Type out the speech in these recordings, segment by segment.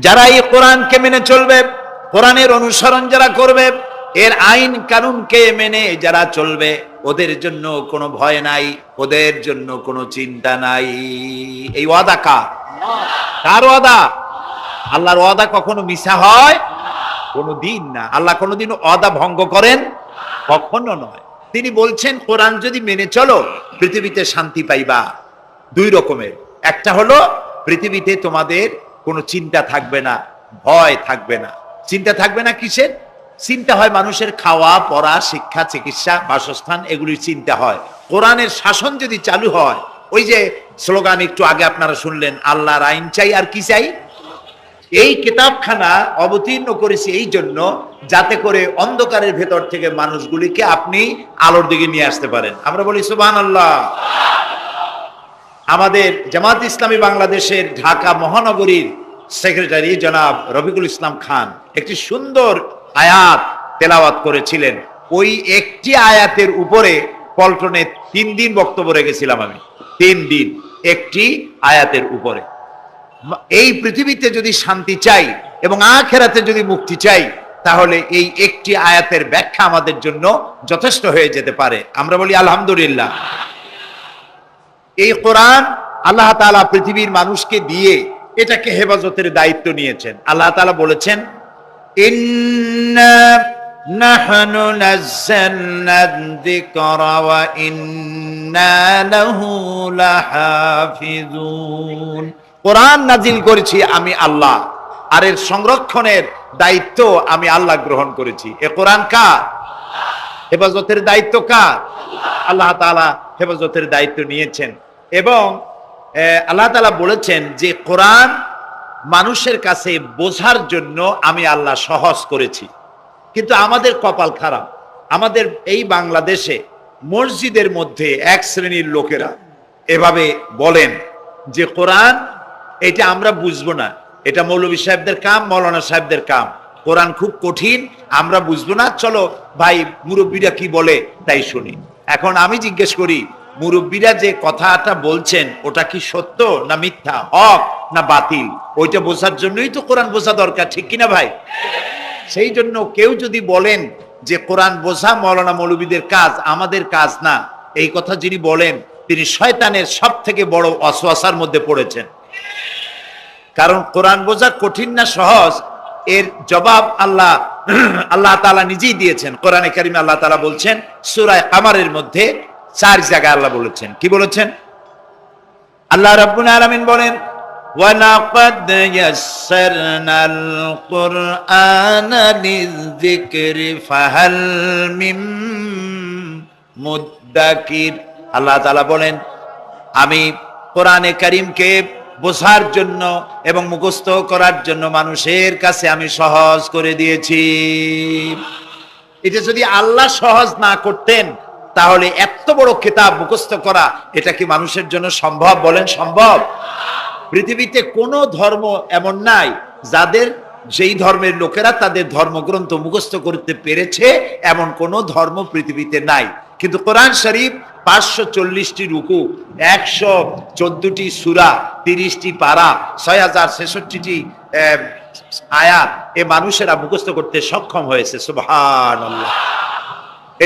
যারা এই কোরআনকে মেনে চলবে, কোরআনের অনুসরণ যারা করবে, এর আইন কানুনকে মেনে যারা চলবে, ওদের জন্য কোনো ভয় নাই, ওদের জন্য কোনো চিন্তা নাই। এই ওয়াদা কার ওয়াদা? আল্লাহর ওয়াদা কখনো মিছা হয়? কোনো দিন না। আল্লাহ কোনোদিন ওয়াদা ভঙ্গ করেন? কখনো নয়। তিনি বলছেন কোরআন যদি মেনে চলো পৃথিবীতে শান্তি পাইবা। দুই রকমের, একটা হলো পৃথিবীতে তোমাদের কোনো চিন্তা থাকবে না, ভয় থাকবে না। চিন্তা থাকবে না কিসের? চিন্তা হয় মানুষের খাওয়া পড়া, শিক্ষা, চিকিৎসা, বাসস্থান, এগুলির চিন্তা হয়। কোরআনের শাসন যদি চালু হয়, ওই যে স্লোগান একটু আগে আপনারা শুনলেন, আল্লাহর আইন চাই আর কি চাই। এই কিতাবখানা অবতীর্ণ করেছি এই জন্য যাতে করে অন্ধকারের ভেতর থেকে মানুষগুলিকে আপনি আলোর দিকে নিয়ে আসতে পারেন। আমরা বলি সুবহানাল্লাহ। আমাদের জামাত ইসলামী বাংলাদেশের ঢাকা মহানগরীর সেক্রেটারি জনাব রফিকুল ইসলাম খান একটি সুন্দর আয়াত তেলাওয়াত করেছিলেন। ওই একটি আয়াতের উপরে পল্টনে 3 দিন বক্তব্য রেখেছিলাম আমি। 3 দিন একটি আয়াতের উপরে। এই পৃথিবীতে যদি শান্তি চাই এবং আখিরাতে যদি মুক্তি চাই, তাহলে এই একটি আয়াতের ব্যাখ্যা আমাদের জন্য যথেষ্ট হয়ে যেতে পারে। আমরা বলি আলহামদুলিল্লাহ। এই কোরআন আল্লাহ তাআলা পৃথিবীর মানুষকে দিয়ে এটাকে হেফাজতের দায়িত্ব নিয়েছেন। আল্লাহ তাআলা বলেছেন, ইন্না নাহনু নাযালনা যিকরা ওয়া ইন্না লাহু লাহাফিজুন। কোরআন নাজিল করেছি আমি আল্লাহ, আর এর সংরক্ষণের দায়িত্ব আমি আল্লাহ গ্রহণ করেছি। এ কোরআন কার? হেফাজতের দায়িত্ব কার? আল্লাহ তাআলা হেফাজতের দায়িত্ব নিয়েছেন। এবং আল্লাহ তাআলা বলেছেন যে কোরআন মানুষের কাছে বোঝার জন্য আমি আল্লাহ সহজ করেছি। কিন্তু আমাদের কপাল খারাপ, আমাদের এই বাংলাদেশে মসজিদের মধ্যে এক শ্রেণীর লোকেরা এভাবে বলেন যে কোরআন এটা আমরা বুঝবো না, এটা মৌলভী সাহেবদের কাম, মৌলানা সাহেবদের কাম, কোরআন খুব কঠিন, আমরা বুঝবো না, চলো ভাই মুরব্বীরা কি বলে তাই শুনি। এখন আমি জিজ্ঞেস করি, মুরব্বীরা যে কথাটা বলছেন ওটা কি সত্য না মিথ্যা, হক না বাতিল? ওইটা বোঝার জন্যই তো কোরআন বোঝা দরকার, ঠিক কিনা ভাই? সেই জন্য কেউ যদি বলেন যে কোরআন বোঝা মৌলানা মৌলভীদের কাজ, আমাদের কাজ না, এই কথা যিনি বলেন তিনি শয়তানের সব থেকে বড় ওয়াসওয়াসার মধ্যে পড়েছেন। কারণ কোরআন বোঝা কঠিন না সহজ, এর জবাব আল্লাহ তাআলা নিজেই দিয়েছেন। কোরআনে কারিমে আল্লাহ তাআলা বলছেন সূরা কামারের মধ্যে 4 জায়গায় আল্লাহ বলেছেন, কি বলেছেন? আল্লাহ রাব্বুল আলামিন বলেন, ওয়ালাকাদ ইয়াসসারনাল কুরআনা লিযিকরি ফাহাল মিন মুদ্দাকির। আল্লাহ তাআলা বলেন আমি কোরআনে কারিমকে বোঝার জন্য এবং মুখস্থ করার জন্য মানুষের কাছে আমি সহজ করে দিয়েছি। এটা যদি আল্লাহ সহজ না করতেন তাহলে এত বড় কিতাব মুখস্থ করা এটা কি মানুষের জন্য সম্ভব? বলেন সম্ভব? পৃথিবীতে কোনো ধর্ম এমন নাই যাদের, যেই ধর্মের লোকেরা তাদের ধর্মগ্রন্থ মুখস্থ করতে পেরেছে, এমন কোন ধর্ম পৃথিবীতে নাই। কিন্তু কোরআন শরীফ 540টি রুকু, 114টি সূরা, 30টি পারা, 6066টি আয়াত এ মানুষেরা মুখস্থ করতে সক্ষম হয়েছে। সুবহানাল্লাহ।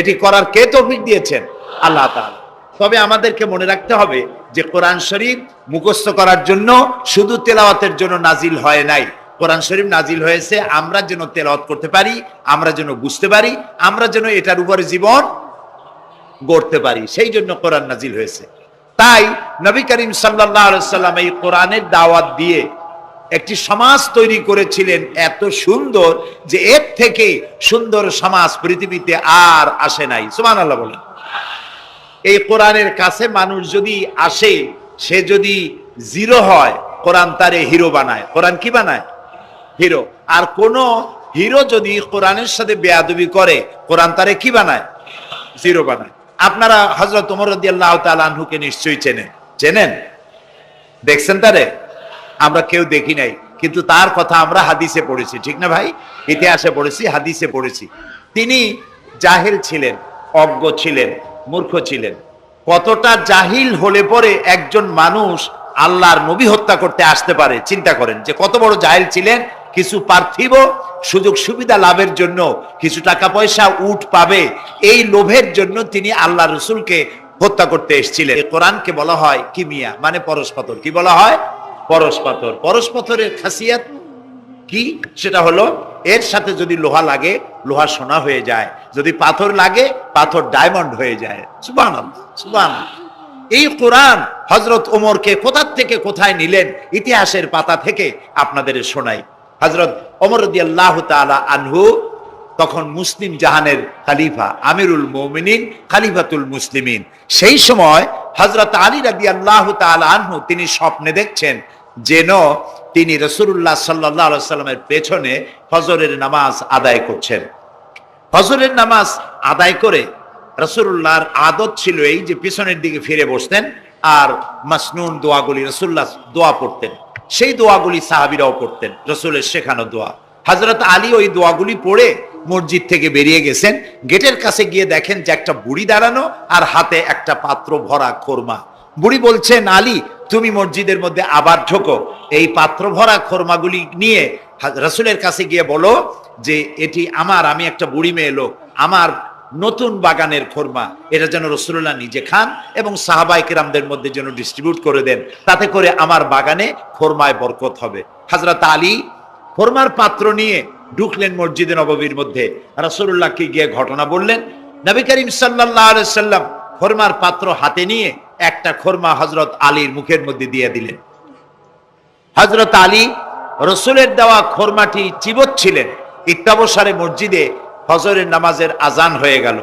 এটি করার কে তৌফিক দিয়েছেন? আল্লাহ তাআলা। তবে আমাদেরকে মনে রাখতে হবে যে কোরআন শরীফ মুখস্থ করার জন্য শুধু তেলাওয়াতের জন্য নাজিল হয় নাই। কোরআন শরীফ নাজিল হয়েছে আমরা যেন তেলাওয়াত করতে পারি, আমরা যেন বুঝতে পারি, আমরা যেন এটার উপরে জীবন গড়তে পারি, সেই জন্য কোরআন নাজিল হয়েছে। তাই নবী করিম সাল্লাল্লাহু আলাইহি সাল্লাম এই কোরআনের দাওয়াত দিয়ে একটি সমাজ তৈরি করেছিলেন এত সুন্দর যে এর থেকে সুন্দর সমাজ পৃথিবীতে আর আসে নাই। সুবহানাল্লাহ বলেন। এই কোরআনের কাছে মানুষ যদি আসে, সে যদি জিরো হয়, কোরআন তারে হিরো বানায়। কোরআন কি বানায়? হিরো। আর কোন হিরো যদি কোরআনের সাথে বেয়াদবি করে, কোরআন তারে কি বানায়? জিরো বানায়। আপনারা হযরত ওমর রাদিয়াল্লাহু তাআলা আনহুকে নিশ্চয়ই চেনেন, দেখছেন তারে? আমরা কেউ দেখি নাই, কিন্তু তার কথা আমরা হাদিসে পড়েছি, ঠিক না ভাই? ইতিহাসে পড়েছি, হাদিসে পড়েছি। তিনি জাহিল ছিলেন, অজ্ঞ ছিলেন, মূর্খ ছিলেন। কতটা জাহিল হলে পরে একজন মানুষ আল্লাহর নবী হত্যা করতে আসতে পারে? চিন্তা করেন যে কত বড় জাহেল ছিলেন। কিছু পার্থিব সুযোগ সুবিধা লাভের জন্য, কিছু টাকা পয়সা উট পাবে, এই লোভের জন্য তিনি আল্লাহ রসুলকে হত্যা করতে এসেছিলেন। কোরআনকে বলা হয় কিমিয়া, মানে পরশ পাথর। কি বলা হয়? পরশ পাথর। পরশ পাথরের খাসিয়াত কি? সেটা হলো এর সাথে যদি লোহা লাগে, লোহা সোনা হয়ে যায়, যদি পাথর লাগে, পাথর ডায়মন্ড হয়ে যায়। সুবহানাল্লাহ, সুবহানাল্লাহ। এই কোরআন হযরত ওমরকে কোথা থেকে কোথায় নিলেন, ইতিহাসের পাতা থেকে আপনাদের শোনাই। হযরত ওমর রাদিয়াল্লাহু তাআলা আনহু তখন মুসলিম জাহানের খলিফা, আমিরুল মুমিনিন, খলিফাতুল মুসলিমিন। সেই সময় হযরত আলী রাদিয়াল্লাহু তাআলা আনহু তিনি স্বপ্নে দেখছেন যেন তিনি রাসূলুল্লাহ সাল্লাল্লাহু আলাইহি সাল্লামের পেছনে ফজরের নামাজ আদায় করছেন। ফজরের নামাজ আদায় করে রাসূলুল্লাহর আদত ছিল এই যে পিছনের দিকে ফিরে বসতেন আর মাসনুন দোয়াগুলি রাসূলুল্লাহ দোয়া পড়তেন। সেই দোয়াগুলি সাহাবীরাও পড়তেন, রাসূলের শেখানো দোয়া। হযরত আলী ওই দোয়াগুলি পড়ে মসজিদ থেকে বেরিয়ে গেছেন। গেটের কাছে গিয়ে দেখেন যে একটা বুড়ি দাঁড়ানো আর হাতে একটা পাত্র ভরা খোরমা। বুড়ি বলছেন, আলী তুমি মসজিদের মধ্যে আবার ঢোকো, এই পাত্র ভরা খোরমাগুলি নিয়ে রাসূলের কাছে গিয়ে বলো যে এটি আমার, আমি একটা বুড়ি মেয়ে লোক, আমার নতুন বাগানের খোরমা, এটা যেন রাসূলুল্লাহ নিজে খান এবং সাহাবায়ে কেরামদের মধ্যে যেন ডিস্ট্রিবিউট করে দেন, তাতে করে আমার বাগানে খোরমায় বরকত হবে। হযরত আলী খোরমার পাত্র নিয়ে ঢুকলেন মসজিদে নববীর মধ্যে। রাসূলুল্লাহকে গিয়ে ঘটনা বললেন। নবী করিম সাল্লাল্লাহু আলাইহি সাল্লাম খোরমার পাত্র হাতে নিয়ে একটা খোরমা হযরত আলীর মুখের মধ্যে দিয়ে দিলেন। হযরত আলী রাসূলের দেওয়া খোরমাটি চিবোচ্ছিলেন। ইত্যাবসারে মসজিদে ফজরের নামাজের আজান হয়ে গেল।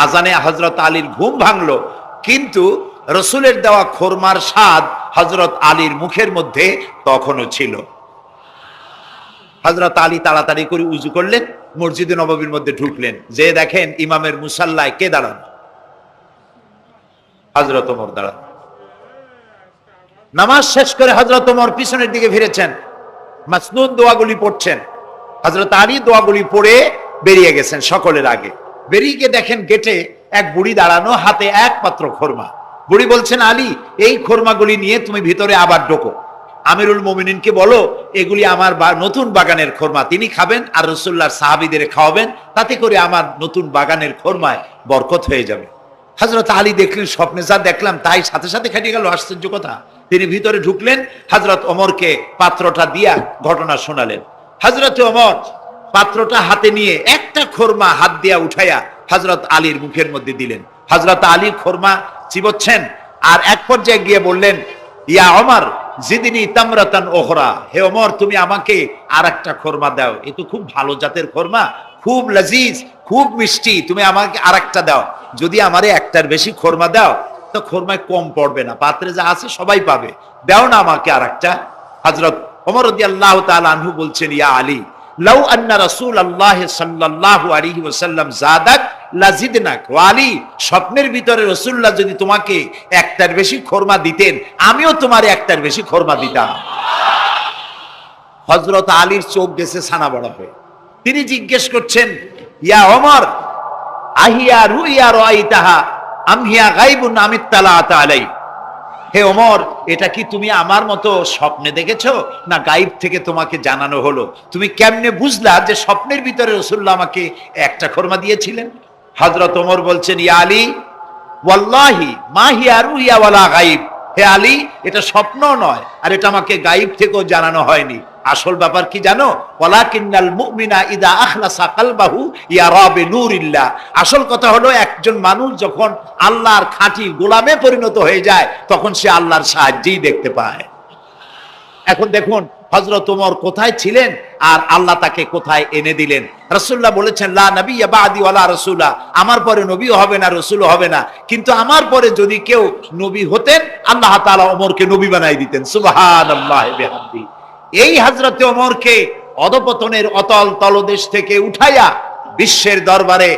আজানে হযরত আলীর ঘুম ভাঙলো, কিন্তু রাসূলের দেওয়া খোরমার স্বাদ হযরত আলীর মুখের মধ্যে তখনও ছিল। হযরত আলী তাড়াতাড়ি করে উযু করলেন, মসজিদে নববীর মধ্যে ঢুকলেন। যে দেখেন ইমামের মুসাল্লায় কে দাঁড়ানো? হযরত ওমর দাঁড়ানো। নামাজ শেষ করে হযরত ওমর পিছনের দিকে ফিরেছেন, মাসনুন দোয়াগুলি পড়ছেন। হযরত আলী দোয়াগুলি পড়ে বেরিয়ে গেছেন সকলের আগে। বেরিয়ে গিয়ে দেখেন গেটে এক বুড়ি দাঁড়ানো, হাতে এক পাত্র খোরমা। বুড়ি বলছেন, আলী এই খোরমাগুলি নিয়ে তুমি ভিতরে আবার ঢোকো, আমিরুল মুমিনিনকে বলো এগুলি আমার নতুন বাগানের খোরমা, তিনি খাবেন আর রাসূলুল্লাহর সাহাবীদের খাওয়াবেন, তাতে করে আমার নতুন বাগানের খোরমায় বরকত হয়ে যাবে। হযরত আলী দেখলেন স্বপ্নে যা দেখলাম তাই সাথে সাথে খেটে গেল। আশ্চর্য কথা, তিনি ভিতরে ঢুকলেন, হযরত ওমরকে পাত্রটা দিয়া ঘটনা শোনালেন। হযরত ওমর পাত্রটা হাতে নিয়ে একটা খোরমা হাত দিয়া উঠাইয়া হযরত আলীর মুখের মধ্যে দিলেন। হযরত আলী খোরমা চিবোচ্ছেন আর এক পর্যায়ে গিয়ে বললেন, ইয়া ওমর জিদনি তামরাতান ওখরা, হে ওমর তুমি আমাকে আর একটা খোরমা দাও, এ তো খুব ভালো জাতের খোরমা, খুব লজিজ, খুব মিষ্টি, তুমি আমাকে আর একটা দাও। যদি আমারে একটার বেশি খোরমা দাও তো খোরমায় কম পড়বে না, পাত্রে যা আছে সবাই পাবে, দাও না আমাকে আর একটা। হযরত ওমর রাদিয়াল্লাহু তাআলা আনহু বলছেন, ইয়া আলী লাউ আন্না রাসূলুল্লাহ সাল্লাল্লাহু আলাইহি ওয়াসাল্লাম যাদাক লাজিদনাক। ও আলী, স্বপ্নের ভিতরে রাসূলুল্লাহ যদি তোমাকে একটার বেশি খোরমা দিতেন, আমিও তোমারে একটার বেশি খোরমা দিতাম। হযরত আলীর চোখ গেছে ছানা বড়া হয়ে। তিনি জিজ্ঞেস করছেন, ইয়া ওমর আহিয়া রুইয়া রাইতাহা আম হিয়া গায়বুন আম ইত্তালাআতা আলাই। হে ওমর, এটা কি তুমি আমার মতো স্বপ্নে দেখেছো না গায়েব থেকে তোমাকে জানানো হলো? তুমি কেমনে বুঝলা যে স্বপ্নের ভিতরে রাসূলুল্লাহ আমাকে একটা খোরমা দিয়েছিলেন? হযরত ওমর বলছেন, ইয়া আলী ওয়াল্লাহি মা হিয়া রুইয়া ওয়ালা গায়ব। হে আলী, এটা স্বপ্ন নয় আর এটা আমাকে গায়েব থেকেও জানানো হয়নি। আসল ব্যাপার কি জানো? ওয়ালাকিন্নাল মুমিনা ইদা আখলাসা কলবাহু ইয়ারা বিনুরিল্লাহ। আসল কথা হলো একজন মানুষ যখন আল্লাহর খাঁটি গোলামে পরিণত হয়ে যায় তখন সে আল্লাহর সাহায্যই দেখতে পায়। এখন দেখুন হযরত ওমর কোথায় ছিলেন আর আল্লাহ তাকে কোথায় এনে দিলেন। রাসূলুল্লাহ বলেছেন, লা নাবিয়্যা বা'দি ওয়ালা রাসূলা, আমার পরে নবীও হবে না, রাসূলও হবে না, কিন্তু আমার পরে যদি কেউ নবী হতেন আল্লাহ তাআলা ওমরকে নবী বানাই দিতেন। সুবহানাল্লাহি বিহামদি। এই হযরত ওমরকে অধপতনের অতল তলদেশ থেকে উঠাইয়া বিশ্বের দরবারে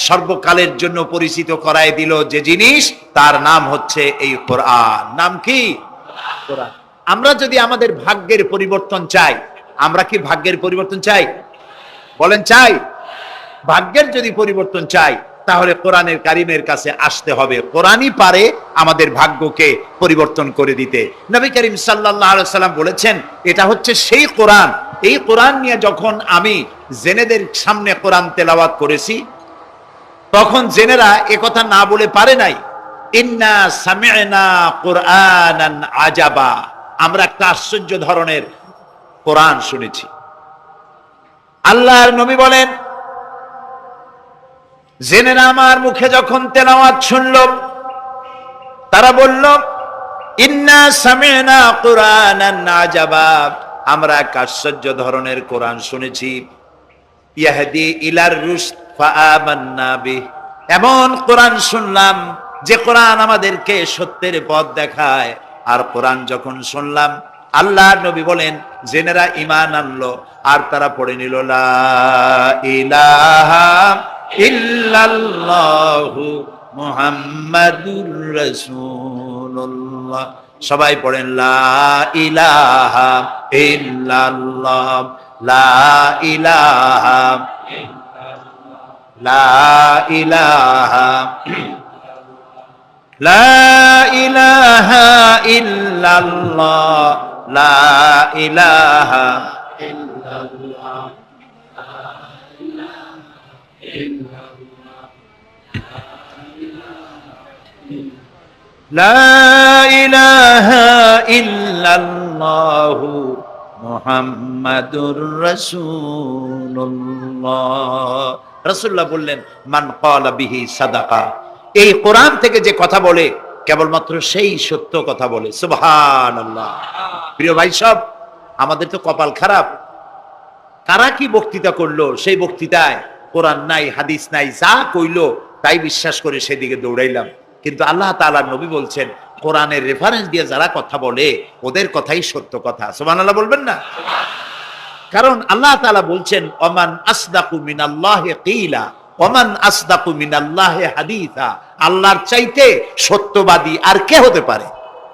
সর্বকালের জন্য পরিচিত করায় দিল যে জিনিস, তার নাম হচ্ছে এই কোরআন। নাম কি? কোরআন। আমরা যদি আমাদের ভাগ্যের পরিবর্তন চাই, আমরা কি ভাগ্যের পরিবর্তন চাই? বলেন চাই? ভাগ্যের যদি পরিবর্তন চাই তাহলে কোরআনের কারিমের কাছে আসতে হবে। কোরআনই পারে আমাদের ভাগ্যকে পরিবর্তন করে দিতে। নবী করিম সাল্লাল্লাহু আলাইহি সাল্লাম বলেছেন, এটা হচ্ছে সেই কোরআন। এই কোরআন নিয়ে যখন আমি জেনেদের সামনে কোরআন তেলাওয়াত করেছি, তখন জেনেরা একথা না বলে পারে নাই, ইন্না সামি'না কুরআনান আজাবা, আমরা একটা আশ্চর্য ধরনের কোরআন শুনেছি। আল্লাহর নবী বলেন, জেনেরা আমার মুখে যখন তেলাওয়াত শুনল, তারা বলল, ইন্না সামি'না কুরআনান আজাবা, আমরা এক আশ্চর্য ধরনের কোরআন শুনেছি। ইয়াহদি ইলার রুশদ ফাআমান্না বিহি, এমন কোরআন শুনলাম যে কোরআন আমাদেরকে সত্যের পথ দেখায়। আর কোরআন যখন শুনলাম, আল্লাহর নবী বলেন, জেনেরা ঈমান আনলো আর তারা পড়ে নিল লা ইলাহা ইল্লাল্লাহু মুহাম্মাদুর রাসূলুল্লাহ। সবাই পড়েন লা ইলাহা ইল্লাল্লাহ, লা ইলাহা, লা ইলাহা, লা ইলাহা ইল্লাল্লাহ, লা ইলাহা ইল্লাল্লাহ, লা ইলাহা ইল্লাল্লাহু মুহাম্মাদুর রাসূলুল্লাহ। রাসূলুল্লাহ বললেন, মান ক্বালা বিহি সাদাকা, এই কোরআন থেকে যে কথা বলে কেবলমাত্র সেই সত্য কথা বলে। সুবহানাল্লাহ। প্রিয় ভাই সব, আমাদের তো কপাল খারাপ। কারা কি বক্তৃতা করলো, সেই বক্তৃতায় কোরআন নাই, হাদিস নাই, যা কইলো তাই বিশ্বাস করে সেদিকে দৌড়াইলাম। কিন্তু আল্লাহ তাআলার নবী বলছেন, কোরআনের রেফারেন্স দিয়ে যারা কথা বলে ওদের কথাই সত্য কথা। সুবহানাল্লাহ বলবেন না? কারণ আল্লাহ তাআলা বলছেন, ওমান আসদাকু মিনাল্লাহি কিলা ওমান আসদাকু মিনাল্লাহি হাদিসা, আল্লাহর চাইতে সত্যবাদী আর কে হতে পারে?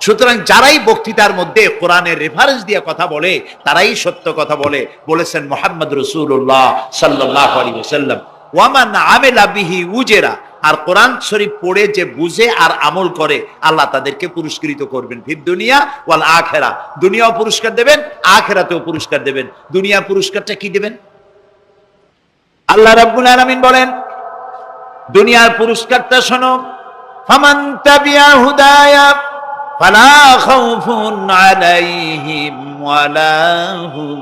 সুতরাং যারাই বক্তৃতার মধ্যে কোরআনের রেফারেন্স দিয়ে কথা বলে তারাই সত্য কথা বলে, বলেছেন মুহাম্মদ রাসূলুল্লাহ সাল্লাল্লাহু আলাইহি ওয়াসাল্লাম। ওয়ামান আমিলা বিহি উজরা, আর কোরআন শরীফ পড়ে যে বুঝে আর আমল করে, আল্লাহ তাদেরকে পুরস্কৃত করবেন ফিদ দুনিয়া ওয়াল আখিরা, দুনিয়াও পুরস্কার দেবেন, আখিরাতেও পুরস্কার দেবেন। দুনিয়া পুরস্কারটা কি দেবেন? আল্লাহ রাব্বুল আলামিন বলেন, দুনিয়ার পুরস্কারটা শোনো, ফামান তাবিয়া হুদায়া ফালা খাউফুন আলাইহিম ওয়ালা হুম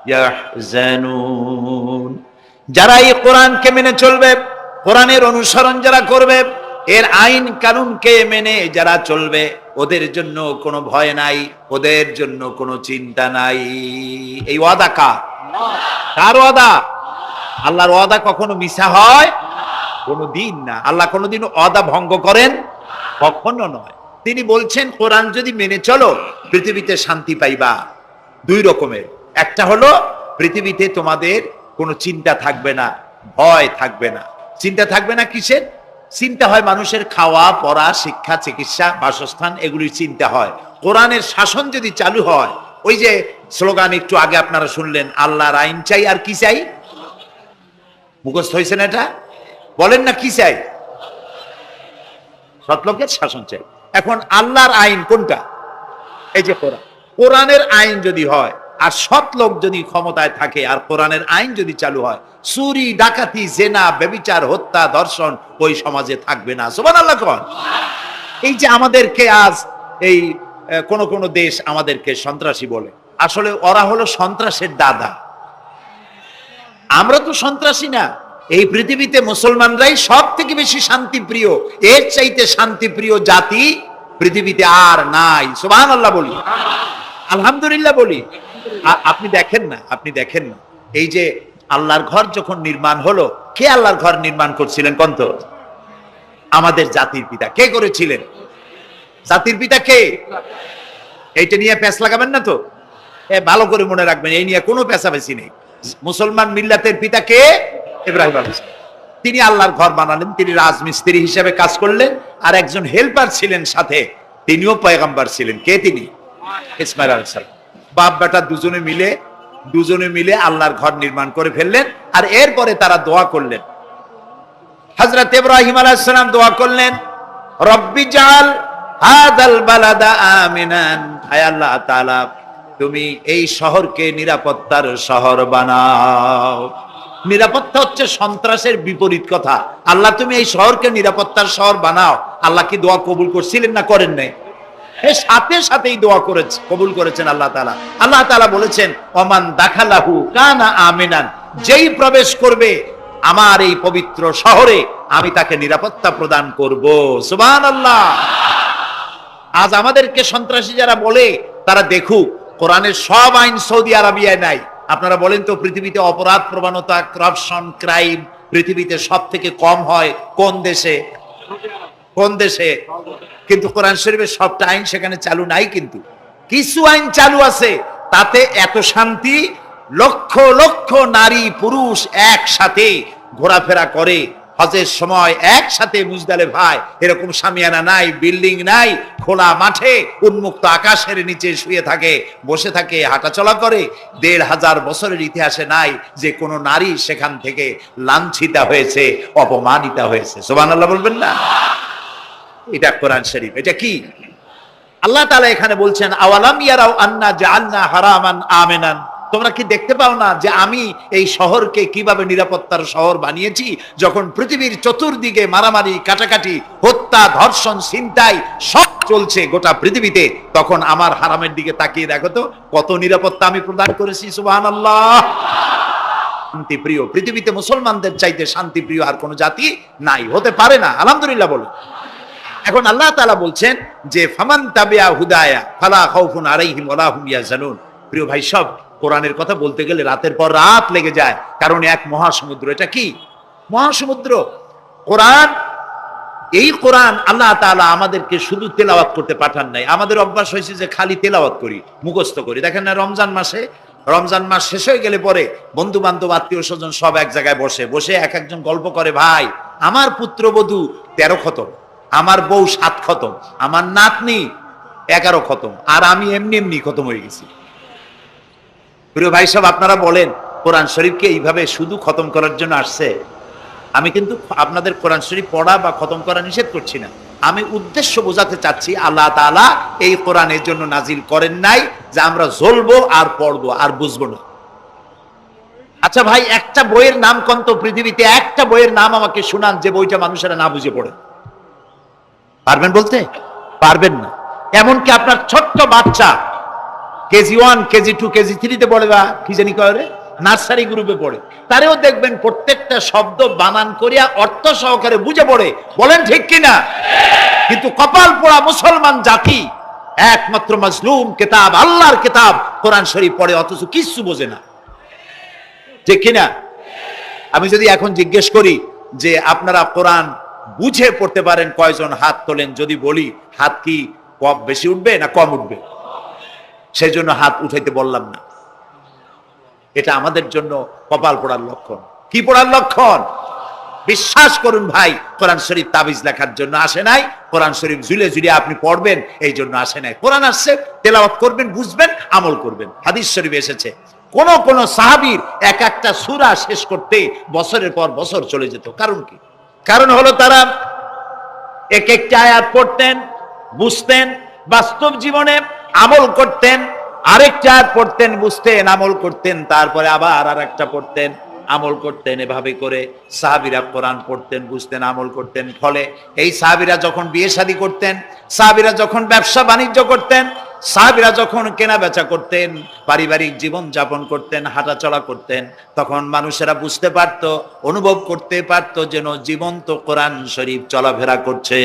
ইয়াহজানুন, যারা এই কোরআনকে মেনে চলবে, কোরআনের অনুসরণ যারা করবে, এর আইন কানুনকে মেনে যারা চলবে, ওদের জন্য কোনো ভয় নাই, ওদের জন্য কোনো চিন্তা নাই। এই ওয়াদা কার ওয়াদা? আল্লাহর ওয়াদা কখনো মিছা হয়? কোনোদিন না। আল্লাহ কোনোদিন ওয়াদা ভঙ্গ করেন? কখনো নয়। তিনি বলছেন, কোরআন যদি মেনে চলো পৃথিবীতে শান্তি পাইবা। দুই রকমের, একটা হলো পৃথিবীতে তোমাদের কোনো চিন্তা থাকবে না, ভয় থাকবে না। চিন্তা থাকবে না কিসের? চিন্তা হয় মানুষের খাওয়া পড়া, শিক্ষা, চিকিৎসা, বাসস্থান, এগুলির চিন্তা হয়। কোরআনের শাসন যদি চালু হয়, ওই যে স্লোগান একটু আগে আপনারা শুনলেন, আল্লাহর আইন চাই আর কি চাই? মুখস্থ হয়েছে না এটা? বলেন না কি চাই? সৎলোকের শাসন চাই। এখন আল্লাহর আইন কোনটা? এই যে কোরআন। কোরআনের আইন যদি হয় আর সৎ লোক যদি ক্ষমতায় থাকে আর কোরআনের আইন যদি চালু হয়, চুরি, ডাকাতি, জেনা, ব্যভিচার, হত্যা, ধর্ষণ ওই সমাজে থাকবে না। সুবহানাল্লাহ কোন। এই যে আমাদেরকে আজ এই কোন কোন দেশ আমাদেরকে সন্ত্রাসী বলে, আসলে ওরা হলো সন্ত্রাসের দাদা। আমরা তো সন্ত্রাসী না। এই পৃথিবীতে মুসলমানরাই সব থেকে বেশি শান্তিপ্রিয়। এর চাইতে শান্তিপ্রিয় জাতি পৃথিবীতে আর নাই। সুবহানাল্লাহ বলি, আলহামদুলিল্লাহ বলি। আপনি দেখেন না, এই যে আল্লাহর ঘর যখন নির্মাণ হলো, কে আল্লাহর ঘর নির্মাণ করছিলেন? কন্ত আমাদের জাতির পিতা। কে করেছিলেন? জাতির পিতা কে? এইটা নিয়ে প্যাঁচ লাগাবেন না তো, ভালো করে মনে রাখবেন, এই নিয়ে কোনো পেঁচাপেচি নেই। মুসলমান মিল্লাতের পিতা কে? ইব্রাহিম আলাইহিস সালাম। তিনি আল্লাহর ঘর বানালেন, তিনি রাজমিস্ত্রি হিসেবে কাজ করলেন, আর একজন হেল্পার ছিলেন সাথে, তিনিও পয়গম্বর ছিলেন। কে তিনি? ইসমাঈল আলাইহিস সালাম। বাপ বেটা দুজনে মিলে আল্লাহর ঘর নির্মাণ করে ফেললেন। আর এরপরে তারা দোয়া করলেন, হযরত ইব্রাহিম আলাইহিস সালাম দোয়া করলেন, রব্বি জাল হাদাল বালাদা আমিনান, আয় আল্লাহ তাআলা তুমি এই শহরকে নিরাপত্তার শহর বানাও। নিরাপত্তা হচ্ছে সন্ত্রাসের বিপরীত কথা। আল্লাহ তুমি এই শহরকে নিরাপত্তার শহর বানাও। আল্লাহ কি দোয়া কবুল করছিলেন না করেন নাই? সাথে সাথেই দোয়া করেছে, কবুল করেছেন আল্লাহ তাআলা। আল্লাহ তাআলা বলেছেন, ওমান দাখালাহু কানা আমিনান, যেই প্রবেশ করবে আমার এই পবিত্র শহরে আমি তাকে নিরাপত্তা প্রদান করব। সুবহানাল্লাহ। আজ আমাদেরকে সন্ত্রাসী যারা বলে, তারা দেখুক কোরআনের সব আইন সৌদি আরবিয়ায় নাই। আপনারা বলেন তো, পৃথিবীতে অপরাধ প্রবণতা, করাপশন, ক্রাইম পৃথিবীতে সব থেকে কম হয় কোন দেশে? কোন দেশে? কিন্তু কোরআন শরীফের সবটা আইন সেখানে চালু নাই। কিন্তু কিছু আইন চালু আছে, তাতে এত শান্তি, লক্ষ লক্ষ নারী পুরুষ একসাথে ঘোরাফেরা করে হজের সময় একসাথে মুজদালিফায়। এরকম শামিয়ানা নাই, বিল্ডিং নাই, খোলা মাঠে উন্মুক্ত আকাশের নিচে শুয়ে থাকে, বসে থাকে, হাঁটাচলা করে। ১৫০০ বছরের ইতিহাসে নাই যে কোনো নারী সেখান থেকে লাঞ্ছিতা হয়েছে, অপমানিতা হয়েছে। সুবহানাল্লাহ বলবেন না? এটা কোরআন শরীফ। এটা কি? আল্লাহ তাআলা এখানে বলছেন, আওয়ালাম ইয়ারাও আন্না জাআলনা হারামান আমিনান, তোমরা কি দেখতে পাও না যে আমি এই শহরকে কিভাবে নিরাপত্তার শহর বানিয়েছি? যখন পৃথিবীর চতুর্দিকে মারামারি, কাটাকাটি, হত্যা, ধর্ষণ, ছিনতাই সব চলছে গোটা পৃথিবীতে, তখন আমার হারামের দিকে তাকিয়ে দেখো তো কত নিরাপত্তা আমি প্রদান করেছি। সুবহানাল্লাহ। শান্তিপ্রিয়, পৃথিবীতে মুসলমানদের চাইতে শান্তিপ্রিয় আর কোন জাতি নাই, হতে পারে না। আলহামদুলিল্লাহ বলুন। এখন আল্লাহ তাআলা বলছেন যে ফামান তাবিআ হুদায়া ফালা খাউফুন আলাইহিম ওয়ালা হুম ইয়াহজানুন। প্রিয় ভাই, সব কোরআনের কথা বলতে গেলে রাতের পর রাত লেগে যায়, কারণ এক মহাসমুদ্র। এটা কি মহাসমুদ্র? কোরআন। এই কোরআন আল্লাহ তাআলা আমাদেরকে শুধু তেলাওয়াত করতে পাঠান নাই। আমাদের অভ্যাস হয়েছে যে খালি তেলাওয়াত করি, মুখস্থ করি। দেখেন না, রমজান মাস শেষ হয়ে গেলে পরে বন্ধু বান্ধব, আত্মীয় স্বজন সব এক জায়গায় বসে বসে এক একজন গল্প করে, ভাই আমার পুত্রবধূ 13 খতম, আমার বউ 7 খতম, আমার নাতনি 11 খতম, আর আমি এমনি এমনি খতম হয়ে গেছি। প্রিয় ভাই সব, আপনারা বলেন কোরআন শরীফকে এইভাবে শুধু খতম করার জন্য আসছে? আমি কিন্তু আপনাদের কোরআন শরীফ পড়া বা খতম করা নিষেধ করছি না। আমি উদ্দেশ্য বোঝাতে চাচ্ছি, আল্লাহ তাআলা এই কোরআনের জন্য নাজিল করেন নাই যে আমরা জ্বলবো আর পড়বো আর বুঝবো না। আচ্ছা ভাই, একটা বইয়ের নাম কোন তো পৃথিবীতে? একটা বইয়ের নাম আমাকে শুনান যে বইটা মানুষেরা না বুঝে পড়ে। পারবেন বলতে? পারবেন না। এমনকি আপনার ছোট্ট বাচ্চা কেজি 1, কেজি 2, কেজি 3 তে পড়ে, বা কি জানি করে নার্সারি গ্রুপে পড়ে, তারেও দেখবেন প্রত্যেকটা শব্দ বানান করিয়া অর্থ সহকারে বুঝে পড়ে। বলেন ঠিক কিনা? কিন্তু কপাল পোড়া মুসলমান জাতি একমাত্র মাজলুম কিতাব, আল্লাহর কিতাব কোরআন শরীফ পড়ে, অথচ কিছু বোঝে না। ঠিক কিনা? আমি যদি এখন জিজ্ঞেস করি যে আপনারা কোরআন বুঝে পড়তে পারেন কয়জন, হাত তোলেন। যদি বলি হাত কি কম বেশি উঠবে না কম উঠবে? সেই জন্য হাত উঠাইতে বললাম না। এটা আমাদের জন্য কপাল পোড়ার লক্ষণ। কি পোড়ার লক্ষণ? বিশ্বাস করুন ভাই, কোরআন শরীফ তাবিজ লেখার জন্য আসে নাই, কোরআন শরীফ ঝুলে ঝুলে আপনি পড়বেন এই জন্য আসে নাই। কোরআন আসছে তেলাওয়াত করবেন, বুঝবেন, আমল করবেন। হাদিস শরীফে এসেছে কোন কোন সাহাবীর এক একটা সূরা শেষ করতে বছরের পর বছর চলে যেত। কারণ কি? কারণ হলো তারা এক একটা আয়াত পড়তেন, বুঝতেন, বাস্তব জীবনে আমল করতেন, আরেকটা আয়াত পড়তেন, বুঝতেন, আমল করতেন, তারপরে আবার আরেকটা পড়তেন, আমল করতেন। এভাবে করে সাহাবীরা কোরআন পড়তেন, বুঝতেন, আমল করতেন। ফলে এই সাহাবীরা যখন বিয়ে শাদী করতেন, সাহাবীরা যখন ব্যবসা বাণিজ্য করতেন, সাহাবীরা যখন কেনা বেচা করতেন, পারিবারিক জীবন যাপন করতেন, হাঁটাচলা করতেন, তখন মানুষেরা বুঝতে পারত, অনুভব করতে পারত যেন জীবন্ত কোরআন শরীফ চলাফেরা করছে।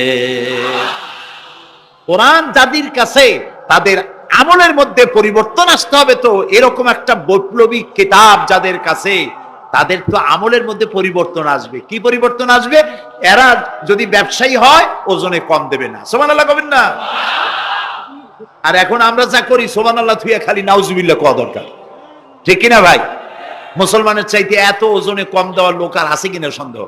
কোরআন যাদের কাছে, তাদের আমলের মধ্যে পরিবর্তন আসতে হবে। তো এরকম একটা বৈপ্লবিক কিতাব যাদের কাছে, তাদের তো আমলের মধ্যে পরিবর্তন আসবে। কি পরিবর্তন আসবে? এরা যদি ব্যবসায়ী হয় ওজনে কম দেবে না। সুবহানাল্লাহ কবেন না? আর এখন আমরা যা করি, সুবহানাল্লাহ থুইয়া খালি নাউজুবিল্লাহ কোয়া দরকার। ঠিক কিনা ভাই? মুসলমানের চাইতে এত ওজনে কম দেওয়ার লোক আর আছে কিনা সন্দেহ।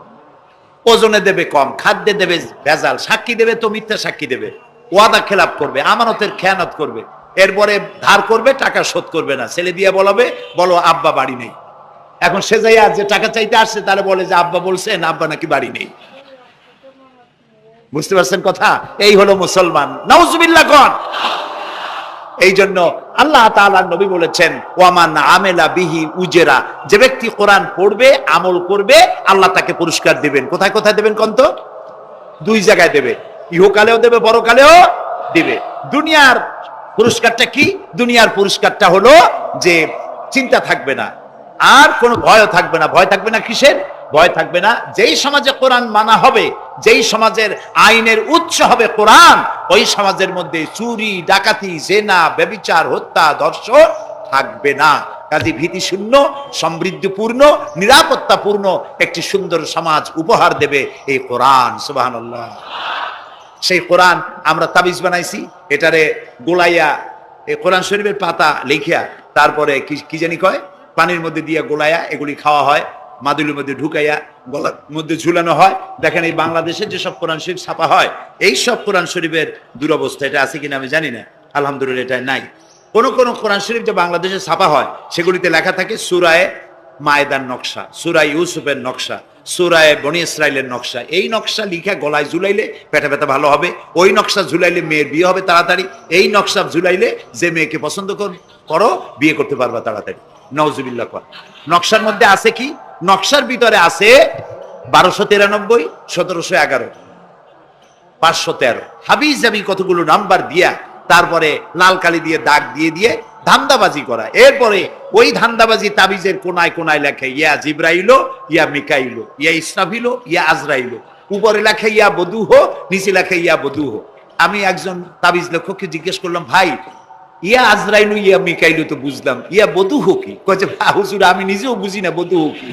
ওজনে দেবে কম, খাদ্যে দেবে ভেজাল, সাক্ষী দেবে তো মিথ্যা সাক্ষী দেবে, ওয়াদা খেলাপ করবে, আমানতের খেয়ানত করবে, এরপরে ধার করবে, টাকা শোধ করবে না। ছেলে দিয়ে বলবে, বলো আব্বা বাড়ি নেই। এখন সে যাইয়া যে টাকা চাইতে আসছে তারা বলে যে আব্বা বলছেন আব্বা নাকি বাড়ি নেই। বুঝতে পারছেন কথা? এই হলো মুসলমান। নাউজুবিল্লাহ কোন। এই জন্য আল্লাহ তাআলার নবী বলেছেন, ওয়ামান আমেলা বিহি উজরা, যে ব্যক্তি কোরআন পড়বে, আমল করবে, আল্লাহ তাকে পুরস্কার দিবেন। কোথায় কোথায় দেবেন কোন তো? দুই জায়গায় দেবে, ইহকালেও দেবে, পরকালেও দিবে। দুনিয়ার পুরস্কারটা কি? দুনিয়ার পুরস্কারটা হলো যে চিন্তা থাকবে না, আর কোনো ভয় থাকবে না। ভয় থাকবে না কিসের? ভয় থাকবে না যেই সমাজে কোরআন মানা হবে, যেই সমাজের আইনের উৎস হবে কোরআন, ওই সমাজের মধ্যে চুরি, ডাকাতি, জেনা, ব্যভিচার, হত্যা, ধর্ষণ থাকবে না। কাজে ভীতি শূন্য, সমৃদ্ধিপূর্ণ, নিরাপত্তাপূর্ণ একটি সুন্দর সমাজ উপহার দেবে এই কোরআন। সুবহানাল্লাহ। সেই কোরআন আমরা তাবিজ বানাইছি, এটারে গোলাইয়া, এই কোরআন শরীফের পাতা লিখিয়া, তারপরে কি জানি কয়, পানির মধ্যে দিয়ে গোলাইয়া এগুলি খাওয়া হয়, মাদুলির মধ্যে ঢুকাইয়া গলার মধ্যে ঝুলানো হয়। দেখেন এই বাংলাদেশে যেসব কোরআন শরীফ ছাপা হয়, এই সব কোরআন শরীফের দুরবস্থা। এটা আছে কিনা আমি জানি না, আলহামদুলিল্লাহ এটা নাই। কোন কোন কোরআন শরীফ যে বাংলাদেশে ছাপা হয়, সেগুলিতে লেখা থাকে সূরায়ে মায়েদার নকশা, সূরা ইউসুফের নকশা, সূরায়ে বনি ইসরাইলের নকশা। এই নকশা লিখা গলায় ঝুলাইলে পেটে ব্যথা ভালো হবে, ওই নকশা ঝুলাইলে মেয়ের বিয়ে হবে তাড়াতাড়ি, এই নকশা ঝুলাইলে যে মেয়েকে পছন্দ করো বিয়ে করতে পারবা তাড়াতাড়ি। নাউজুবিল্লাহ কর। নকশার মধ্যে আছে কি? নকশার ভিতরে আছে 1293, 1711, 513 হাবিজ জাবি কতগুলো নাম্বার দিয়া, তারপরে লাল কালি দিয়ে দাগ দিয়ে দিয়ে ধান্দাবাজি করা। এরপরে ওই ধান্দাবাজি তাবিজের কোনায় কোনায় লেখে ইয়া জিব্রাইলো, ইয়া মিকাইলো, ইয়া ইসরাফিলো, ইয়া আজরাইলো। উপরে লেখে ইয়া বদুহ, নিচে লেখে ইয়া বদুহ। আমি একজন তাবিজ লেখককে জিজ্ঞেস করলাম, ভাই ইয়া আজরাইলু ইয়া মিকাইলু তো বুঝলাম, ইয়া বদুহ কি? কয়েছে হুজুর আমি নিজেও বুঝি না বদুহ কি।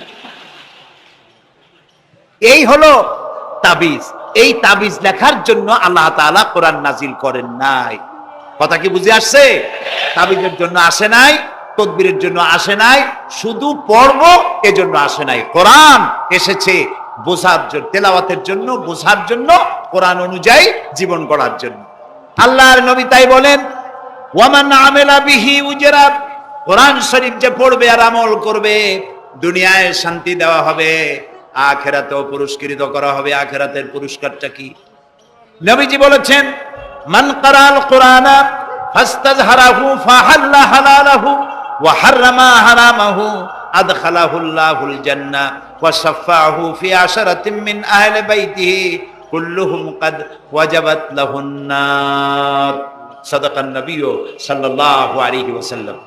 এই হলো তাবিজ। এই তাবিজ লেখার জন্য আল্লাহ তাআলা কোরআন নাজিল করেন নাই। কথা কি বুঝে আসছে? তাবিজের জন্য আসে নাই, তদবিরের জন্য আসে নাই, শুধু পড়ব এজন্য আসে নাই। কোরআন এসেছে বোঝার জন্য, তেলাওয়াতের জন্য, বোঝার জন্য, কোরআন অনুযায়ী জীবন গড়ার জন্য। আল্লাহর নবী তাই বলেন, ওয়ামান আমেলা বিহি উজরা, কোরআন শরীফ যে পড়বে আর আমল করবে, দুনিয়ায় শান্তি দেওয়া হবে, আখিরাতেও পুরস্কৃত করা হবে। আখিরাতের পুরস্কারটা কি? নবীজি বলেছেন, মান ক্বারাআল কুরআনা ফাস্তাযহারাহু ফাহাল্লা হালালাহু ওয়া হাররামা হারামাহু আদখালাহুল্লাহুল জান্নাহ ওয়া শাফাআহু ফি আশরাতিন মিন আহলি বাইতিহি কুল্লুহুম কাদ ওয়াজাবাত লাহুন নার। সাদাকান নবী সাল্লাল্লাহু আলাইহি ওয়াসাল্লাম।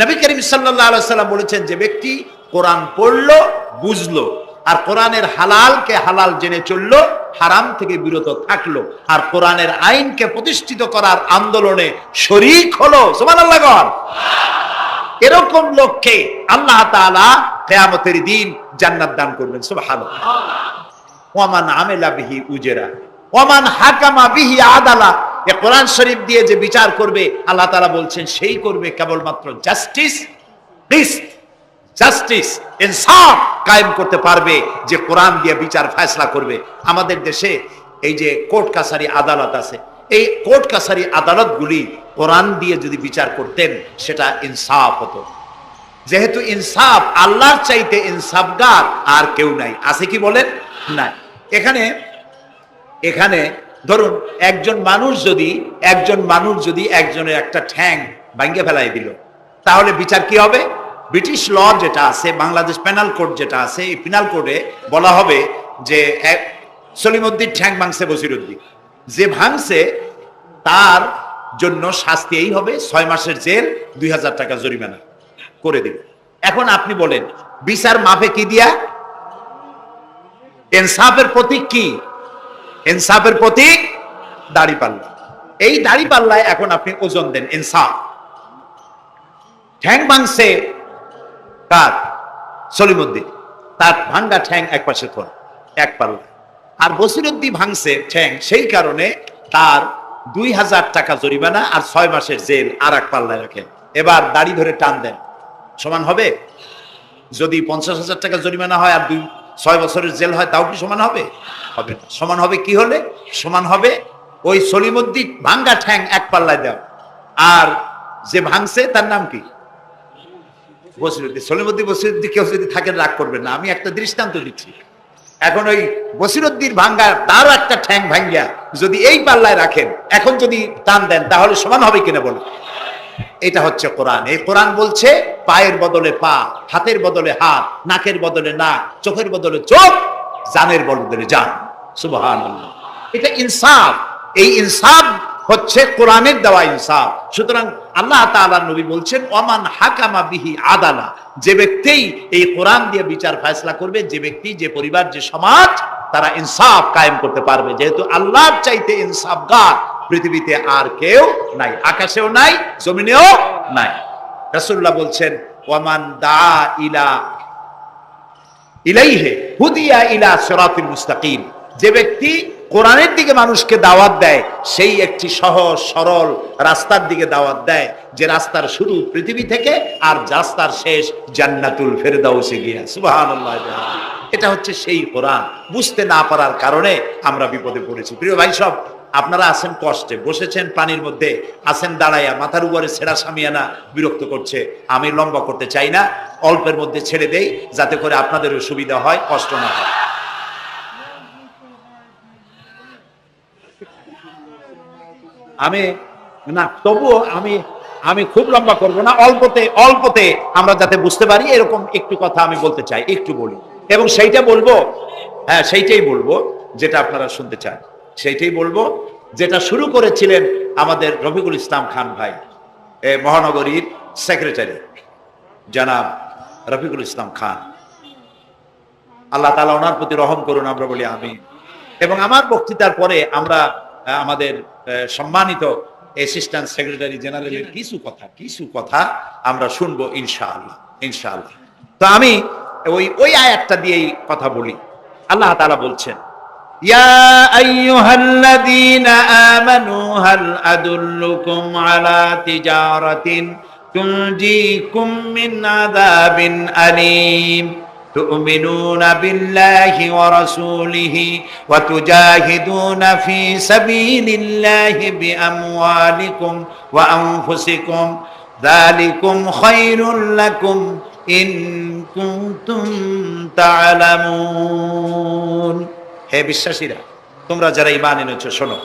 নবী করিম সাল্লাল্লাহু আলাইহি ওয়াসাল্লাম বলেছেন, যে ব্যক্তি কোরআন পড়লো, বুঝলো, আর কোরআনের হালালকে হালাল জেনে চললো, হারাম থেকে বিরত থাকলো, আর কোরআনের আইনকে প্রতিষ্ঠিত করার আন্দোলনে শরীক হলো, সুবহানাল্লাহ গণ, এরকম লোককে আল্লাহ তাআলা কিয়ামতের দিন জান্নাত দান করবেন। সুবহানাল্লাহ। ওয়ামান আমেলা বিহি উজরা ওয়ামান হাকামা বিহি আদালা, এ কোরআন শরীফ দিয়ে যে বিচার করবে, আল্লাহ তাআলা বলছেন সেই করবে কেবলমাত্র জাস্টিস, জাস্টিস, ইনসাফ কায়েম করতে পারবে, যে কোরআন দিয়ে বিচার ফয়সালা করবে। আমাদের দেশে এই যে কোর্ট কাছারি আদালত আছে, এই কোর্ট কাছারি আদালতগুলি কোরআন দিয়ে যদি বিচার করতেন, সেটা ইনসাফ হতো। যেহেতু ইনসাফ, আল্লাহর চাইতে ইনসাফগার আর কেউ নাই। আছে কি বলেন? নাই। এখানে ধরুন একজন মানুষ যদি একজনের একটা ঠ্যাং ভাঙ্গে ফেলাই দিল, তাহলে বিচার কি হবে? ব্রিটিশ ল যেটা আছে, বাংলাদেশ পেনাল কোড যেটা আছে, এই পেনাল কোডে বলা হবে যে সলিমউদ্দিন ঠ্যাং ভাঙছে বসিরউদ্দিন, যে ভাঙছে তার জন্য শাস্তি এই হবে 6 মাসের জেল, 2000 টাকা জরিমানা করে দিবে। এখন আপনি বলেন, বিচার মাপে কি দিয়া? ইনসাফের প্রতীক কি? ইনসাফের প্রতীক দাড়িপাল্লা। এই দাড়িপাল্লায় এখন আপনি ওজন দেন ইনসাফ। ঠ্যাং ভাঙছে কার? সলিমউদ্দিন, তার ভাঙ্গা ঠ্যাং এক পাশে থন, এক পাল্লা। আর বসিরউদ্দিন ভাঙছে ঠ্যাং, সেই কারণে তার 2000 টাকা জরিমানা আর 6 মাসের জেল আর এক পাল্লায় রাখেন। এবার দাড়ি ধরে টান দেন, সমান হবে? যদি 50,000 টাকা জরিমানা হয় আর 6 বছরের জেল হয়, তাও কি সমান হবে? হবে না। সমান হবে কি হলে? সমান হবে ওই সলিমউদ্দিন ভাঙ্গা ঠ্যাং এক পাল্লায় দাও, আর যে ভাঙছে তার নাম কি? বসিরউদ্দিন। সলিমউদ্দিন, বসিরউদ্দিন কেউ যদি থাকেন রাগ করবেন না, আমি একটা দৃষ্টান্ত দিচ্ছি। এখন ওই বসিরউদ্দিন ভাঙ্গা তারও একটা ঠ্যাং ভাঙ্গিয়া যদি এই পাল্লায় রাখেন, এখন যদি টান দেন তাহলে সমান হবে কিনা বলুন? এটা হচ্ছে কোরআন। এই কোরআন বলছে পায়ের বদলে পা, হাতের বদলে হাত, নাকের বদলে নাক, চোখের বদলে চোখ, জানের বদলে জান। সুবহানাল্লাহ। এটা ইনসাফ। এই ইনসাফ হচ্ছে কোরআনের দেওয়া ইনসাফ। সুতরাং আল্লাহ তাআলা নবী বলছেন ওমান হাকামা বিহি আদালা, যে ব্যক্তি এই কোরআন দিয়ে বিচার ফয়সালা করবে, যে ব্যক্তি, যে পরিবার, যে সমাজ, তারা ইনসাফ কায়েম করতে পারবে। যেহেতু আল্লাহর চাইতে ইনসাফগার পৃথিবীতে আর কেউ নাই, আকাশেও নাই, জমিনেও নাই। রাসূলুল্লাহ বলছেন ওয়ামান দা ইলা ইলাইহি হুদিয়া ইলা সিরাতিল মুস্তাকিম, যে ব্যক্তি কোরআনের দিকে মানুষকে দাওয়াত দেয়, সেই একটি সহজ সরল রাস্তার দিকে দাওয়াত দেয়, যে রাস্তার শুরু পৃথিবী থেকে আর রাস্তার শেষ জান্নাতুল ফেরদাউসে গিয়া। সুবহানাল্লাহ। এটা হচ্ছে সেই কোরআন। বুঝতে না পারার কারণে আমরা বিপদে পড়েছি। প্রিয় ভাই সব, আপনারা আছেন কষ্টে, বসেছেন পানির মধ্যে, আছেন দাঁড়াইয়া, মাথার উপরে ছেঁড়া সামিয়ানা বিরক্ত করছে। আমি লম্বা করতে চাই না, অল্পের মধ্যে ছেড়ে দেই যাতে করে আপনাদেরও সুবিধা হয়, কষ্ট না হয়। আমি না, তবুও আমি খুব লম্বা করব না, অল্পতে আমরা যাতে বুঝতে পারি এরকম একটু কথা আমি বলতে চাই, একটু বলি, এবং সেইটা বলবো, হ্যাঁ সেইটাই বলবো যেটা আপনারা শুনতে চান, সেইটাই বলবো যেটা শুরু করেছিলেন আমাদের রফিকুল ইসলাম খান ভাই, মহানগরীর সেক্রেটারি জনাব রফিকুল ইসলাম খান। আল্লাহ তাআলা ওনার প্রতি রহম করুন, আমরা বলি আমিন। এবং আমার বক্তৃতার পরে আমরা আমাদের সম্মানিত অ্যাসিস্ট্যান্ট সেক্রেটারি জেনারেলের কিছু কথা আমরা শুনবো ইনশাআল্লাহ। তো আমি ওই আয়াতটা দিয়েই কথা বলি। আল্লাহ তাআলা বলছেন ইয়া আইয়ুহাল্লাযীনা আমানু হাল আদুল্লুকুম আলা তিজারাতিন তুনজিকুম মিন আযাবিন আলীম تؤمنون بالله ورسوله وتجاهدون في سبيل الله بأموالكم وأنفسكم ذلكم خير لكم إن كنتم تعلمون। হে বিশ্বাসীরা, তোমরা যারা ঈমান এনেছো শোনো,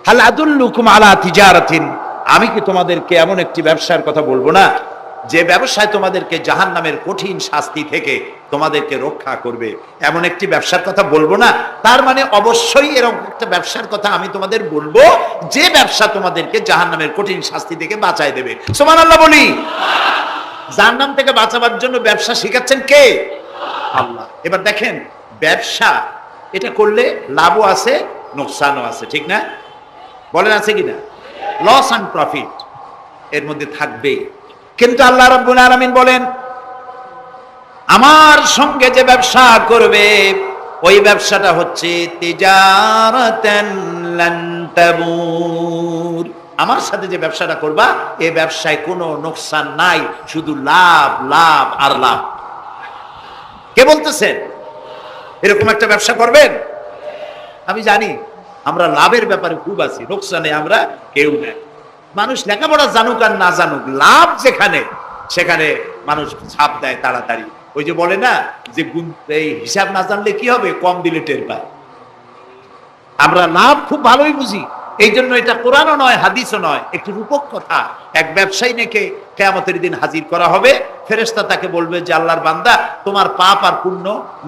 হাল আদুল্লুকুম আলা তিজারাতিন, আমি কি তোমাদেরকে এমন একটি ব্যবসার কথা বলবো না যে ব্যবসায় তোমাদেরকে জাহান্নামের কঠিন শাস্তি থেকে তোমাদেরকে রক্ষা করবে? এমন একটি ব্যবসার কথা বলবো না? তার মানে অবশ্যই এরকম একটা ব্যবসার কথা আমি তোমাদের বলবো যে ব্যবসা তোমাদেরকে জাহান্নামের কঠিন শাস্তি থেকে বাঁচায় দেবে। সুবহানাল্লাহ বলি। জাহান্নাম থেকে বাঁচাবার জন্য ব্যবসা শিখাচ্ছেন কে? আল্লাহ। এবার দেখেন, ব্যবসা এটা করলে লাভও আছে, নোকসানও আছে, ঠিক না? বলেন আছে কিনা? লস এন্ড প্রফিট এর মধ্যে থাকবেই। কিন্তু আল্লাহ রাব্বুল আলামিন বলেন আমার সঙ্গে যে ব্যবসা করবে ওই ব্যবসাটা হচ্ছে তিজারাতান লান তাবুর। আমার সাথে যে ব্যবসাটা করবা এই ব্যবসায় কোনো নোকসান নাই, শুধু লাভ লাভ আর লাভ। কে বলতেছেন এরকম একটা ব্যবসা করবেন? আমি জানি আমরা লাভের ব্যাপারে খুব আছি, নোকসানে আমরা কেউ নাই। মানুষ লেখাপড়া জানুক আর না জানুক, লাভ যেখানে সেখানে মানুষ ছাপ দেয় তাড়াতাড়ি। ওই যে বলে না যে এই হিসাব না জানলে কি হবে, কম দিলে টের পায়। আমরা লাভ খুব ভালোই বুঝি, এই জন্য এটা কোরআনও নয় হাদিসও নয়, একটি রূপক কথা। এক ব্যবসায়ী নেকে কিয়ামতের দিন হাজির করা হবে, ফেরেশতা তাকে বলবে যে আল্লাহর বান্দা, তোমার পাপ আর পুণ্য,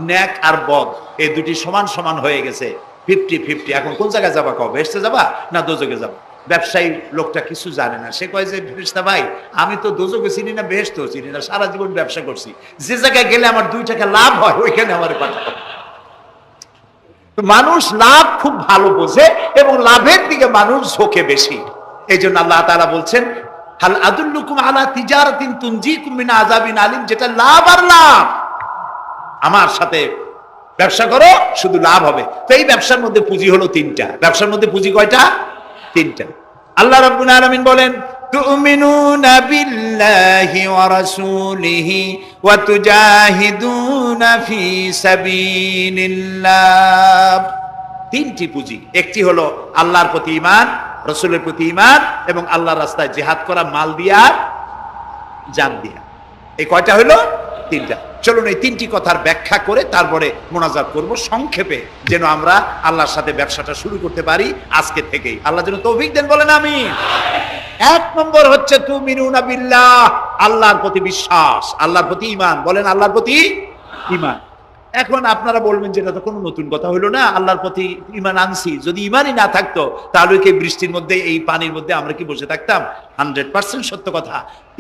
ন্যাক আর বদ এই দুটি সমান সমান হয়ে গেছে, 50-50, এখন কোন জায়গায় যাবা? কও বেহেশতে যাবা না দোজখে যাবা? ব্যবসায়ী লোকটা কিছু জানে না, সে কয় যে ফেরেশতা ভাই, আমি তো দোজখও চিনি না বেহেশতও চিনি না, সারা জীবন ব্যবসা করছি, যে জায়গায় গেলে আমার 2 টাকা লাভ হয় ওইখানে আমার পাঠাবো। মানুষ লাভ খুব ভালো বোঝে এবং লাভের দিকে মানুষ ঝোঁকে বেশি। এই জন্য আল্লাহ তাআলা বলছেন হাল আদুল্লুকুম আলা তিজারাতিন তুনজিকুম মিন আযাবিন আলিম, যেটা লাভ আর লাভ। আমার সাথে ব্যবসা করো, শুধু লাভ হবে। তো এই ব্যবসার মধ্যে পুঁজি হলো 3টা। ব্যবসার মধ্যে পুঁজি কয়টা? 3টা। আল্লাহ রাব্বুল আলামিন বলেন তুমিনুনা বিল্লাহি ওয়া রাসূলিহি ওয়া তুজাহিদুনা ফি সাবিলিল্লাহ। 3টি পুঁজি। একটি হলো আল্লাহর প্রতি ঈমান, রাসূলের প্রতি ঈমান এবং আল্লাহর রাস্তায় জিহাদ করা মাল দিয়া, জান দিয়া। এই কয়টা হলো? তিনটা। চলুন এই তিনটি কথার ব্যাখ্যা করে তারপরে মোনাজাত করব সংক্ষেপে, যেন আমরা আল্লাহর সাথে ব্যবসাটা শুরু করতে পারি আজকে থেকেই। আল্লাহ যেন তৌফিক দেন, বলেন আমিন। এক নম্বর হচ্ছে তুমিনুনা বিল্লাহ, আল্লাহর প্রতি বিশ্বাস, আল্লাহর প্রতি ঈমান, বলেন আল্লাহর প্রতি ঈমান। এখন আপনারা বলবেন যে এটা তো কোনো নতুন কথা হইলো না, আল্লাহর প্রতি ঈমান আনছি, যদি ঈমানই না থাকতো তাহলে কি বৃষ্টির মধ্যে এই পানির মধ্যে আমরা কি বসে থাকতাম? 100% সত্য কথা।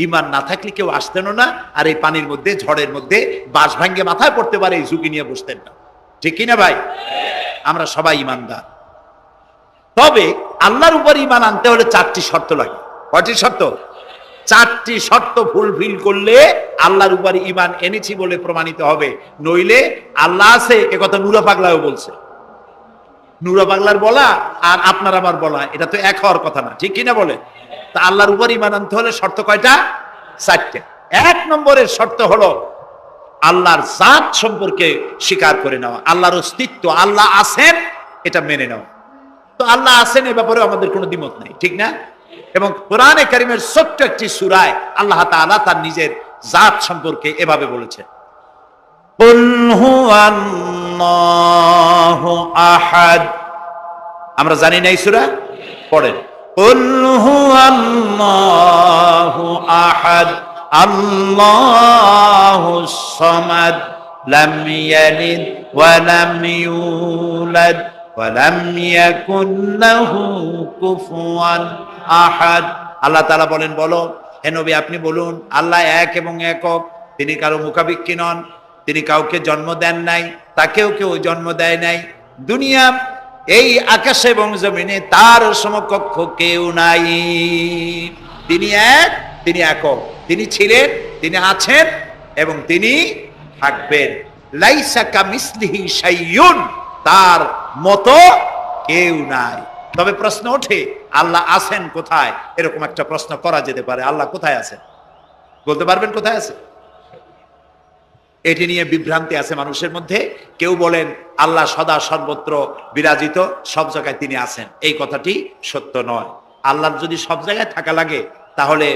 ঈমান না থাকলে কেউ আসতেনও না, আর এই পানির মধ্যে ঝড়ের মধ্যে বাঁশ ভাঙ্গে মাথায় পড়তে পারে এই ঝুঁকি নিয়ে বসতেন না, ঠিক কিনা ভাই? আমরা সবাই ঈমানদার। তবে আল্লাহর উপর ঈমান আনতে হলে 4টি শর্ত লাগে। কয়টি শর্ত? 4টি শর্ত ফুলফিল করলে আল্লাহর উপর ঈমান এনেছি বলে প্রমাণিত হবে, নইলে আল্লাহ আছে একথা নুরা পাগলাও বলছে। নুরা পাগলার বলা আর আপনার আমার বলা এটা তো এক হওয়ার কথা না, ঠিক কিনা বলে? তা আল্লাহর উপর ঈমান আনতে হলে শর্ত কয়টা? 4টে। 1 নম্বরের শর্ত হলো আল্লাহর জাত সম্পর্কে স্বীকার করে নেওয়া, আল্লাহর অস্তিত্ব, আল্লাহ আছেন এটা মেনে নেওয়া। তো আল্লাহ আছেন এ ব্যাপারে আমাদের কোনো দ্বিমত নেই, ঠিক না? এবং কোরআনে কারীমের ছোট্ট একটি সূরায় আল্লাহ তাআলা তার নিজের জাত সম্পর্কে এভাবে বলেছেন, কুল হুয়াল্লাহু আহাদ। আমরা জানি না এই সূরা? পড়েন, কুল হুয়াল্লাহু আহাদ আল্লাহুস সামাদ লাম ইয়ালিদ ওয়া লাম ইউলাদ ওয়া লাম ইয়াকুল লাহু কুফুয়ান আহাদ। আল্লাহ তাআলা বলেন, বলো হে নবী আপনি বলুন, আল্লাহ এক এবং একক, তিনি কারো মুখাপেক্ষী নন, তিনি কাউকে জন্ম দেন নাই, তাকেও কেউ জন্ম দেয় নাই, দুনিয়া এই আকাশে এবং জমিনে তার সমকক্ষ কেউ নাই। তিনি এক, তিনি একক, তিনি ছিলেন, তিনি আছেন এবং তিনি থাকবেন। লাইসা কামিসলিহি শাইউন, তার মতো কেউ নাই। তবে প্রশ্ন ওঠে আল্লাহ আছেন কোথায়? এরকম একটা প্রশ্ন করা যেতে পারে, আল্লাহ কোথায় আছেন? বলতে পারবেন কোথায় আছে? এটি নিয়ে বিভ্রান্তি আছে মানুষের মধ্যে। কেউ বলেন আল্লাহ সদা সর্বত্র বিরাজিত, সব জায়গায় তিনি আছেন। এই কথাটি সত্য নয়। আল্লাহর যদি সব জায়গায় থাকা লাগে তাহলে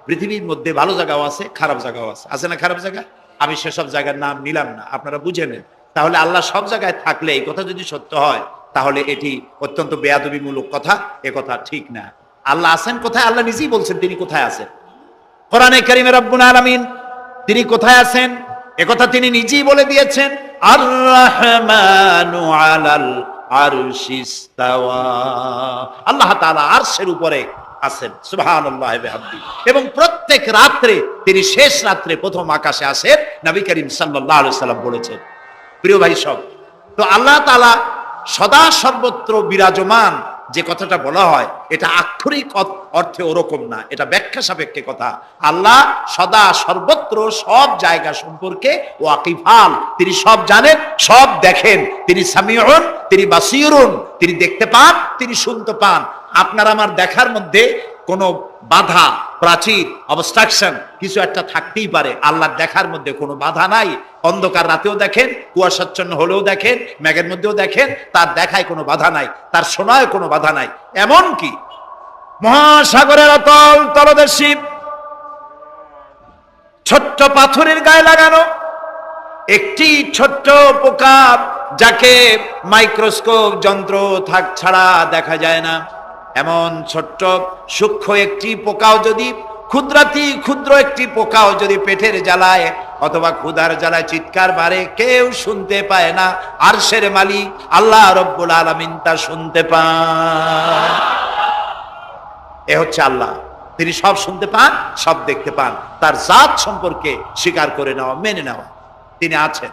পৃথিবীর মধ্যে ভালো জায়গাও আছে, খারাপ জায়গাও আছে। আছে না খারাপ জায়গা? আমি সেসব জায়গার নাম নিলাম না, আপনারা বুঝে নেন। তাহলে আল্লাহ সব জায়গায় থাকলে এই কথা যদি সত্য হয় তাহলে এটি অত্যন্ত বেয়াদবিমূলক কথা, এ কথা ঠিক না। আল্লাহ আছেন কোথায়? আল্লাহ নিজেই বলছেন তিনি কোথায় আছেন। কোরআনে কারীমে রব্বুল আলামিন তিনি কোথায় আছেন একথা তিনি নিজেই বলে দিয়েছেন, আর রহমানু আলাল আরশিস তাওয়া, আল্লাহ তাআলা আরশের উপরে আছেন, সুবহানাল্লাহি ওয়া বিহামদিহি। এবং প্রত্যেক রাত্রে তিনি শেষ রাত্রে প্রথম আকাশে আসেন, নবী করিম সাল্লাল্লাহু আলাইহি সাল্লাম বলেছেন। প্রিয় ভাই সব, তো আল্লাহ তাআলা সদা সর্বত্র বিরাজমান যে কথাটা বলা হয় এটা আক্ষরিক অর্থে ওরকম না, এটা ব্যাখ্যা সাপেক্ষে কথা। আল্লাহ সদা সর্বত্র সব জায়গা সম্পর্কে ওয়াকিফাল, তিনি সব জানেন, সব দেখেন। তিনি সামিউন, তিনি বাসিরুন, তিনি দেখতে পান, তিনি শুনতে পান। আপনার আমার দেখার মধ্যে কোনো বাধা, প্রাচীর, অবস্ট্রাকশন কিছু একটা থাকতেই পারে। আল্লাহর দেখার মধ্যে কোনো বাধা নাই। অন্ধকার রাতেও দেখেন, কুয়াশাচ্ছন্ন হলেও দেখেন, মেঘের মধ্যেও দেখেন, তার দেখায় কোনো বাধা নাই, তার শোনায় কোনো বাধা নাই। এমন কি মহাসাগরের অতল তলদেশে ছোট্ট পাথরের গায়ে লাগানো একটি ছোট্ট পোকা, যাকে মাইক্রোস্কোপ যন্ত্র থাক ছাড়া দেখা যায় না, এমন ছোট্ট সূক্ষ্ম একটি পোকাও যদি, ক্ষুদ্রাতি ক্ষুদ্র একটি পোকাও যদি পেটের জ্বালায় অথবা ক্ষুধার জ্বালায় চিৎকার মারে, কেউ শুনতে পায় না। আরশের মালিক আল্লাহ রব্বুল আলামিন তা শুনতে পান। এ হচ্ছে আল্লাহ, তিনি সব শুনতে পান, সব দেখতে পান। তার জাত সম্পর্কে স্বীকার করে নেওয়া, মেনে নেওয়া, তিনি আছেন,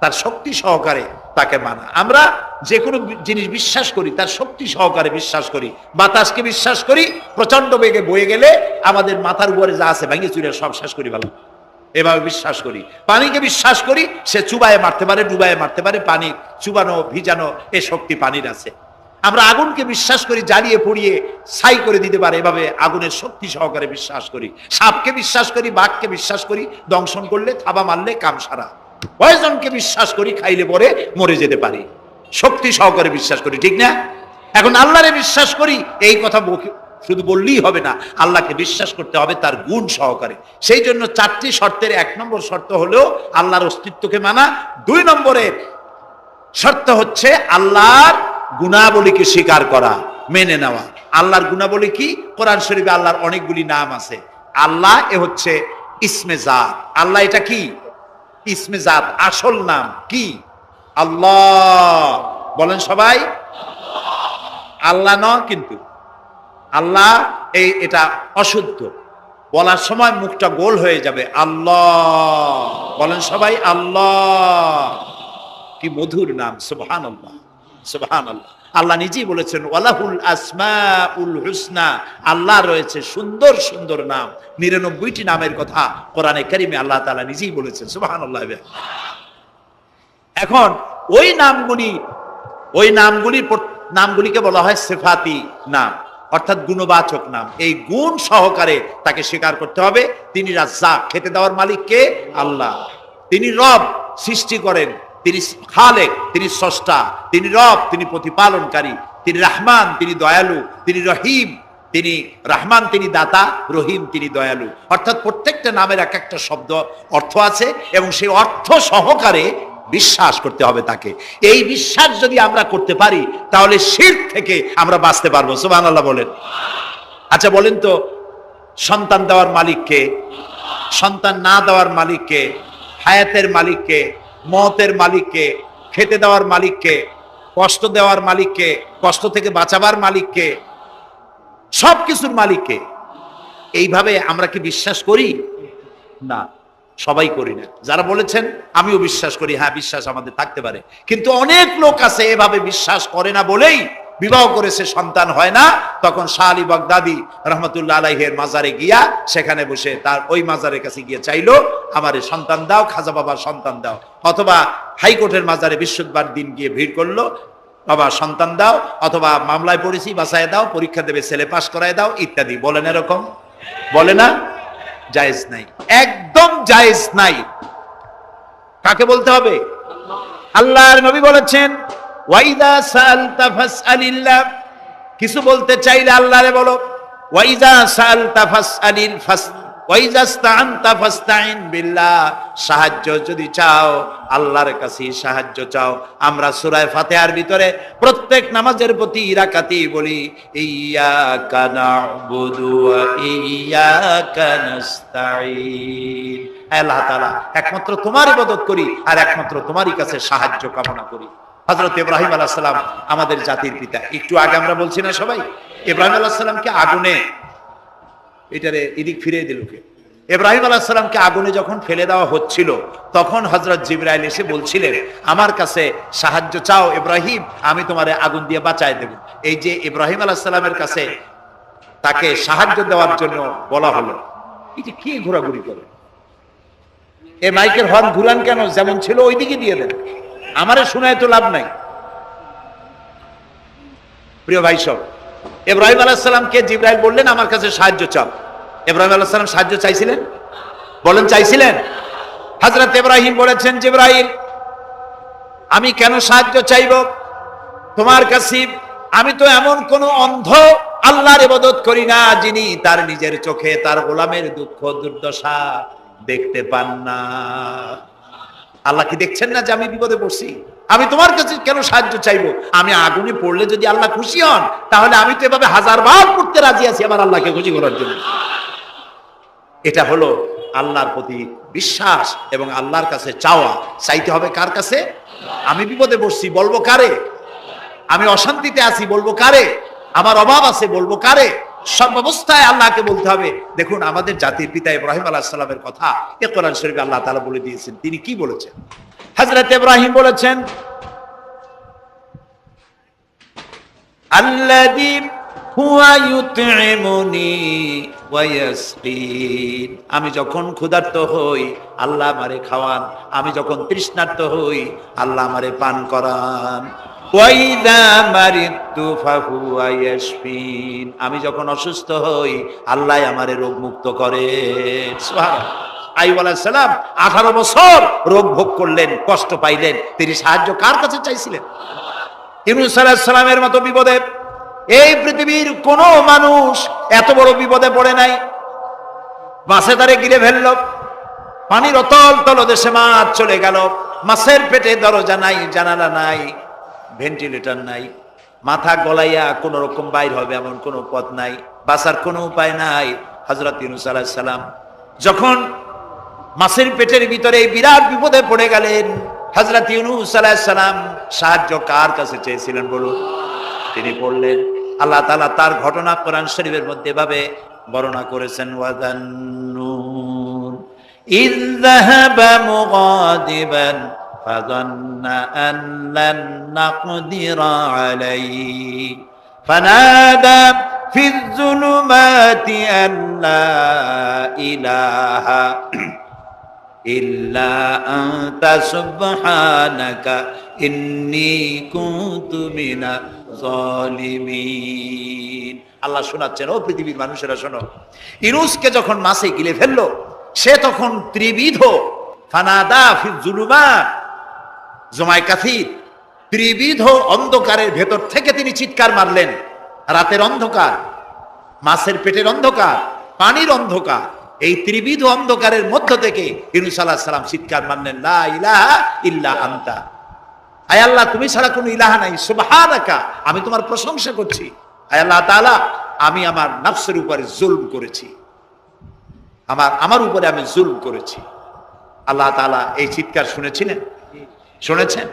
তার শক্তি সহকারে তাকে মানা। আমরা যে কোনো জিনিস বিশ্বাস করি তার শক্তি সহকারে বিশ্বাস করি। বাতাসকে বিশ্বাস করি, প্রচন্ড বেগে বয়ে গেলে আমাদের মাথার উপরে যা আছে ভেঙে চুরে সব শেষ করি ভালো, এভাবে বিশ্বাস করি। পানিকে বিশ্বাস করি, সে চুবায়ে মারতে পারে, ডুবায়ে মারতে পারে, পানি চুবানো ভিজানো এ শক্তি পানির আছে। আমরা আগুনকে বিশ্বাস করি, জ্বালিয়ে পুড়িয়ে ছাই করে দিতে পারে, এভাবে আগুনের শক্তি সহকারে বিশ্বাস করি। সাপকে বিশ্বাস করি, বাঘকে বিশ্বাস করি, দংশন করলে, থাবা মারলে কাম সারা। পয়জনকে বিশ্বাস করি, খাইলে পরে মরে যেতে পারি, শক্তি সহকারে বিশ্বাস করি, ঠিক না? এখন আল্লাহরে বিশ্বাস করি, এই কথা শুধু বললেই হবে না, আল্লাহকে বিশ্বাস করতে হবে তার গুণ সহকারে। সেই জন্য 4টি শর্তের 1 নম্বর শর্ত হলো আল্লাহর অস্তিত্বকে মানা। 2 নম্বরের শর্ত হচ্ছে আল্লাহর গুণাবলীকে স্বীকার করা, মেনে নেওয়া। আল্লাহর গুণাবলী কি? কোরআন শরীফে আল্লাহর অনেকগুলি নাম আছে। আল্লাহ এ হচ্ছে ইসমে জাত। আল্লাহ এটা কি? ইসমে জাত, আসল নাম কি? আল্লাহ। বলেন সবাই, আল্লাহ ন, কিন্তু আল্লাহ এটা অশুদ্ধ, বলার সময় মুখটা গোল হয়ে যাবে। আল্লাহ। বলেন সবাই আল্লাহ। কি মধুর নাম, সুবহানাল্লাহ, সুবহানাল্লাহ। আল্লাহ নিজেই বলেছেন ওয়ালাহুল আসমাউল হুসনা, আল্লাহ রয়েছে সুন্দর সুন্দর নাম। 99টি নামের কথা কোরআনে কারিমে আল্লাহ তাআলা নিজেই বলেছেন, সুবহানাল্লাহ। এখন ওই নামগুলিকে বলা হয় সিফাতি নাম, অর্থাৎ গুণবাচক নাম। এই গুণ সহকারে তাকে স্বীকার করতে হবে। তিনি রাজ্জাক, খেতে দেওয়ার মালিক কে? আল্লাহ। তিনি রব, সৃষ্টি করেন। তিনি খালেক, তিনি স্রষ্টা। তিনি রব, তিনি প্রতিপালনকারী। তিনি রহমান, তিনি দয়ালু। তিনি রহিম, তিনি রহমান, তিনি দাতা। রহিম, তিনি দয়ালু। অর্থাৎ প্রত্যেকটা নামের এক একটা শব্দ অর্থ আছে, এবং সেই অর্থ সহকারে বিশ্বাস করতে হবে তাকে। এই বিশ্বাস যদি আমরা করতে পারি তাহলে শিরক থেকে আমরা বাঁচতে পারবো। সুবহানাল্লাহ বলেন। আচ্ছা বলেন তো, সন্তান দেওয়ার মালিককে? সন্তান না দেওয়ার মালিককে? হায়াতের মালিককে? মওতের মালিককে? খেতে দেওয়ার মালিককে? কষ্ট দেওয়ার মালিককে? কষ্ট থেকে বাঁচাবার মালিককে? সবকিছুর মালিককে। এইভাবে আমরা কি বিশ্বাস করি? না, সবাই করি না। যারা বলেছেন আমিও বিশ্বাস করি, হ্যাঁ বিশ্বাস আমাদের থাকতে পারে, কিন্তু অনেক লোক আছে এভাবে বিশ্বাস করে না বলেই বিবাহ করেছে, সন্তান হয় না। তখন শাহ আলী বাগদাদি রহমতুল্লাহ আলাইহির মাজারে গিয়া সেখানে বসে তার ওই মাজারের কাছে গিয়ে চাইলো, আমারে সন্তান দাও, খাজা বাবার সন্তান দাও। অথবা হাইকোর্টের মাজারে বৃহস্পতিবার দিন গিয়ে ভিড় করলো, বাবা সন্তান দাও, অথবা মামলায় পড়েছি বাঁচায় দাও, পরীক্ষা দেবে ছেলে পাস করায় দাও, ইত্যাদি। বলেন এরকম? বলে না? জায়েজ নাই, একদম জায়েজ নাই। কাকে বলতে হবে? আল্লাহর নবী বলেছেন ওয়াইদা সালতা ফাসআলিল্লাহ, কিছু বলতে চাইলে আল্লাহরে বলো। ওয়াইদা সালতা ফাসআলিল ওয়াইদা ইসতাআনতা ফাসতাইন বিল্লাহ, সাহায্য যদি চাও আল্লাহর কাছে সাহায্য চাও। আমরা সূরা ফাতিহার ভিতরে প্রত্যেক নামাজের প্রতি রাকাতি বলি ইয়্যাকা না'বুদু ওয়া ইয়্যাকা নাস্তাঈন। আল্লাহ তাআলা একমাত্র তোমার ইবাদত করি আর একমাত্র তোমারই কাছে সাহায্য কামনা করি। হযরত ইব্রাহিম আলাইহিস সালাম আমাদের জাতির পিতা। একটু আগে আমরা বলছি না সবাই, ইব্রাহিম আলাইহিস সালামকে আগুনে, এটারে এদিক ফিরিয়ে দিল কে? ইব্রাহিম আলাইহিস সালামকে আগুনে যখন ফেলে দেওয়া হচ্ছিল তখন হযরত জিবরাইল এসে বলছিলেন আমার কাছে সাহায্য চাও ইব্রাহিম, আমি তোমারে আগুন দিয়ে বাঁচায় দেব। এই যে ইব্রাহিম আলাইহিস সালামের কাছে তাকে সাহায্য দেওয়ার জন্য বলা হলো, এই যে কি ঘোরাঘুরি করে, এই মাইকের হর্ন ঘুরান কেন? যেমন ছিল ওইদিকে দিয়ে দেন, আমারে শোনায় তো লাভ নাই। প্রিয় ভাই সব, ইব্রাহিম আলাইহিস সালামকে জিবরাইল বললেন আমার কাছে সাহায্য চাও। ইব্রাহিম আলাইহিস সালাম সাহায্য চাইছিলেন? বলেন চাইছিলেন? হযরত ইব্রাহিম বলেছেন জিবরাইল আমি কেন সাহায্য চাইব তোমার কাছে? আমি তো এমন কোন অন্ধ আল্লাহর ইবাদত করি না যিনি তার নিজের চোখে তার গোলামের দুঃখ দুর্দশা দেখতে পান না। আল্লাহ কি দেখছেন না যে আমি বিপদে পড়ছি? আমি তোমার কাছে কেন সাহায্য চাইবো? আমি আগুনে পড়লে যদি আল্লাহ খুশি হন তাহলে আমি তো এভাবে 1000 বার পড়তে রাজি আছি আমার আল্লাহকে খুশি করার জন্য। এটা হলো আল্লাহর প্রতি বিশ্বাস এবং আল্লাহর কাছে চাওয়া। চাইতে হবে কার কাছে? আমি বিপদে পড়ছি বলবো কারে? আমি অশান্তিতে আছি বলবো কারে? আমার অভাব আছে বলবো কারে? সব অবস্থায় আল্লাহকে বলতে হবে। দেখুন আমাদের জাতির পিতা ইব্রাহিম আলাইহিস সালামের কথা এ কোরআন শরীফে আল্লাহ তাআলা বলে দিয়েছেন। তিনি কি বলেছেন? হযরত ইব্রাহিম বলেছেন আল্লাযী হুয়া ইউতঈমুনি ওয়া ইয়াসকিন, আমি যখন ক্ষুধার্ত হই আল্লাহ আমারে খাওয়ান, আমি যখন তৃষ্ণার্ত হই আল্লাহ আমারে পান করান। ওয়াইদা মারিদতু ফাহুয়া ইয়াশফিন, আমি যখন অসুস্থ হই আল্লাহ আমারে রোগ মুক্ত করেন। সুবহানাল্লাহ। আইয়ুব আলাইহিস সালাম 18 বছর রোগ ভোগ করলেন, কষ্ট পাইলেন, তিনি সাহায্য কার কাছে চাইছিলেন? ইউনূস আলাইহিস সালামের মতো বিপদে এই পৃথিবীর কোন মানুষ এত বড় বিপদে পড়ে নাই। মাছে তারে গিলে ফেলল, পানির অতল তলদেশে মাছ চলে গেল, মাছের পেটে দরজা নাই, জানালা নাই, ভেন্টিলেটর নাই, মাথা গলাইয়া কোন রকম বাইর হবে এমন কোন পথ নাই, বাঁচার কোনো উপায় নাই। হযরত ইউনূস আলাইহিস সালাম যখন মাছের পেটের ভিতরে বিরাট বিপদে পড়ে গেলেন, হযরত ইউনূস আলাইহিস সালাম সাহায্য কার কাছে চেয়েছিলেন বলুন? তিনি বললেন, আল্লাহ তাআলা তার ঘটনা কোরআন শরীফের মধ্যে এভাবে বর্ণনা করেছেন, ওয়াযান্নুন ইয যাহাবা মুগাদিবান ফাযান্না আন লান নাকদিরা আলাইহি ফানাদা ফিয যুলুমাতি আন লা ইলাহা ইল্লা আনতা সুবহানাকা ইন্নী কুনতু মিনাজ জালিমিন। আল্লাহ শোনাচ্ছেন, ও পৃথিবীর মানুষেরা শোনো, ইউনূসকে যখন মাছে গিলে ফেললো, সে তখন ত্রিবিধ ফানাদা ফিয যুলুমাত জমায় কাসির, ত্রিবিধ অন্ধকারের ভেতর থেকে তিনি চিৎকার মারলেন। রাতের অন্ধকার, মাছের পেটের অন্ধকার, পানির অন্ধকার, এই ত্রিবিধ অন্ধকারের মধ্য থেকে ইউনূস আলাইহিস সালাম চিৎকার মারলেন, লা ইলাহা ইল্লা আনতা, আয় আল্লাহ তুমি ছাড়া কোনো ইলাহা নাই, সুবহানাকা আমি তোমার প্রশংসা করছি। আয় আল্লাহ তাআলা আমি আমার নফসের উপরে জুলম করেছি, আমার উপরে আমি জুলম করেছি। আল্লাহ তাআলা এই চিৎকার শুনেছিলেন, শুনেছেন?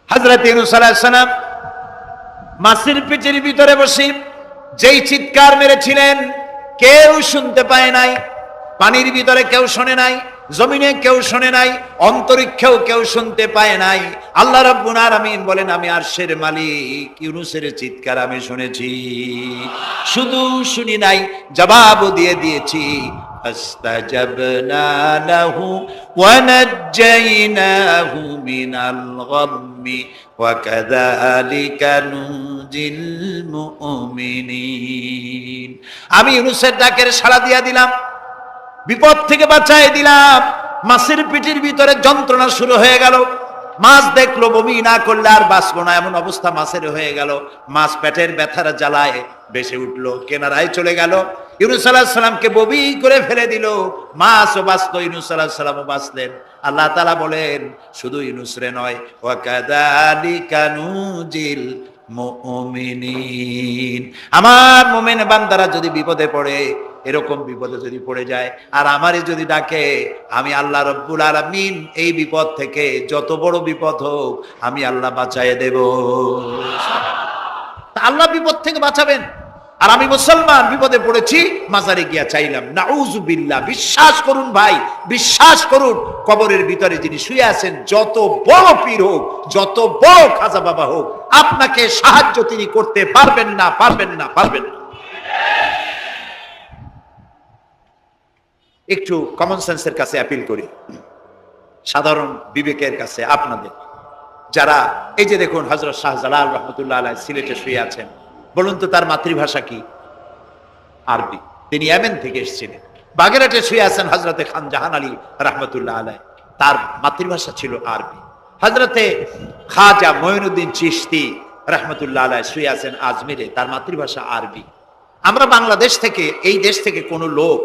হযরত ইউনূস আলাইহিস সালাম মাছের পেটের ভিতরে বসে যেই চিৎকার মেরেছিলেন কেউ শুনতে পায় নাই, পানির ভিতরে কেউ শোনে নাই, জমিনে কেউ শোনে নাই, অন্তরিক্ষেও কেউ শুনতে পায় নাই। আল্লাহ রাব্বুল আলামিন বলেন, আমি আরশের মালিক ইউনূসের চিৎকার আমি শুনেছি, শুধু শুনি নাই, জবাবও দিয়ে দিয়েছি। ফাস্তাজাবনা লাহু ওয়া নাজ্জাইনাহু মিনাল গাম্মি ওয়া কাযালিকা নুজিল মুমিনিন। আমি ইউনূসের ডাকের সাড়া দিয়া দিলাম, বিপদ থেকে বাঁচাই দিলাম। মাছের পেটের ভিতরে যন্ত্রণা শুরু হয়ে গেল, মাছ দেখলো বমি না করলে আর বাঁচবো না এমন অবস্থা মাছের হয়ে গেল। মাছ পেটের ব্যথার জ্বালায় বেশি উঠলো, কেনারায় চলে গেল। ইউনূস আলাইহিস সালামকে বমি করে ফেলে দিল, মাছও বাঁচলো, ইউনূস আলাইহিস সালামও বাঁচলেন। আল্লাহ তাআলা বলেন, শুধু ইউনূস রে নয়, ওয়া কাযালিকা নুজিল মুমিনিন, আমার মুমিন বান্দারা যদি বিপদে পড়ে, এরকম বিপদে যদি পড়ে যায় আর আমারে যদি ডাকে, আমি আল্লাহ রব্বুল আলামিন এই বিপদ থেকে, যত বড় বিপদ হোক, আমি আল্লাহ বাঁচায়ে দেব। আল্লাহ বিপদ থেকে বাঁচাবেন, আর আমি মুসলমান বিপদে পড়েছি, মাজারে গিয়া চাইলাম, নাউযুবিল্লাহ। বিশ্বাস করুন ভাই, বিশ্বাস করুন, কবরের ভিতরে যিনি শুয়ে আছেন, যত বড় পীর হোক, যত বড় খাজা বাবা হোক, আপনাকে সাহায্য তিনি করতে পারবেন না, পারবেন না, পারবেন না। একটু কমন সেন্সের কাছে অ্যাপিল করি, সাধারণ বিবেকের কাছে আপনাদের, যারা এই যে দেখুন হযরত শাহজালাল রহমতুল্লাহ আলাইহি সিলেটে শুয়ে আছেন, বলুন তো তার মাতৃভাষা কি? আরবি। তিনি ইয়েমেন থেকে এসেছিলেন। বাগেরহাটে শুয়ে আছেন হযরতে খান জাহান আলী রহমতুল্লাহ আলাইহি, তার মাতৃভাষা ছিল আরবি। হযরতে খাজা মঈনুদ্দিন চিশতি রহমতুল্লাহ আলাইহি শুয়ে আছেন আজমিরে, তার মাতৃভাষা আরবি। আমরা বাংলাদেশ থেকে, এই দেশ থেকে কোনো লোক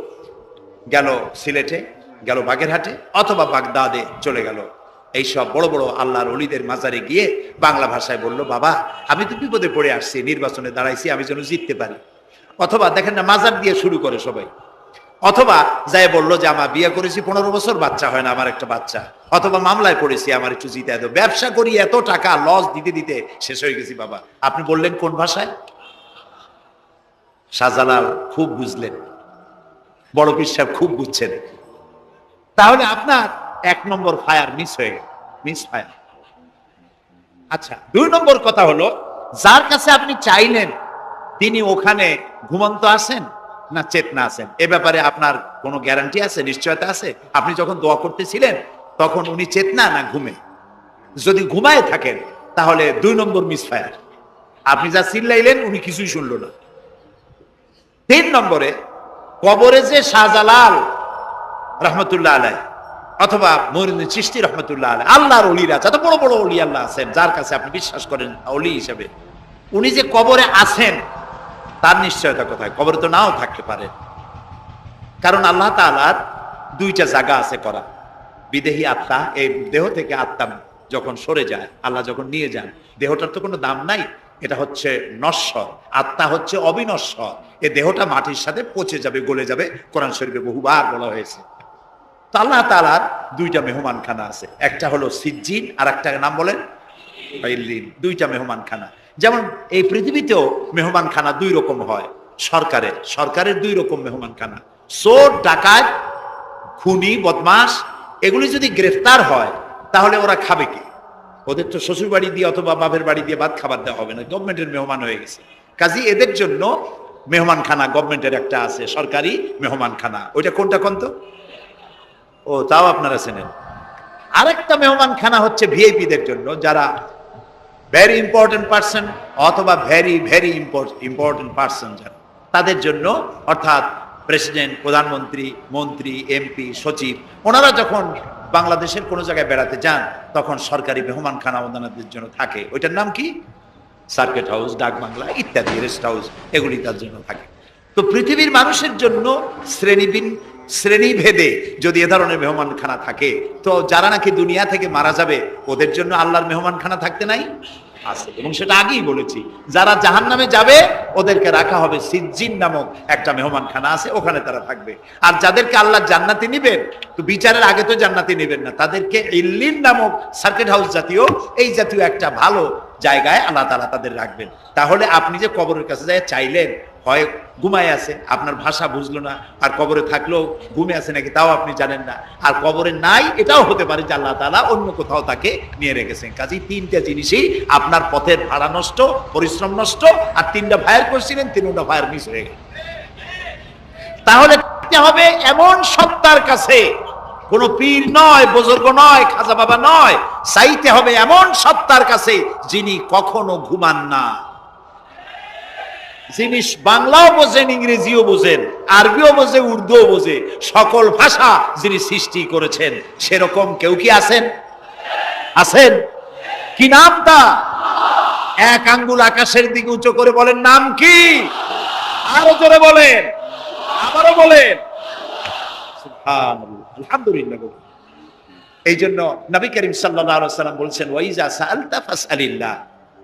গেল সিলেটে, গেল বাগেরহাটে অথবা বাগদাদে চলে গেল, এইসব বড় বড় আল্লাহর ওলিদের মাজারে গিয়ে বাংলা ভাষায় বলল, বাবা আমি তো বিপদে পড়ে আসছি, নির্বাচনে দাঁড়াইছি, আমি যেন জিততে পারি। অথবা দেখেন না, মাজার দিয়ে শুরু করে সবাই। অথবা যাই বললো যে আমার বিয়ে করেছি 15 বছর, বাচ্চা হয় না, আমার একটা বাচ্চা। অথবা মামলায় পড়েছি, আমার একটু জিতে এত, ব্যবসা করি এত টাকা লস দিতে দিতে শেষ হয়ে গেছি। বাবা আপনি বললেন কোন ভাষায়? শাহজালাল খুব বুঝলেন, বড় পীর সাহেব খুব বুঝছেন। তাহলে আপনার 1 নম্বর ফায়ার মিস হয়ে গেল, মিস ফায়ার। আচ্ছা, 2 নম্বর কথা হলো, যার কাছে আপনি চাইলেন তিনি ওখানে ঘুমন্ত আছেন না চেতনা আছেন, এ ব্যাপারে আপনার কোনো গ্যারান্টি আছে, নিশ্চয়তা আছে? আপনি যখন দোয়া করতেছিলেন তখন উনি চেতনা না ঘুমে? যদি ঘুমায় থাকেন তাহলে 2 নম্বর মিস ফায়ার। আপনি যা চিল্লাইলেন উনি কিছুই শুনল না। 3 নম্বরে, কবরে যে শাহজালাল রহমতুল্লাহ আলাইহি অথবা মঈনুদ্দিন চিশতি রহমতুল্লাহ আলাইহি, আল্লাহর ওলিরা, যত বড় বড় ওলি আল্লাহ আছেন, যার কাছে আপনি বিশ্বাস করেন ওলি হিসেবে, উনি যে কবরে আছেন তার নিশ্চয়তা কোথায়? কবরে তো নাও থাকতে পারে, কারণ আল্লাহ তাআলার দুইটা জায়গা আছে করা। বিদেহী আত্মা, এই দেহ থেকে আত্মা যখন সরে যায়, আল্লাহ যখন নিয়ে যান, দেহটার তো কোনো দাম নাই, এটা হচ্ছে নশ্বর, আত্মা হচ্ছে অবিনশ্বর। এই দেহটা মাটির সাথে পচে যাবে, গলে যাবে, কোরআন শরীফে বহুবার বলা হয়েছে। তো আল্লাহ তাআলার দুইটা মেহমানখানা আছে, একটা হলো সিজ্জিন, আর একটা নাম বলেন ইল্লিন। দুইটা মেহমানখানা। যেমন এই পৃথিবীতেও মেহমানখানা দুই রকম হয়। সরকারের দুই রকম মেহমানখানা। চোর, ডাকাত, খুনি, বদমাস এগুলি যদি গ্রেফতার হয় তাহলে ওরা খাবে কি? ওদের তো শ্বশুর বাড়ি দিয়ে অথবা বাপের বাড়ি দিয়ে ভাত খাবার দেওয়া হবে না, গভর্নমেন্টের মেহমান হয়ে গেছে। কাজী এদের জন্য মেহমানখানা গভর্নমেন্টের একটা আছে, সরকারি মেহমানখানা। ওইটা কোনটা কোন তো? ও, তাও আপনারা চেনেন। আরেকটা মেহমানখানা হচ্ছে ভিআইপিদের জন্য, যারা ভেরি ইম্পর্টেন্ট পার্সন অথবা ভেরি ভেরি ইম্পর্টেন্ট পার্সন যারা, তাদের জন্য, অর্থাৎ প্রেসিডেন্ট, প্রধানমন্ত্রী, মন্ত্রী, এমপি, সচিব, ওনারা যখন বাংলাদেশের কোনো জায়গায় বেড়াতে যান তখন সরকারি মেহমানখানা ওনাদের জন্য থাকে। ওইটার নাম কি? সার্কিট হাউস, ডাক বাংলা ইত্যাদি, রেস্ট হাউস, এগুলি তার জন্য থাকে। তো পৃথিবীর মানুষের জন্য শ্রেণীভেদে যদি এ ধরনের মেহমানখানা থাকে, তো যারা নাকি দুনিয়া থেকে মারা যাবে ওদের জন্য আল্লাহর মেহমানখানা থাকতে নাই? আছে। এবং সেটা আগেই বলেছি, যারা জাহান্নামে যাবে ওদেরকে রাখা হবে সিজ্জিন নামক একটা মেহমানখানা আছে, ওখানে তারা থাকবে। আর যাদেরকে আল্লাহ জান্নাতে নিবেন, তো বিচারের আগে তো জান্নাতে নিবেন না, তাদেরকে ইল্লিন নামক সার্কিট হাউস জাতীয়, এই জাতীয় একটা ভালো জায়গায় আল্লাহ তাআলা তাদের রাখবেন। তাহলে আপনি যে কবরের কাছে যায় চাইলেন, হয় ঘুমায় আছে, আপনার ভাষা বুঝলো না, আর কবরে থাকলেও ঘুমে আছে নাকি তাও আপনি জানেন না, আর কবরে নাই এটাও হতে পারে যে আল্লাহ তাআলা অন্য কোথাও তাকে নিয়ে রেখেছেন। কাজেই তিনটা জিনিসই, আপনার পথের ভাড়া নষ্ট, পরিশ্রম নষ্ট, আর তিনটা ফায়ার করছিলেন, তিনটা ফায়ার মিস হয়ে গেল। তাহলে হবে এমন সত্তার কাছে, কোন পীর নয়, বুজুর্গ নয়, খাজা বাবা নয়, চাইতে হবে এমন সত্তার কাছে যিনি কখনো ঘুমান না, যিনি বাংলাও বোঝেন, ইংরেজিও বোঝেন, আরবিও বোঝে, উর্দুও বোঝে, সকল ভাষা যিনি সৃষ্টি করেছেন, সেরকম কেউ কি আছেন? আছেন? কি নাম তা? এক আঙ্গুল আকাশের দিকে উঁচু করে বলেন, নাম কি? আরো জোরে বলেন, আবারও বলেন, সুবহানাল্লাহ, আলহামদুলিল্লাহ। এই জন্য নবী করিম সাল্লাল্লাহু আলাইহি ওয়াসাল্লাম বলছেন, ওয়াইজা সাআলতা ফাসআলিল্লাহ,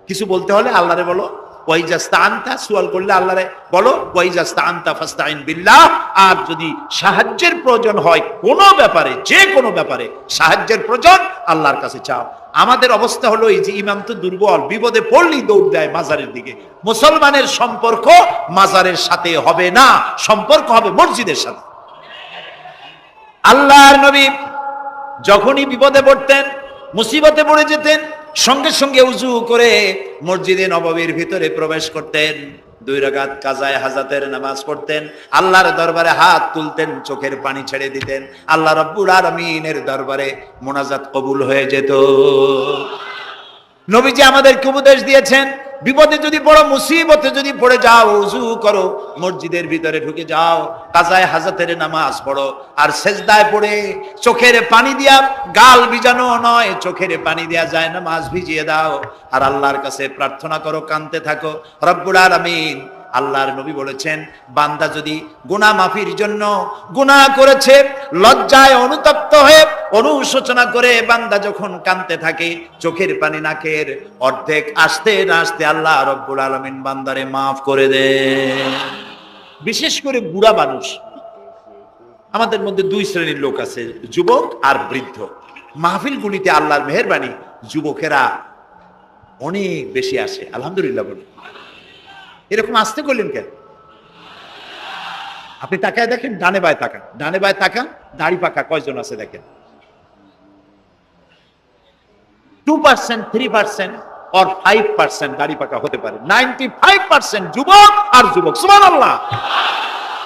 কিছু বলতে হলে আল্লাহরে বলো। ওয়াইজা ইসতাআনতা, সুয়াল করলে আল্লাহরে বলো। ওয়াইজা ইসতাআনতা ফাসতাইন বিল্লাহ, আর যদি সাহায্যের প্রয়োজন হয় কোনো ব্যাপারে, যে কোনো ব্যাপারে সাহায্যের প্রয়োজন, আল্লাহর কাছে চাও। আমাদের অবস্থা হলো এই যে ইমাম তো দুর্বল, বিপদে পড়লেই দৌড় দেয় মাজারের দিকে। মুসলমানের সম্পর্ক মাজারের সাথে হবে না, সম্পর্ক হবে মসজিদের সাথে। আল্লাহর নবী যখনই বিপদে পড়তেন, মুসিবতে পড়ে যেতেন, সঙ্গে সঙ্গে উজু করে মসজিদে নববীর ভিতরে প্রবেশ করতেন, 2 রাকাত কাজায়ে হাজাতের নামাজ পড়তেন, আল্লাহর দরবারে হাত তুলতেন, চোখের পানি ছেড়ে দিতেন, আল্লাহ রাব্বুল আলামিনের দরবারে মোনাজাত কবুল হয়ে যেত। নবীজি আমাদেরকে উপদেশ দিয়েছেন, বিপদে যদি পড়ো, মুসিবতে যদি পড়ে যাও, উজু করো, মসজিদের ভিতরে ঢুকে যাও, কাজায়ে হাজাতের নামাজ পড়ো, আর সেজদায় পড়ে চোখের পানি দিয়া, গাল ভিজানো নয়, চোখের পানি দিয়া যায় নামাজ ভিজিয়ে দাও, আর আল্লাহর কাছে প্রার্থনা করো, কাঁদতে থাকো। রব্বুল আলামিন, আল্লাহর নবী বলেছেন, বান্দা যদি গুনাহ মাফির জন্য গুনাহ করেছে, লজ্জায় অনুতপ্ত হয়ে অনুশোচনা করে বান্দা যখন কাঁদতে থাকে, চোখের পানি নাকের অর্ধেক আসতে না আসতে আল্লাহ রব্বুল আলামিন বান্দারে মাফ করে দেন। বিশেষ করে বুড়া মানুষ, আমাদের মধ্যে 2 শ্রেণীর লোক আছে, যুবক আর বৃদ্ধ। মাহফিল গুলিতে আল্লাহর মেহেরবানি যুবকেরা অনেক বেশি আসে, আলহামদুলিল্লাহ বলে। এরকম আসতে করলেন কেন? আপনি তাকায় দেখেন, ডানে বায়ে তাকান, ডানে বায়ে তাকান, দাড়ি পাকা কয়জন আছে দেখেন। 2%, 3% or 5% দাড়ি পাকা হতে পারে, 95% যুবক আর যুবক। সুবহানাল্লাহ,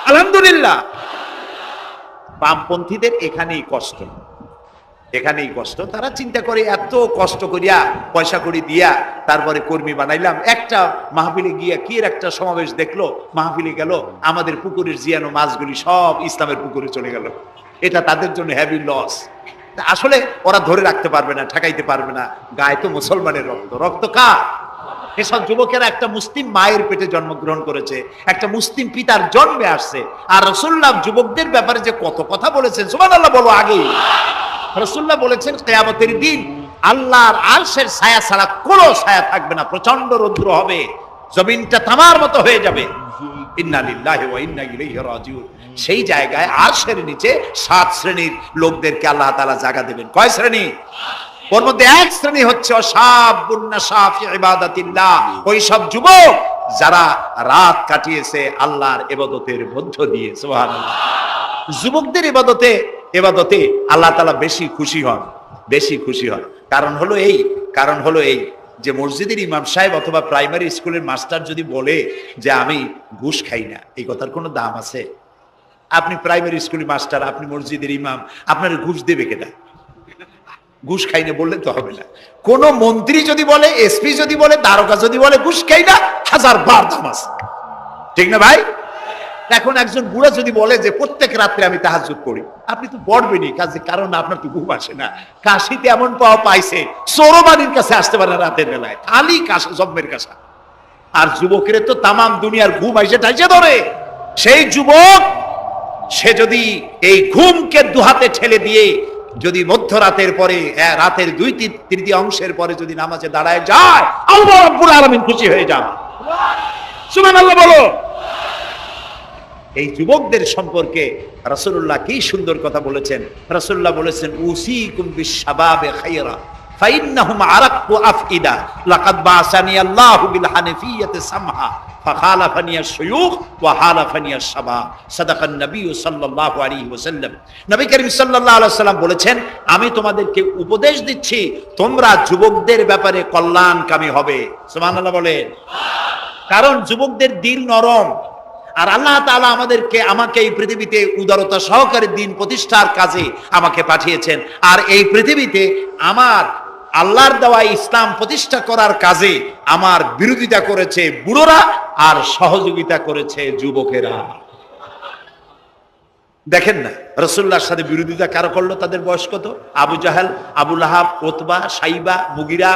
আলহামদুলিল্লাহ। বামপন্থীদের এখানেই কষ্ট, এখানেই কষ্ট। তারা চিন্তা করে এত কষ্ট করিয়া পয়সা করি দিয়া তারপরে কর্মী বানাইলাম, একটা মাহফিলে গিয়া কি এর একটা সমাবেশ দেখলো, মাহফিলে গেল, আমাদের পুকুরের জিয়ানো মাছগুলি সব ইসলামের পুকুরে চলে গেল। এটা তাদের জন্য হেভি লস। আসলে ওরা ধরে রাখতে পারবে না, ঠেকাইতে পারবে না, গায়ে তো মুসলমানের রক্ত। রক্ত কার? এসব যুবকেরা একটা মুসলিম মায়ের পেটে জন্মগ্রহণ করেছে, একটা মুসলিম পিতার জন্মে আসছে। আর রাসূলুল্লাহ যুবকদের ব্যাপারে যে কত কথা বলেছেন, সুবহানাল্লাহ বলো। আগেই রাসূলুল্লাহ বলেছেন কিয়ামতের দিন আল্লাহর আরশের ছায়া ছাড়া কোনো ছায়া থাকবে না, প্রচন্ড রৌদ্র হবে, জমিনটা তামার মতো হয়ে যাবে। ইন্না লিল্লাহি ওয়া ইন্না ইলাইহি রাজিউন। সেই জায়গায় আরশের নিচে 7 শ্রেণীর লোকদেরকে আল্লাহ তাআলা জায়গা দেবেন। কয় শ্রেণী? ওর মধ্যে এক শ্রেণী হচ্ছে শাবুন নাশা ফি ইবাদাতিল্লাহ, ওই সব যুবক যারা রাত কাটিয়েছে আল্লাহর ইবাদতের মধ্য দিয়ে। সুবহানাল্লাহ। যুবকদের ইবাদতে আল্লাহ তাআলা বেশি খুশি হন, বেশি খুশি হন। কারণ হলো এই যে মসজিদের ইমাম সাহেব অথবা প্রাইমারি স্কুলের মাস্টার যদি বলে যে আমি ঘুষ খাই না, এই কথার কোনো দাম আছে? আপনি প্রাইমারি স্কুলের মাস্টার, আপনি মসজিদের ইমাম, আপনার ঘুষ দেবে কেটা? ঘুষ খাই না বললে তো হবে না। কোন মন্ত্রী যদি বলে, এসপি যদি বলে, দারোগা যদি বলে ঘুষ খাই না, 1000 বার দাম আছে, ঠিক না ভাই? এখন একজন বুড়া যদি বলে যে প্রত্যেক রাত্রে আমি তাহাজ্জুদ করি, আপনি তো পড়বেনই, কারণ আপনার তো ঘুম আসে না। কাশিতে এমন পাওয়া পাইছে, চোরবানির কাছে আসতে পারে না রাতের বেলায়, খালি কাশা, জম্মের কাশা। আর যুবকের তো তামাম দুনিয়ার ঘুম আইসে টাইসে ধরে। সেই যুবক সে যদি এই ঘুমকে দুহাতে ঠেলে দিয়ে যদি মধ্যরাতের পরে, রাতের 2/3 পরে যদি নামাজে দাঁড়ায় যায়, আল্লাহ রাব্বুল আলামিন খুশি হয়ে যান। সুবহানাল্লাহ বলো। এই যুবকদের সম্পর্কে রাসূলুল্লাহ কি সুন্দর কথা বলেছেন। রাসূলুল্লাহ বলেছেন উসিকুম বিশ-শাবাবে খায়রা ফাইন্নাহুম আরাক্কু আফইদা লাকাদ বাসানি আল্লাহু বিল হানিফিয়্যাতি সামহা ফাখালাফানি আশ-শুয়ুখ ওয়া হালাফানি আশ-শাবাব। সাদাকান নবী সাল্লাল্লাহু আলাইহি ওয়াসাল্লাম। নবী করিম সাল্লাল্লাহু আলাইহি ওয়াসাল্লাম বলেছেন আমি তোমাদেরকে উপদেশ দিচ্ছি তোমরা যুবকদের ব্যাপারে কল্যাণকামী হবে। সুবহানাল্লাহ বলেন। কারণ যুবকদের দিল নরম, আর আল্লাহ তাআলা আমাকে এই পৃথিবীতে উদারতা সহকারে দিন প্রতিষ্ঠার কাজে আমাকে পাঠিয়েছেন। আর এই পৃথিবীতে আমার আল্লাহর দেওয়া ইসলাম প্রতিষ্ঠা করার কাজে আমার বিরোধিতা করেছে বুড়োরা, আর সহযোগিতা করেছে যুবকেরা। দেখেন না রাসূলুল্লাহর সাথে বিরোধিতা কারা করলো? তাদের বয়স কত? আবু জাহেল, আবু লাহাব, উতবা, সাইবা, মুগিরা,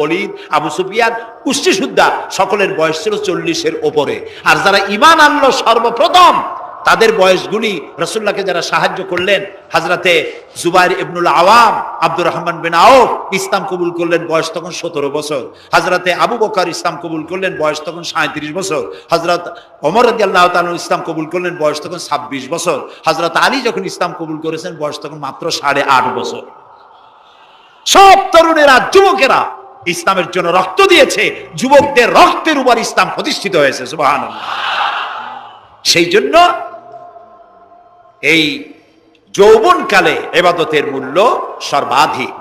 ওলীদ, আবু সুফিয়ান, কুষ্টিসুদ্ধা, সকলের বয়স ছিল 40-এর ওপরে। আর যারা ঈমান আনলো সর্বপ্রথম, তাদের বয়সগুলি রাসূলুল্লাহকে যারা সাহায্য করলেন, হযরতে জুবাইর ইবনুল আওয়াম, আব্দুর রহমান বিন আউফ ইসলাম কবুল করলেন, বয়স তখন 17 বছর। হযরতে আবু বকর ইসলাম কবুল করলেন, বয়স তখন 37 বছর। হযরত ওমর রাদিয়াল্লাহু তাআলা ইসলাম কবুল করলেন, বয়স তখন 26 বছর। হযরত আলী যখন ইসলাম কবুল করেছেন, বয়স তখন মাত্র 8.5 বছর। সব তরুণেরা, যুবকেরা ইসলামের জন্য রক্ত দিয়েছে, যুবকদের রক্তের উপর ইসলাম প্রতিষ্ঠিত হয়েছে। সুবহানাল্লাহ। সেই জন্য এই যৌবনকালে ইবাদতের মূল্য সর্বাধিক।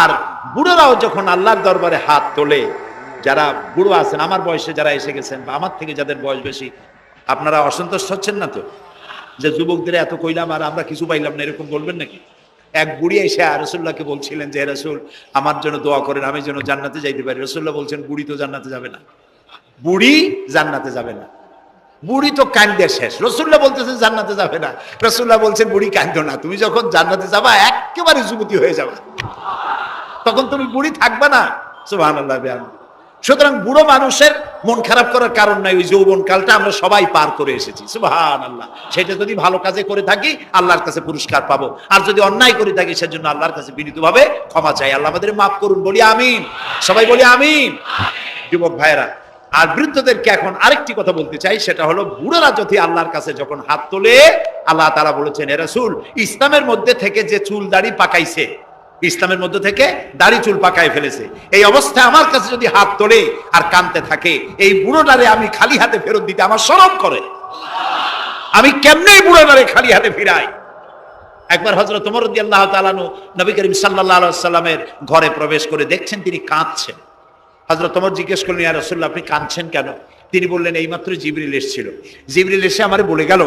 আর বুড়োরাও যখন আল্লাহর দরবারে হাত তোলে, যারা বুড়ো আছেন, আমার বয়সে যারা এসে গেছেন বা আমার থেকে যাদের বয়স বেশি, আপনারা অসন্তুষ্ট হচ্ছেন না তো যে যুবকদের এত কইলাম আর আমরা কিছু পাইলাম না, এরকম বলবেন নাকি? এক বুড়ি এসে রাসূলুল্লাহকে বলছিলেন যে রাসূল আমার জন্য দোয়া করেন, আমি যেন জান্নাতে যাইতে পারি। রাসূলুল্লাহ বলছেন বুড়ি তো জান্নাতে যাবে না, বুড়ি জান্নাতে যাবে না, বুড়ি তো কান্দে শেষ। রাসূলুল্লাহ বলতেছেন জান্নাতে যাবে না, রাসূলুল্লাহ বলছেন বুড়ি কান্দো না, তুমি যখন জান্নাতে যাবা একেবারে যুবতী হয়ে যাবে, তখন তুমি বুড়ি থাকবে না। সুবহানাল্লাহ। সুতরাং বুড়ো মানুষের মন খারাপ করার কারণ নাই, ওই যৌবন কালটা আমরা সবাই পার করে এসেছি। সুবহানাল্লাহ। সেটা যদি ভালো কাজে করে থাকি আল্লাহর কাছে পুরস্কার পাবো, আর যদি অন্যায় করে থাকি সেজন্য আল্লাহর কাছে বিনীতভাবে ক্ষমা চাই। আল্লাহ আমাদের মাফ করুন, বলি আমিন। সবাই বলি আমিন। যুবক ভাইরা আর বৃদ্ধদেরকে এখন আরেকটি কথা বলতে চাই, সেটা হলো বুড়োরা যদি আল্লাহর কাছে যখন হাত তোলে, আল্লাহ তাআলা বলেছেন হে রাসূল ইসলামের মধ্যে থেকে যে চুল দাড়ি পাকাইছে, ইসলামের মধ্যে থেকে দাড়ি চুল পাকায় ফেলেছে, এই অবস্থায় আমার কাছে যদি হাত তোলে আর কাঁদতে থাকে, এই বুড়োটারে আমি খালি হাতে ফেরত দিতে আমার শরম করে। আমি কেমনে বুড়োটারে খালি হাতে ফিরাই? একবার হযরত ওমর রাদিয়াল্লাহু তাআলা আনহু নবী করিম সাল্লাল্লাহু আলাইহি ওয়াসাল্লামের ঘরে প্রবেশ করে দেখছেন তিনি কাঁদছেন। হযরত ওমর জিজ্ঞেস করলেন ইয়া রাসূলুল্লাহ আপনি কাঁদছেন কেন? তিনি বললেন এইমাত্র জিবরিল এসেছিল, জিবরিল এসে আমারে বলে গেল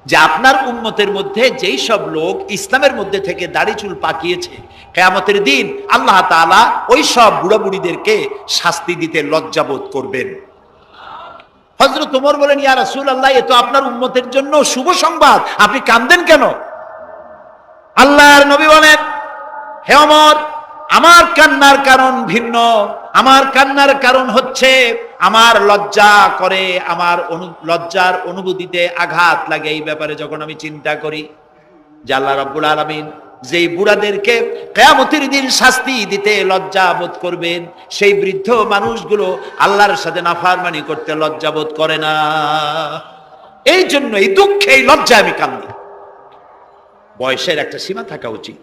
যে আপনার উম্মতের মধ্যে যেই সব লোক ইসলামের মধ্যে থেকে দাড়ি চুল পাকিয়েছে, কিয়ামতের দিন আল্লাহ তাআলা ওই সব বুড়া বুড়িদেরকে শাস্তি দিতে লজ্জাবোধ করবেন। হযরত ওমর বলেন ইয়া রাসূলুল্লাহ এ তো আপনার উম্মতের জন্য শুভ সংবাদ, আপনি কাঁদেন কেন? আল্লাহর নবী বলেন হে ওমর আমার কান্নার কারণ ভিন্ন। আমার কান্নার কারণ হচ্ছে আমার লজ্জা করে, আমার লজ্জার অনুভূতিতে আঘাত লাগে এই ব্যাপারে যখন আমি চিন্তা করি যে আল্লাহ রাব্বুল আলামিন যেই বুড়াদেরকে কিয়ামতের দিন শাস্তি দিতে লজ্জা বোধ করবেন, সেই বৃদ্ধ মানুষগুলো আল্লাহর সাথে নাফরমানি করতে লজ্জা বোধ করে না। এই জন্য এই দুঃখে এই লজ্জা আমি কান্দি। বয়সের একটা সীমা থাকা উচিত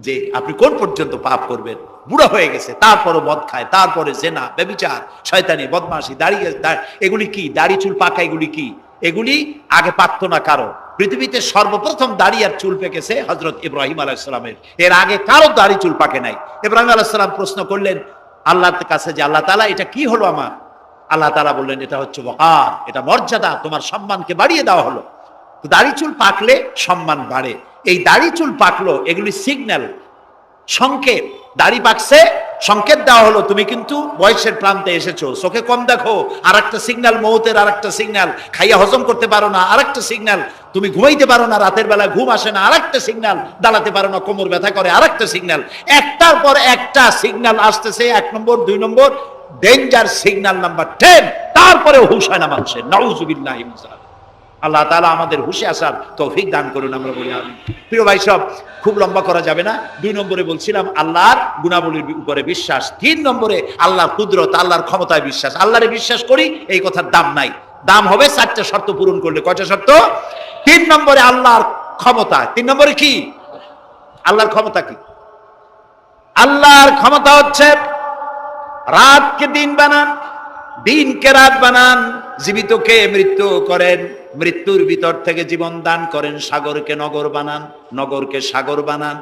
যে আপনি কোন পর্যন্ত পাপ করবেন। বুড়া হয়ে গেছে তারপরও মদ খায়, তারপরে জেনা, ব্যভিচার, শয়তানি, বদমাশি, দাঁড়িয়ে এগুলি কি? দাড়ি চুল পাকা এগুলি কি? এগুলি আগে পাকতো না কারো। পৃথিবীতে সর্বপ্রথম দাড়ি আর চুল পেকেছে হযরত ইব্রাহিম আলাইহিস সালামের। এর আগে কারো দাড়ি চুল পাকে নাই। ইব্রাহিম আলাইহিস সালাম প্রশ্ন করলেন আল্লাহর কাছে যে আল্লাহ তাআলা এটা কি হলো আমার? আল্লাহ তাআলা বললেন এটা হচ্ছে ওয়াকার, এটা মর্যাদা, তোমার সম্মানকে বাড়িয়ে দেওয়া হলো। তো দাড়ি চুল পাকলে সম্মান বাড়ে। এই দাড়ি চুল পাকলো এগুলি সিগন্যাল, সংকেত। দাড়ি পাকছে, সংকেত দেওয়া হলো তুমি কিন্তু বয়সের প্রান্তে এসেছো। চোখে কম দেখো, আর একটা সিগন্যাল মৌতের, আর একটা সিগন্যাল খাইয়া হজম করতে পারো না, আর একটা সিগন্যাল তুমি ঘুমাইতে পারো না, রাতের বেলা ঘুম আসে না, আর একটা সিগন্যাল দাঁড়াতে পারো না, কোমর ব্যথা করে, আর একটা সিগন্যাল। একটার পর একটা সিগন্যাল আসতেছে। 1 নম্বর, 2 নম্বর, ডেঞ্জার সিগন্যাল নাম্বার 10। তারপরে হুঁশ হয় না মানুষের। নাউযুবিল্লাহি মিন যালিক। আল্লাহ তাআলা আমাদের হুঁশে আসার তৌফিক দান করুন, আমরা বলি আমিন। প্রিয় ভাই সব, খুব লম্বা করা যাবে না। 2 নম্বরে বলছিলাম আল্লাহর গুণাবলীর উপরে বিশ্বাস। 3 নম্বরে আল্লাহর কুদরত, আল্লাহর ক্ষমতায় বিশ্বাস। আল্লাহরে বিশ্বাস করি, এই কথার দাম নাই। দাম হবে 4টা শর্ত পূরণ করলে। কয়টা শর্ত? 3 নম্বরে আল্লাহর ক্ষমতা। 3 নম্বরে কি? আল্লাহর ক্ষমতা কি? আল্লাহর ক্ষমতা হচ্ছে রাতকে দিন বানান, দিনকে রাত বানান, জীবিতকে মৃত্যু করেন, মৃত্যুর ভিতর থেকে জীবন দান করেন, সাগরকে নগর বানান, নগরকে সাগর বানান।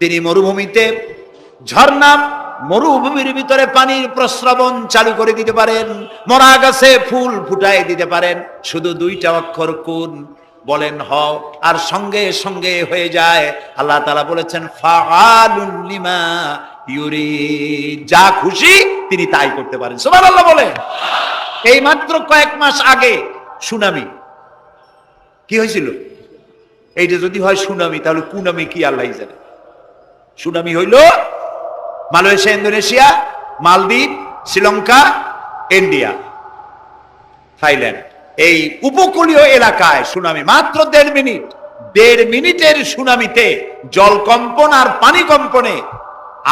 তিনি মরুভূমিতে ঝর্ণা, মরুভূমির ভিতরে পানির প্রস্রবণ চালু করে দিতে পারেন, মরা গাছে ফুল ফুটাই দিতে পারেন। শুধু 2টা অক্ষর কুন বলেন হও, আর সঙ্গে সঙ্গে হয়ে যায়। আল্লাহ তাআলা বলেছেন ফাআলুন লিমা ইউরিদ, যা খুশি তিনি তাই করতে পারেন। সুবহানাল্লাহ বলে। এই মাত্র কয়েক মাস আগে সুনামি কি হয়েছিল? এইটা যদি হয় সুনামি, তাহলে কুনামি কি আল্লাহ জানে। সুনামি হইল মালয়েশিয়া, ইন্দোনেশিয়া, মালদ্বীপ, শ্রীলঙ্কা, ইন্ডিয়া, থাইল্যান্ড, এই উপকূলীয় এলাকায় সুনামি। মাত্র 1.5 মিনিট, 1.5 মিনিটের সুনামিতে জলকম্পন আর পানি কম্পনে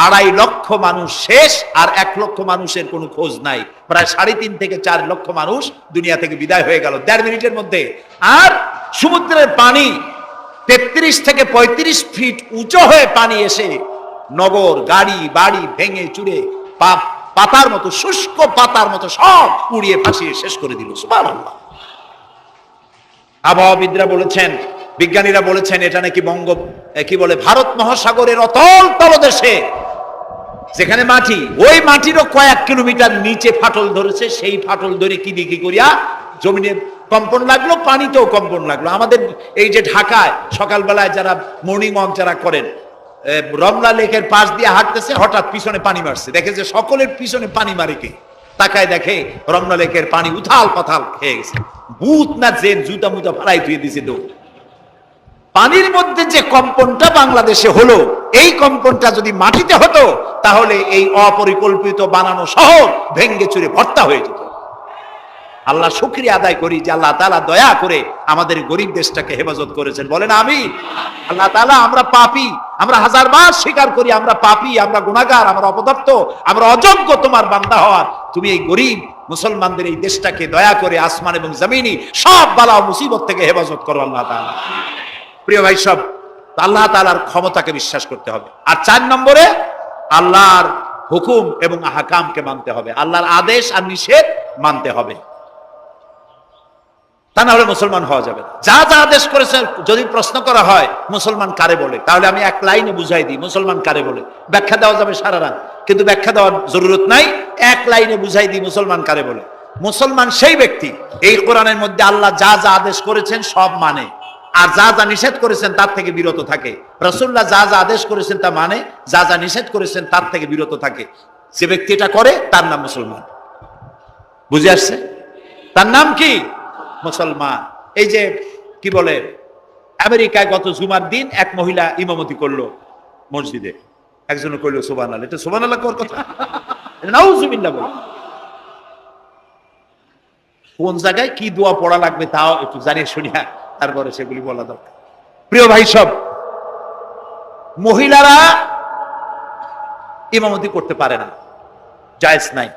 2.5 লক্ষ মানুষ শেষ, আর 1 লক্ষ মানুষের কোনো খোঁজ নাই। প্রায় 3.5 থেকে 4 লক্ষ মানুষ দুনিয়া থেকে বিদায় হয়ে গেল 1.5 মিনিটের মধ্যে। আর সমুদ্রের পানি 33 থেকে 35 ফিট উঁচু হয়ে পানি এসে নগর, গাড়ি বাড়ি ভেঙে চুরে পাতার মতো, শুষ্ক পাতার মতো সব উড়িয়ে ভাসিয়ে শেষ করে দিল। সুবহানাল্লাহ। আবহাওয়াবিদরা বলেছেন, বিজ্ঞানীরা বলেছেন এটা নাকি ভারত মহাসাগরের অতল তলদেশে যেখানে মাটি, ওই মাটিরও কয়েক কিলোমিটার নিচে ফাটল ধরেছে। সেই ফাটল ধরে কি দিকে করিয়া জমিনে কম্পন লাগলো, পানিতেও কম্পন লাগলো। আমাদের এই যে ঢাকায় সকালবেলায় যারা মর্নিং ওয়াক যারা করেন, রমনা লেকের পাশ দিয়ে হাঁটতেছে, হঠাৎ পিছনে পানি মারছে, দেখে যে সকলের পিছনে পানি মারে কে, তাকায় দেখে রমনা লেকের পানি উথাল পাথাল খেয়ে গেছে। ভূত না জেন জুতা মুতা ফালাই ধুয়ে দিছে দৌড়। পানির মধ্যে যে কম্পনটা বাংলাদেশে হলো, এই কম্পনটা যদি মাটিতে হতো তাহলে এই অপরিকল্পিত বানানো শহর ভেঙ্গে চুরে ভর্তা হয়ে যেত। আল্লাহ শুকরিয়া আদায় করি যে আল্লাহ তাআলা দয়া করে আমাদের গরিব দেশটাকে হেফাজত করেছেন। বলেন আমিন। আল্লাহ তাআলা, আমরা পাপী, আমরা হাজারবার স্বীকার করি আমরা পাপী, আমরা গুনাহগার, আমরা অপদার্থ, আমরা অযোগ্য তোমার বান্দা হওয়ার। তুমি এই গরিব মুসলমানদের এই দেশটাকে দয়া করে আসমান এবং জমিনি সব বালা ও মুসিবত থেকে হেফাজত করো আল্লাহ তাআলা। প্রিয় ভাই সব, আল্লাহ তাআলার ক্ষমতাকে বিশ্বাস করতে হবে। আর 4 নম্বরে আল্লাহর হুকুম এবং আহকামকে মানতে হবে। আল্লাহর আদেশ আর নিষেধ মানতে হবে, তা না হলে মুসলমান হওয়া যাবে না। যা যা আদেশ করেছে, যদি প্রশ্ন করা হয় মুসলমান কারে বলে, তাহলে আমি 1 লাইনে বুঝাই দিই মুসলমান কারে বলে। ব্যাখ্যা দেওয়া যাবে সারা রাত, কিন্তু ব্যাখ্যা দেওয়ার জরুরত নাই। 1 লাইনে বুঝাই দিই মুসলমান কারে বলে। মুসলমান সেই ব্যক্তি এই কোরআনের মধ্যে আল্লাহ যা যা আদেশ করেছেন সব মানে, আর যা যা নিষেধ করেছেন তার থেকে বিরত থাকে। রাসূলুল্লাহ যা যা আদেশ করেছেন তা মানে, যা যা নিষেধ করেছেন তার থেকে বিরত থাকে। যে ব্যক্তি এটা করে তার নাম মুসলমান। বুঝে আসছে? তার নাম কি? মুসলমান। এই যে কি বলে, আমেরিকায় গত জুমার দিন এক মহিলা ইমামতি করলো মসজিদে। একজন কইল সুবহানাল্লাহ, এটা সুবহানাল্লাহ কোন কথা? নাউজুবিল্লাহ বল। কোন জায়গায় কি দোয়া পড়া লাগবে তাও একটু জানিয়ে শুনিয়া তারপরে সেগুলি বলা দরকার। প্রিয় ভাই সব, মহিলারা ইমামতি করতে পারে না, জায়েজ নাই,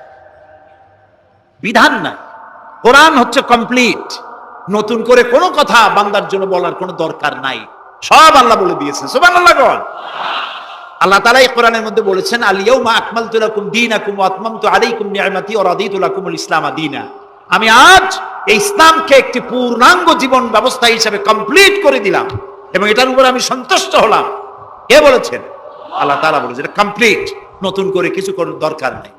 বিধান নাই। কোরআন হচ্ছে কমপ্লিট, নতুন করে কোনো কথা বান্দার জন্য বলার কোনো দরকার নাই, সব আল্লাহ বলে দিয়েছেন। সুবহানাল্লাহ বল। আল্লাহ তাআলা এই কোরআনের মধ্যে বলেছেন, আল ইয়াউমা আকমালতু লাকুম দীনাকুম ওয়া আতমামতু আলাইকুম নি'মাতি ওয়া রাদিতু লাকুমুল ইসলাম দীনা। আমি আজ এই ইসলামকে একটি পূর্ণাঙ্গ জীবন ব্যবস্থা হিসেবে কমপ্লিট করে দিলাম এবং এটার উপর আমি সন্তুষ্ট হলাম। কে বলেছেন? আল্লাহ তাআলা বলেছেন, এটা কমপ্লিট, নতুন করে কিছু করার দরকার নেই।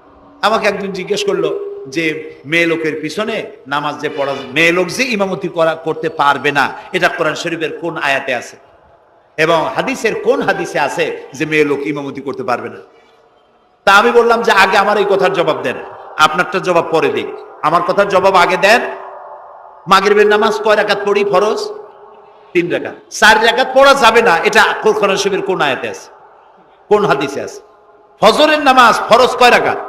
আমাকে একজন জিজ্ঞেস করলো যে মেয়ে লোকের পিছনে নামাজ যে পড়া, মেয়ে লোক যে ইমামতি করতে পারবে না, এটা কোরআন শরীফের কোন আয়াতে আছে এবং হাদিসের কোন হাদিসে আছে যে মেয়ে লোক ইমামতি করতে পারবে না? তা আমি বললাম যে আগে আমার এই কথার জবাব দেন, আপনারটা জবাব পরে দিই। আমার কথার জবাব আগে দেন। মাগরিবের নামাজ কয় রাকাত পড়ি? ফরজ 3 রাকাত। 4 রাকাত পড়া যাবে না, এটা কোরআন শরীফের কোন আয়াতে আছে, কোন হাদিসে আছে? ফজরের নামাজ ফরজ কয় রাকাত?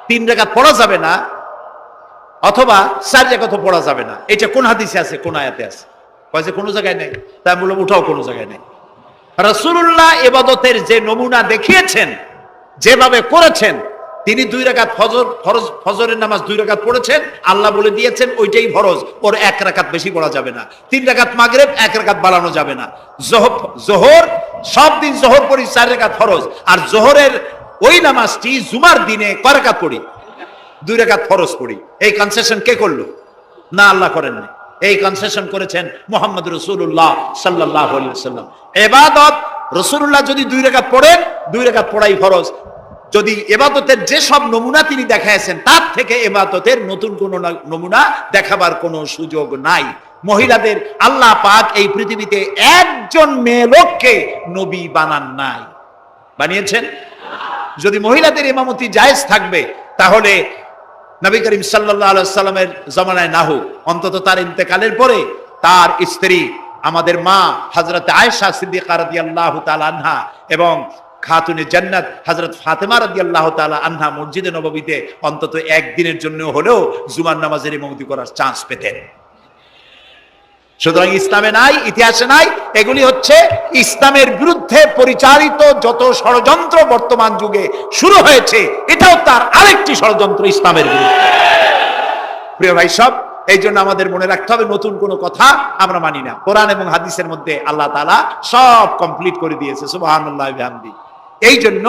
3 রাকাত পড়া যাবে না, অথবা 4 রাকাতও পড়া যাবে না, এটা কোন হাদিসে আছে, কোন আয়াতে আছে? কয় যে কোনো জায়গায় নেই। তাই আমি বললাম উঠাও, কোনো জায়গায় নেই। রাসূলুল্লাহ ইবাদতের যে নমুনা দেখিয়েছেন, যেভাবে করেছেন, তিনি 2 রাকাত ফজরের নামাজ 2 রাকাত পড়েছেন, আল্লাহ বলে দিয়েছেন ওইটাই ফরজ, ওর 1 রাকাত বেশি পড়া যাবে না। 3 রাকাত মাগরিব, 1 রাকাত বাড়ানো যাবে না। জোহর সব দিন জোহর পড়ি 4 রাকাত ফরজ, আর জোহরের ওই নামাজটি জুমার দিনে কয় রাকাত পড়ি? 2 রাকাত ফরজ পড়ি। এই কনসেশন কে করলো? না, আল্লাহ করেন না। এই কনসেশন করেছেন মুহাম্মদ রাসূলুল্লাহ সাল্লাল্লাহু আলাইহি ওয়াসাল্লাম। ইবাদত রাসূলুল্লাহ যদি 2 রাকাত পড়েন, 2 রাকাত পড়াই ফরজ। যদি ইবাদতের যে সব নমুনা তিনি দেখাইছেন, তার থেকে ইবাদতের নতুন কোন নমুনা দেখাবার কোনো সুযোগ নাই। মহিলাদের আল্লাহ পাক এই পৃথিবীতে একজন মেয়ে লোককে নবী বানান নাই, বানিয়েছেন? যদি মহিলাদের ইমামতি জায়েজ থাকবে, তাহলে নবী করিম সাল্লাল্লাহু আলাইহি ওয়াসাল্লামের জামানায় না হোক, অন্তত তার ইন্তেকালের পরে তার স্ত্রী আমাদের মা হযরত আয়েশা সিদ্দিকা রাদিয়াল্লাহু তাআলা আনহা এবং খাতুনে জান্নাত হযরত ফাতেমা রাদিয়াল্লাহু তাআলা আনহা মসজিদে নববীতে অন্তত একদিনের জন্য হলেও জুমার নামাজের ইমামতি করার চান্স পেতেন। সুতরাং ইসলামে নাই, ইতিহাসে নাই। এগুলি হচ্ছে ইসলামের বিরুদ্ধে পরিচালিত যত ষড়যন্ত্র বর্তমান যুগে শুরু হয়েছে, এটাও তার আরেকটি ষড়যন্ত্র ইসলামের বিরুদ্ধে। প্রিয় ভাই সব, এই জন্য আমাদের মনে রাখতে হবে, নতুন কোনো কথা আমরা মানি না। কোরআন এবং হাদিসের মধ্যে আল্লাহ তাআলা সব কমপ্লিট করে দিয়েছে। সুবহানাল্লাহি ওয়া বিহামদিহি। এই জন্য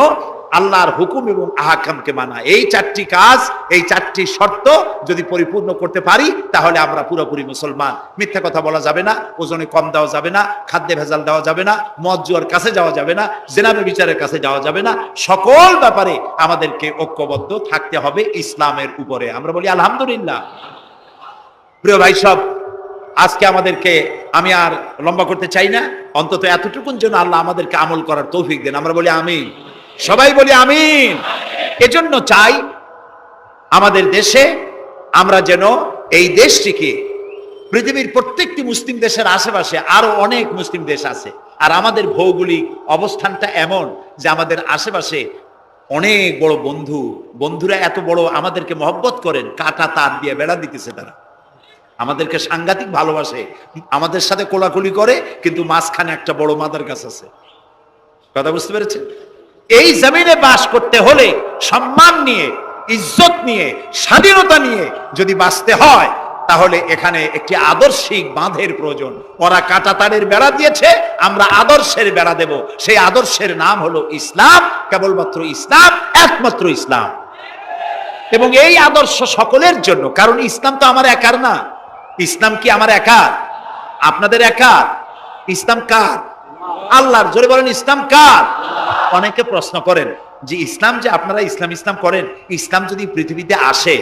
আল্লাহর হুকুম এবং আহকামকে মানা, এই 4টি কাজ, এই 4টি শর্ত যদি পরিপূর্ণ করতে পারি, তাহলে আমরা পুরোপুরি মুসলমান। মিথ্যা কথা বলা যাবে না, ওজনে কম দেওয়া যাবে না, খাদ্যে ভেজাল দেওয়া যাবে না, মদ জুয়ার কাছে যাওয়া যাবে না, জিনা ব্যভিচারের কাছে যাওয়া যাবে না। সকল ব্যাপারে আমাদেরকে ঐক্যবদ্ধ থাকতে হবে ইসলামের উপরে। আমরা বলি আলহামদুলিল্লাহ। প্রিয় ভাই সব, আজকে আমাদেরকে, আমি আর লম্বা করতে চাই না, অন্তত এতটুকুন যেন আল্লাহ আমাদেরকে আমল করার তৌফিক দেন। আমরা বলি আমিন, সবাই বলি আমিন। এজন্য চাই আমাদের দেশে আমরা যেন এই দেশটিকে, পৃথিবীর প্রত্যেকটি মুসলিম দেশের আশেপাশে আরো অনেক মুসলিম দেশ আছে, আর আমাদের ভৌগোলিক অবস্থানটা এমন যে আমাদের আশেপাশে অনেক বড় বন্ধুরা এত বড় আমাদেরকে মহব্বত করেন, কাটা তার দিয়ে বেড়া দিতেছে। তারা আমাদেরকে সাংঘাতিক ভালোবাসে, আমাদের সাথে কোলাকুলি করে, কিন্তু মাঝখানে একটা বড় মাদার গাছ আছে। কথা বুঝতে পেরেছেন? এই জমিনে বাস করতে হলে সম্মান নিয়ে, ইজ্জত নিয়ে, স্বাধীনতা নিয়ে যদি বাঁচতে হয়, তাহলে এখানে একটি আদর্শিক বাঁধের প্রয়োজন। ওরা কাঁটাতারের বেড়া দিয়েছে, আমরা আদর্শের বেড়া দেব। সেই আদর্শের নাম হলো ইসলাম, কেবলমাত্র ইসলাম, একমাত্র ইসলাম। এবং এই আদর্শ সকলের জন্য, কারণ ইসলাম তো আমার একার না। ইসলাম কি আমার একার? আপনাদের একার? ইসলাম কার? আল্লাহর। জোরে বলেন, ইসলাম কার? অনেকে প্রশ্ন করেন যে ইসলাম যে আপনারা ইসলাম করেন, ইসলাম যদি পৃথিবীতে আসে,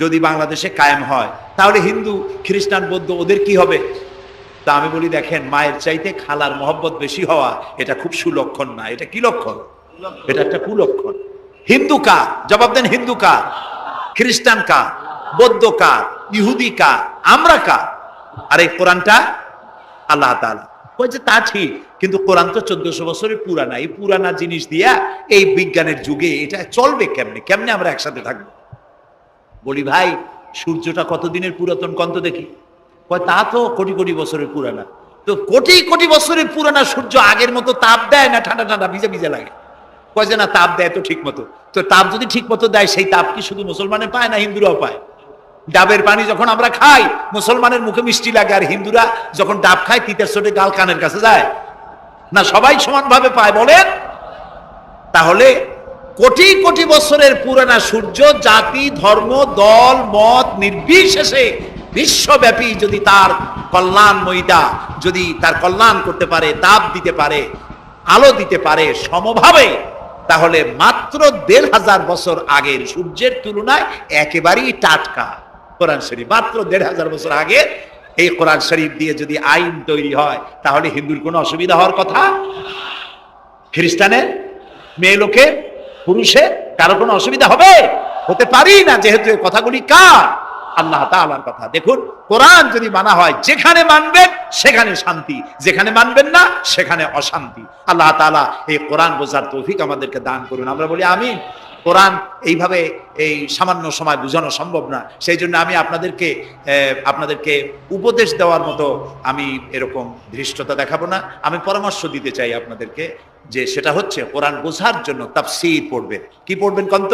যদি বাংলাদেশে কায়েম হয়, তাহলে হিন্দু, খ্রিস্টান, বৌদ্ধ ওদের কি হবে? তা আমি বলি, দেখেন, মায়ের চাইতে খালার মহব্বত বেশি হওয়া এটা খুব সুলক্ষণ না। এটা কি লক্ষণ? এটা একটা কুলক্ষণ। হিন্দু কার? জবাব দেন, হিন্দু কার? খ্রিস্টান কার? বৌদ্ধ কার? ইহুদি কার? আমরা কার? আর এই কোরআনটা আল্লাহ তাআলা। কই যে তা ঠিক, কিন্তু কোরআন তো 1400 বছরের পুরানা, এই পুরানা জিনিস দিয়া এই বিজ্ঞানের যুগে এটা চলবে কেমনে? কেমনে আমরা একসাথে থাকবো? বলি ভাই, সূর্যটা কতদিনের পুরাতন কন্ত দেখি? কয় তা তো কোটি কোটি বছরের পুরানা। তো কোটি কোটি বছরের পুরানা সূর্য আগের মতো তাপ দেয় না ঠান্ডা ঠান্ডা ভিজে ভিজে লাগে? কয় যে না, তাপ দেয় তো ঠিক মতো। তো তাপ যদি ঠিক মতো দেয়, সেই তাপ কি শুধু মুসলমানে পায় না হিন্দুরাও পায়? ডাবের পানি যখন আমরা খাই, মুসলমানের মুখে মিষ্টি লাগে, আর হিন্দুরা যখন ডাব খায় তিতের চোটে গাল কানের কাছে যায় না? সবাই সমানভাবে পায় বলেন? তাহলে কোটি কোটি বছরের পুরানা সূর্য জাতি ধর্ম দল মত নির্বিশেষে বিশ্বব্যাপী যদি তার কল্যাণময়িতা, যদি তার কল্যাণ করতে পারে, তাপ দিতে পারে, আলো দিতে পারে সমভাবে, তাহলে মাত্র 1500 বছর আগের সূর্যের তুলনায় একেবারেই টাটকা কোরআন শরীফ। মাত্র 1500 বছর আগে এই কোরআন শরীফ দিয়ে যদি আইন তৈরি হয়, তাহলে হিন্দুর কোনো অসুবিধা হওয়ার কথা? খ্রিস্টানের, মেয়ে লোকের, পুরুষের কারো কোনো অসুবিধা হবে? হতে পারি না, যেহেতু এই কথাগুলি কার? আল্লাহ তাআলার কথা। দেখুন, কোরআন যদি মানা হয়, যেখানে মানবেন সেখানে শান্তি, যেখানে মানবেন না সেখানে অশান্তি। আল্লাহ তাআলা এই কোরআন বোঝার তৌফিক আমাদেরকে দান করুন। আমরা বলি আমিন। কোরআন এইভাবে এই সামান্য সময় বোঝানো সম্ভব না, সেই জন্য আমি আপনাদেরকে উপদেশ দেওয়ার মতো আমি এরকম ধৃষ্টতা দেখাবো না। আমি পরামর্শ দিতে চাই আপনাদেরকে, যে সেটা হচ্ছে কোরআন বোঝার জন্য তাফসীর পড়বেন। কি পড়বেন কন্ত?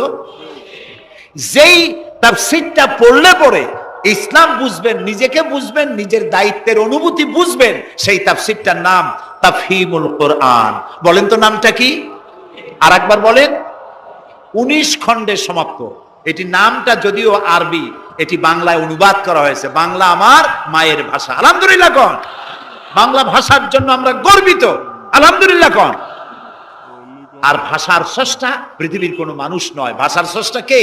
যেই তাফসীরটা পড়লে পরে ইসলাম বুঝবেন, নিজেকে বুঝবেন, নিজের দায়িত্বের অনুভূতি বুঝবেন, সেই তাফসীরটার নাম তাফহিমুল কোরআন। বলেন তো নামটা কি? আর একবার বলেন। 19 খণ্ডে সমাপ্ত। এটি নামটা যদিও আরবি, এটি বাংলায় অনুবাদ করা হয়েছে। বাংলা আমার মায়ের ভাষা, আলহামদুলিল্লাহ কোন। বাংলা ভাষার জন্য আমরা গর্বিত, আলহামদুলিল্লাহ কোন। আর ভাষার স্রষ্টা পৃথিবীর কোনো মানুষ নয়, ভাষার স্রষ্টা কে?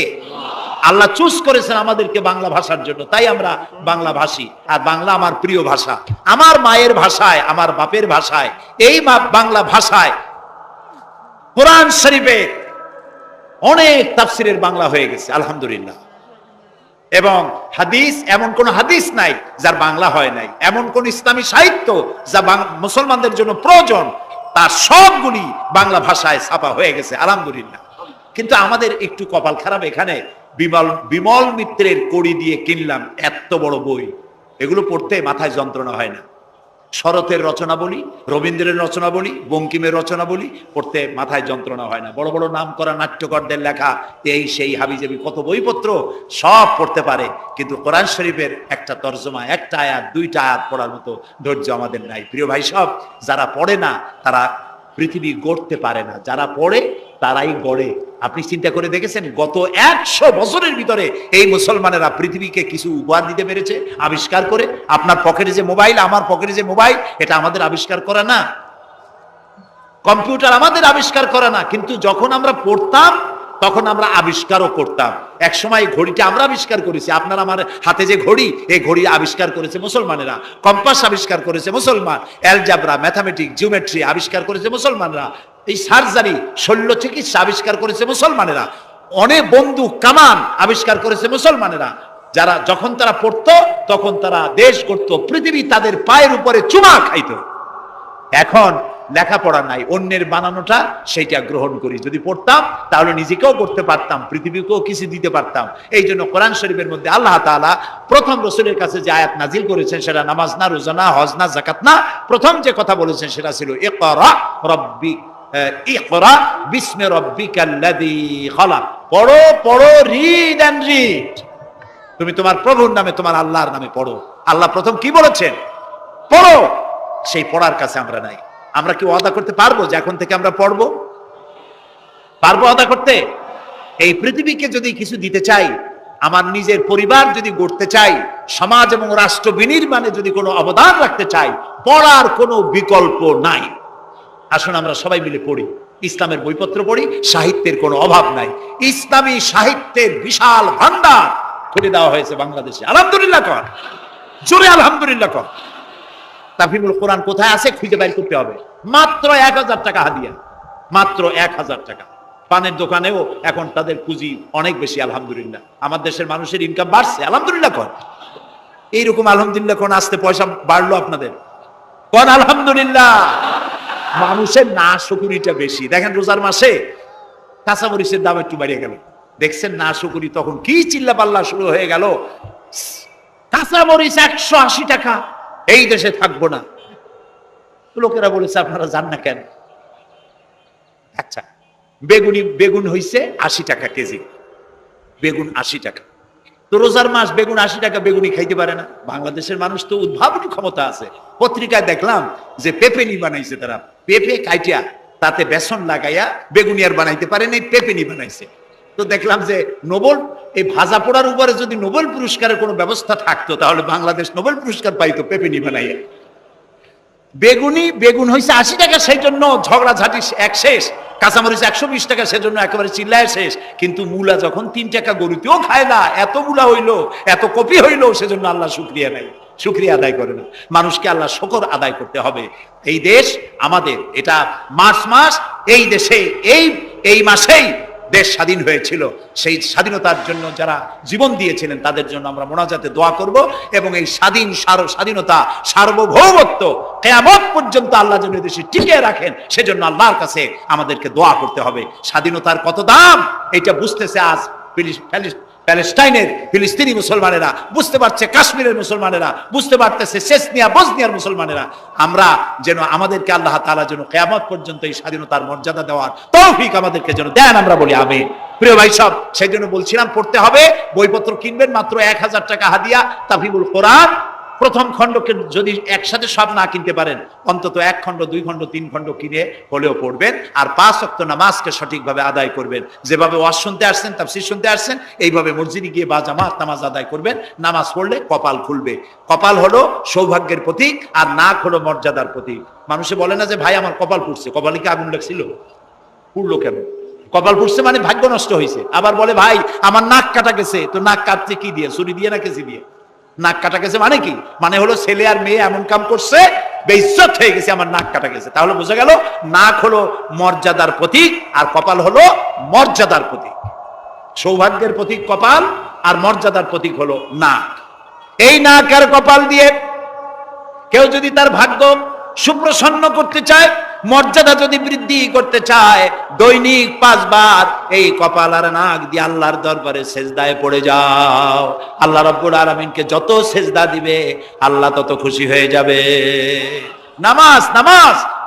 আল্লাহ চুজ করেছেন আমাদেরকে বাংলা ভাষার জন্য, তাই আমরা বাংলা ভাষী। আর বাংলা আমার প্রিয় ভাষা, আমার মায়ের ভাষায়, আমার বাপের ভাষায়, এই বাংলা ভাষায় কোরআন শরীফে অনেক তাফসিরের বাংলা হয়ে গেছে, আলহামদুলিল্লাহ। এবং হাদিস, এমন কোন হাদিস নাই যার বাংলা হয় নাই। এমন কোন ইসলামী সাহিত্য যা মুসলমানদের জন্য প্রয়োজন, তার সবগুলি বাংলা ভাষায় ছাপা হয়ে গেছে, আলহামদুলিল্লাহ। কিন্তু আমাদের একটু কপাল খারাপ, এখানে বিমল মিত্রের কড়ি দিয়ে কিনলাম এত বড় বই, এগুলো পড়তে মাথায় যন্ত্রণা হয় না। শরতের রচনা বলি, রবীন্দ্রের রচনা বলি, বঙ্কিমের রচনা বলি, পড়তে মাথায় যন্ত্রণা হয় না। বড় বড় নাম করা নাট্যকারদের লেখা এই সেই হাবিজাবি কত বইপত্র, সব পড়তে পারে, কিন্তু কোরআন শরীফের একটা তর্জমা, একটা আয়াত, 2টা আয়াত পড়ার মতো ধৈর্য আমাদের নাই। প্রিয় ভাই সব, যারা পড়ে না তারা পৃথিবী গড়তে পারে না, যারা পড়ে তারাই গড়ে। আপনি চিন্তা করে দেখেছেন, গত 100 বছরের ভিতরে এই মুসলমানেরা পৃথিবীকে কিছু উপহার দিতে পেরেছে আবিষ্কার করে। আপনার পকেটে যে মোবাইল, আমার পকেটে যে মোবাইল, এটা আমাদের আবিষ্কার করা না? কম্পিউটার আমাদের আবিষ্কার করা না? কিন্তু যখন আমরা পড়তাম তখন আমরা আবিষ্কারও করতাম। এক সময় ঘড়িটা আমরা আবিষ্কার করেছি। আপনার আমার হাতে যে ঘড়ি, এই ঘড়ি আবিষ্কার করেছে মুসলমানেরা। কম্পাস আবিষ্কার করেছে মুসলমান। অ্যালজাবরা, ম্যাথামেটিক্স, জিওমেট্রি আবিষ্কার করেছে মুসলমানরা। এই সার্জারি, শল্য চিকিৎসা আবিষ্কার করেছে মুসলমানেরা। অনেক বন্দুক, কামান আবিষ্কার করেছে মুসলমানেরা। যারা যখন তারা পড়তো তখন তারা দেশ করতো, পৃথিবী তাদের পায়ের উপরে চুমা খাইতো। এখন লেখাপড়া নাই, অন্যের বানানোটা সেইটা গ্রহণ করি। যদি পড়তাম তাহলে নিজেকেও করতে পারতাম, পৃথিবীকেও কিছু দিতে পারতাম। এই জন্য কোরআন শরীফের মধ্যে আল্লাহ তাআলা প্রথম রাসূলের কাছে যে আয়াত নাজিল করেছেন, সেটা নামাজ না, রোজা না, হজ না, যাকাত না। প্রথম যে কথা বলেছেন সেটা ছিল ইকরা বিসমি রাব্বিকাল্লাযী খালাক। পড়ো পড়ো, রিড এন্ড রিড। তুমি তোমার প্রভুর নামে, তোমার আল্লাহর নামে পড়ো। আল্লাহ প্রথম কি বলেছেন? পড়ো। সেই পড়ার কাছে আমরা নাই। আমরা কি ওয়াদা করতে পারবো যে এখন থেকে আমরা পড়বো? পারবো ওয়াদা করতে? এই পৃথিবীকে যদি কিছু দিতে চাই, আমার নিজের পরিবার যদি গড়তে চাই, সমাজ এবং রাষ্ট্র বিনির্মাণে যদি কোনো অবদান রাখতে চাই, পড়ার কোনো বিকল্প নাই। আসুন আমরা সবাই মিলে পড়ি, ইসলামের বইপত্র পড়ি। সাহিত্যের কোনো অভাব নাই, ইসলামী সাহিত্যের বিশাল ভান্ডার খুলে দেওয়া হয়েছে বাংলাদেশে, আলহামদুলিল্লাহ কর, জোরে আলহামদুলিল্লাহ কর। তাফহিমুল কোরআন কোথায় আছে খুঁজে বাইর করতে হবে। মাত্র 1000 টাকা হাদিয়া, মাত্র 1000 টাকা। পানের দোকানেও এখন তাদের পুঁজি অনেক বেশি, আলহামদুলিল্লাহ। আমার দেশের মানুষের ইনকাম বাড়ছে, আলহামদুলিল্লাহ কর। এইরকম আলহামদুলিল্লাহ কোন আসতে পয়সা বাড়লো আপনাদের? কোন আলহামদুলিল্লাহ। মানুষের না শুকুরিটা বেশি। দেখেন রোজার মাসে কাঁচামরিচের দাম একটু বেড়ে গেল, দেখছেন না শুকুরি তখন কি চিল্লা পাল্লা শুরু হয়ে গেল। কাঁচামরিচ 180 টাকা, এই দেশে থাকবো না। লোকেরা বলেছে আপনারা যান না কেন? আচ্ছা, বেগুন হইছে 80 টাকা কেজি, বেগুন 80 টাকা। তো রোজার মাস বেগুন 80 টাকা, বেগুনি খাইতে পারে না। বাংলাদেশের মানুষ তো উদ্ভাবনী ক্ষমতা আছে। পত্রিকায় দেখলাম যে পেপেনি বানাইছে তারা, পেঁপে কাইটিয়া তাতে বেসন লাগাইয়া বেগুনি আর বানাইতে পারে নাই, পেপেনি বানাইছে। তো দেখলাম যে নোবেল, এই ভাজা পোড়ার উপরে যদি নোবেল পুরস্কারের কোনো ব্যবস্থা থাকতো তাহলে বাংলাদেশ নোবেল পুরস্কার পাইতো পেপেনি বানাইয়া। বেগুন হয়েছে 80 টাকা, সেই জন্য ঝগড়াঝাটি এক শেষ। কাঁচামরিচ 120 টাকা, সেজন্য একেবারে চিল্লায় শেষ। কিন্তু মূলা যখন 3 টাকা, গরুতেও খায় না, এত মূলা হইলো, এত কপি হইলো, সেজন্য আল্লাহ শুকরিয়া নাই, শুকরিয়া আদায় করে না। মানুষকে আল্লাহ শুকর আদায় করতে হবে। এই দেশ আমাদের, এটা মার্চ মাস, এই দেশে এই মাসেই দেশ স্বাধীন হয়েছিল। সেই স্বাধীনতার জন্য যারা জীবন দিয়েছিলেন তাদের জন্য আমরা মোনাজাতে দোয়া করব, এবং এই স্বাধীনতা, সার্বভৌমত্ব কিয়ামত পর্যন্ত আল্লাহ যেন দেশে টিকিয়ে রাখেন, সেজন্য আল্লাহর কাছে আমাদেরকে দোয়া করতে হবে। স্বাধীনতার কত দাম এটা বুঝতেছে আজ প্যালেস্টাইনের ফিলিস্তিনি মুসলমানেরা, বুঝতে পারছে কাশ্মীরের মুসলমানেরা, বুঝতে পারতেছে চেচনিয়া বসনিয়ার মুসলমানেরা। আমরা যেন, আমাদেরকে আল্লাহ তাআলা যেন কিয়ামত পর্যন্ত এই স্বাধীনতার মর্যাদা দেওয়ার তৌফিক আমাদেরকে যেন দেন, আমরা বলি আমিন। প্রিয় ভাই সব, সেই জন্য বলছিলাম পড়তে হবে, বইপত্র কিনবেন, মাত্র 1000 টাকা হাদিয়া। তাফহিমুল কোরআন প্রথম খণ্ডকে যদি একসাথে সব না কিনতে পারেন, অন্তত 1 খণ্ড, 2 খণ্ড, 3 খণ্ড কিনে হলেও পড়বেন। আর 5 ওয়াক্ত নামাজকে সঠিকভাবে আদায় করবেন। যেভাবে ওয়াজ শুনতে আসছেন, তাফসীর শুনতে আসছেন, এইভাবে মসজিদে গিয়ে বা জামাত নামাজ আদায় করবেন। নামাজ পড়লে কপাল খুলবে। কপাল হলো সৌভাগ্যের প্রতীক, আর নাক হলো মর্যাদার প্রতীক। মানুষে বলে না যে ভাই আমার কপাল পুড়ছে, কপালে কি আগুন লাগছিল? পুড়লো কেন? কপাল পুড়ছে মানে ভাগ্য নষ্ট হয়েছে। আবার বলে ভাই আমার নাক কাটা গেছে, তো নাক কাটছে কি দিয়ে? ছুরি দিয়ে না কেচি দিয়ে? নাক কাটা গেছে মানে কি? মানে হলো ছেলে আর মেয়ে এমন কাম করছে, বেইজ্জত হয়ে গেছে, আমার নাক কাটা গেছে। তাহলে বোঝা গেল নাক হলো মর্যাদার প্রতীক, আর কপাল হলো মর্যাদার প্রতীক। সৌভাগ্যের প্রতীক কপাল, আর মর্যাদার প্রতীক হলো নাক। এই নাক আর কপাল দিয়ে কেউ যদি তার ভাগ্য সুপ্রসন্ন করতে চায়, মর্যাদা যদি বৃদ্ধি করতে চায়, দৈনিক 5 বার এই কপাল আর নাক দিয়ে আল্লাহর দরবারে সেজদায় পড়ে যাও। আল্লাহ রাব্বুল আলামিনকে যত সেজদা দিবে আল্লাহ তত খুশি হয়ে যাবে। নামাজ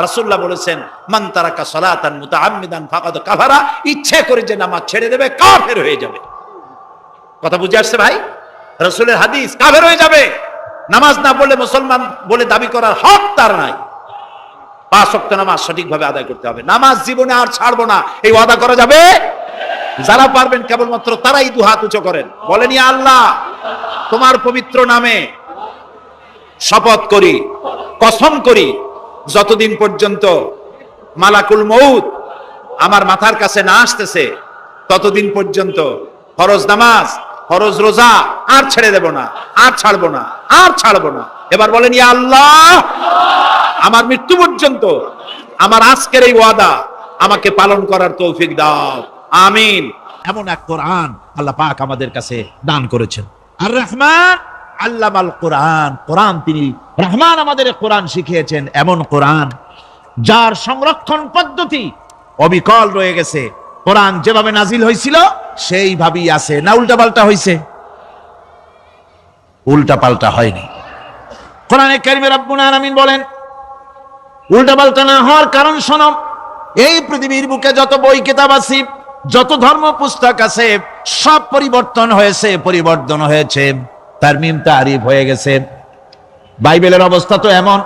রাসূলুল্লাহ বলেছেন, মান তারাকা সালাতান মুতাআম্মিদান ফাকাদ কাফারা, ইচ্ছে করে যে নামাজ ছেড়ে দেবে কাফের হয়ে যাবে। কথা বুঝে আসছে ভাই? রাসূলের হাদিস, কাফের হয়ে যাবে। নামাজ না পড়লে মুসলমান বলে দাবি করার হক তার নাই। 5 ওয়াক্ত নামাজ সঠিকভাবে আদায় করতে হবে। নামাজ জীবনে আর ছাড়বো না, এই ওয়াদা করা যাবে? যারা পারবেন কেবলমাত্র তারাই দুহাত উঁচু করেন, বলেন ইয়া আল্লাহ, তোমার পবিত্র নামে শপথ করি, কসম করি, যতদিন পর্যন্ত মালাকুল মউত আমার মাথার কাছে না আসতেছে ততদিন পর্যন্ত ফরজ নামাজ, ফরজ রোজা আর ছেড়ে দেব না, আর ছাড়বো না, আর ছাড়বো না। এবার বলেন ইয়া আল্লাহ, আমার মৃত্যু পর্যন্ত আমার আজকের এই ওয়াদা আমাকে পালন করার তৌফিক দাও, আমিন। এমন এক কোরআন আল্লাহ পাক আমাদের কাছে দান করেছেন। আর রহমান আল্লামাল কোরআন, কোরআন তিনি রহমান আমাদের কোরআন শিখিয়েছেন, এমন কোরআন যার সংরক্ষণ পদ্ধতি অবিকল রয়ে গেছে। কোরআন যেভাবে নাজিল হয়েছিল সেইভাবেই আছে, না উল্টাপাল্টা হয়েছে? উল্টাপাল্টা হয়নি। কোরআনে কারিমে রব্বুল আলামিন বলেন, উল্টাপাল্টা না হওয়ার কারণ শোনো, এই পৃথিবীর বুকে যত বই কিতাব আছে, যত ধর্ম পুস্তক আছে, সব পরিবর্তন হয়েছে, তারমিম তারিফ হয়ে গেছে। বাইবেলের অবস্থা তো এমন,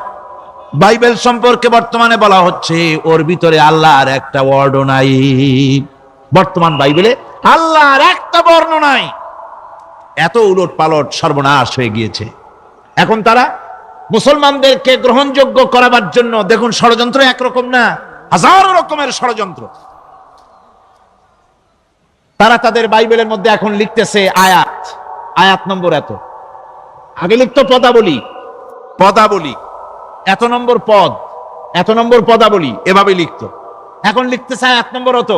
বাইবেল সম্পর্কে বর্তমানে বলা হচ্ছে ওর ভিতরে আল্লাহর একটা ওয়ার্ড নাই। বর্তমান বাইবেলে আল্লাহর একটা বর্ণ নাই। এত উলট পালট সর্বনাশ হয়ে গিয়েছে। এখন তারা মুসলমানদেরকে গ্রহণযোগ্য করাবার জন্য, দেখুন ষড়যন্ত্র একরকম না, হাজারো রকমের ষড়যন্ত্র। তারা তাদের বাইবেলের মধ্যে এখন লিখতেছে আয়াত নম্বর এত, আগে লিখতো পদাবলী, এত নম্বর পদ, এত নম্বর পদাবলী, এভাবে লিখতো। এখন লিখতেছে আয়াত নম্বর অত,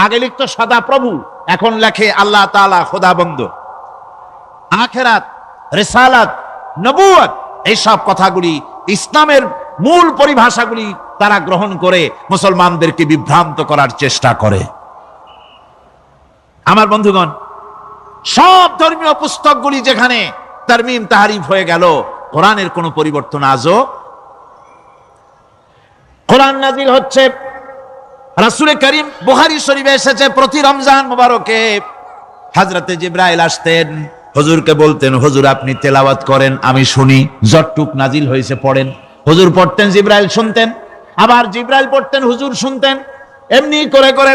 আগে লিখতো সদা প্রভু, এখন লেখে আল্লাহ তাআলা খোদাবন্দ। আখিরাত, রিসালাত, নবুয়ত, এইসব কথাগুলি ইসলামের মূল পরিভাষাগুলি তারা গ্রহণ করে মুসলমানদেরকে বিভ্রান্ত করার চেষ্টা করে। আমার বন্ধুগণ, সব ধর্মীয় পুস্তকগুলি যেখানে তারমিম তাহারিফ হয়ে গেল, কোরআনের কোনো পরিবর্তন আজও। কোরআন নাজিল হচ্ছে, রাসূল করিম বুখারী শরীফে এসেছে, প্রতি রমজান মুবারকে হযরতে জিবরাইল আসতেন, হুজুরকে বলতেন, হুজুর আপনি তেলাওয়াত করেন, আমি শুনি, যতটুক নাজিল হয়েছে পড়েন। হুজুর পড়তেন, জিবরাইল শুনতেন, আবার জিবরাইল পড়তেন, হুজুর শুনতেন। এমনি করে করে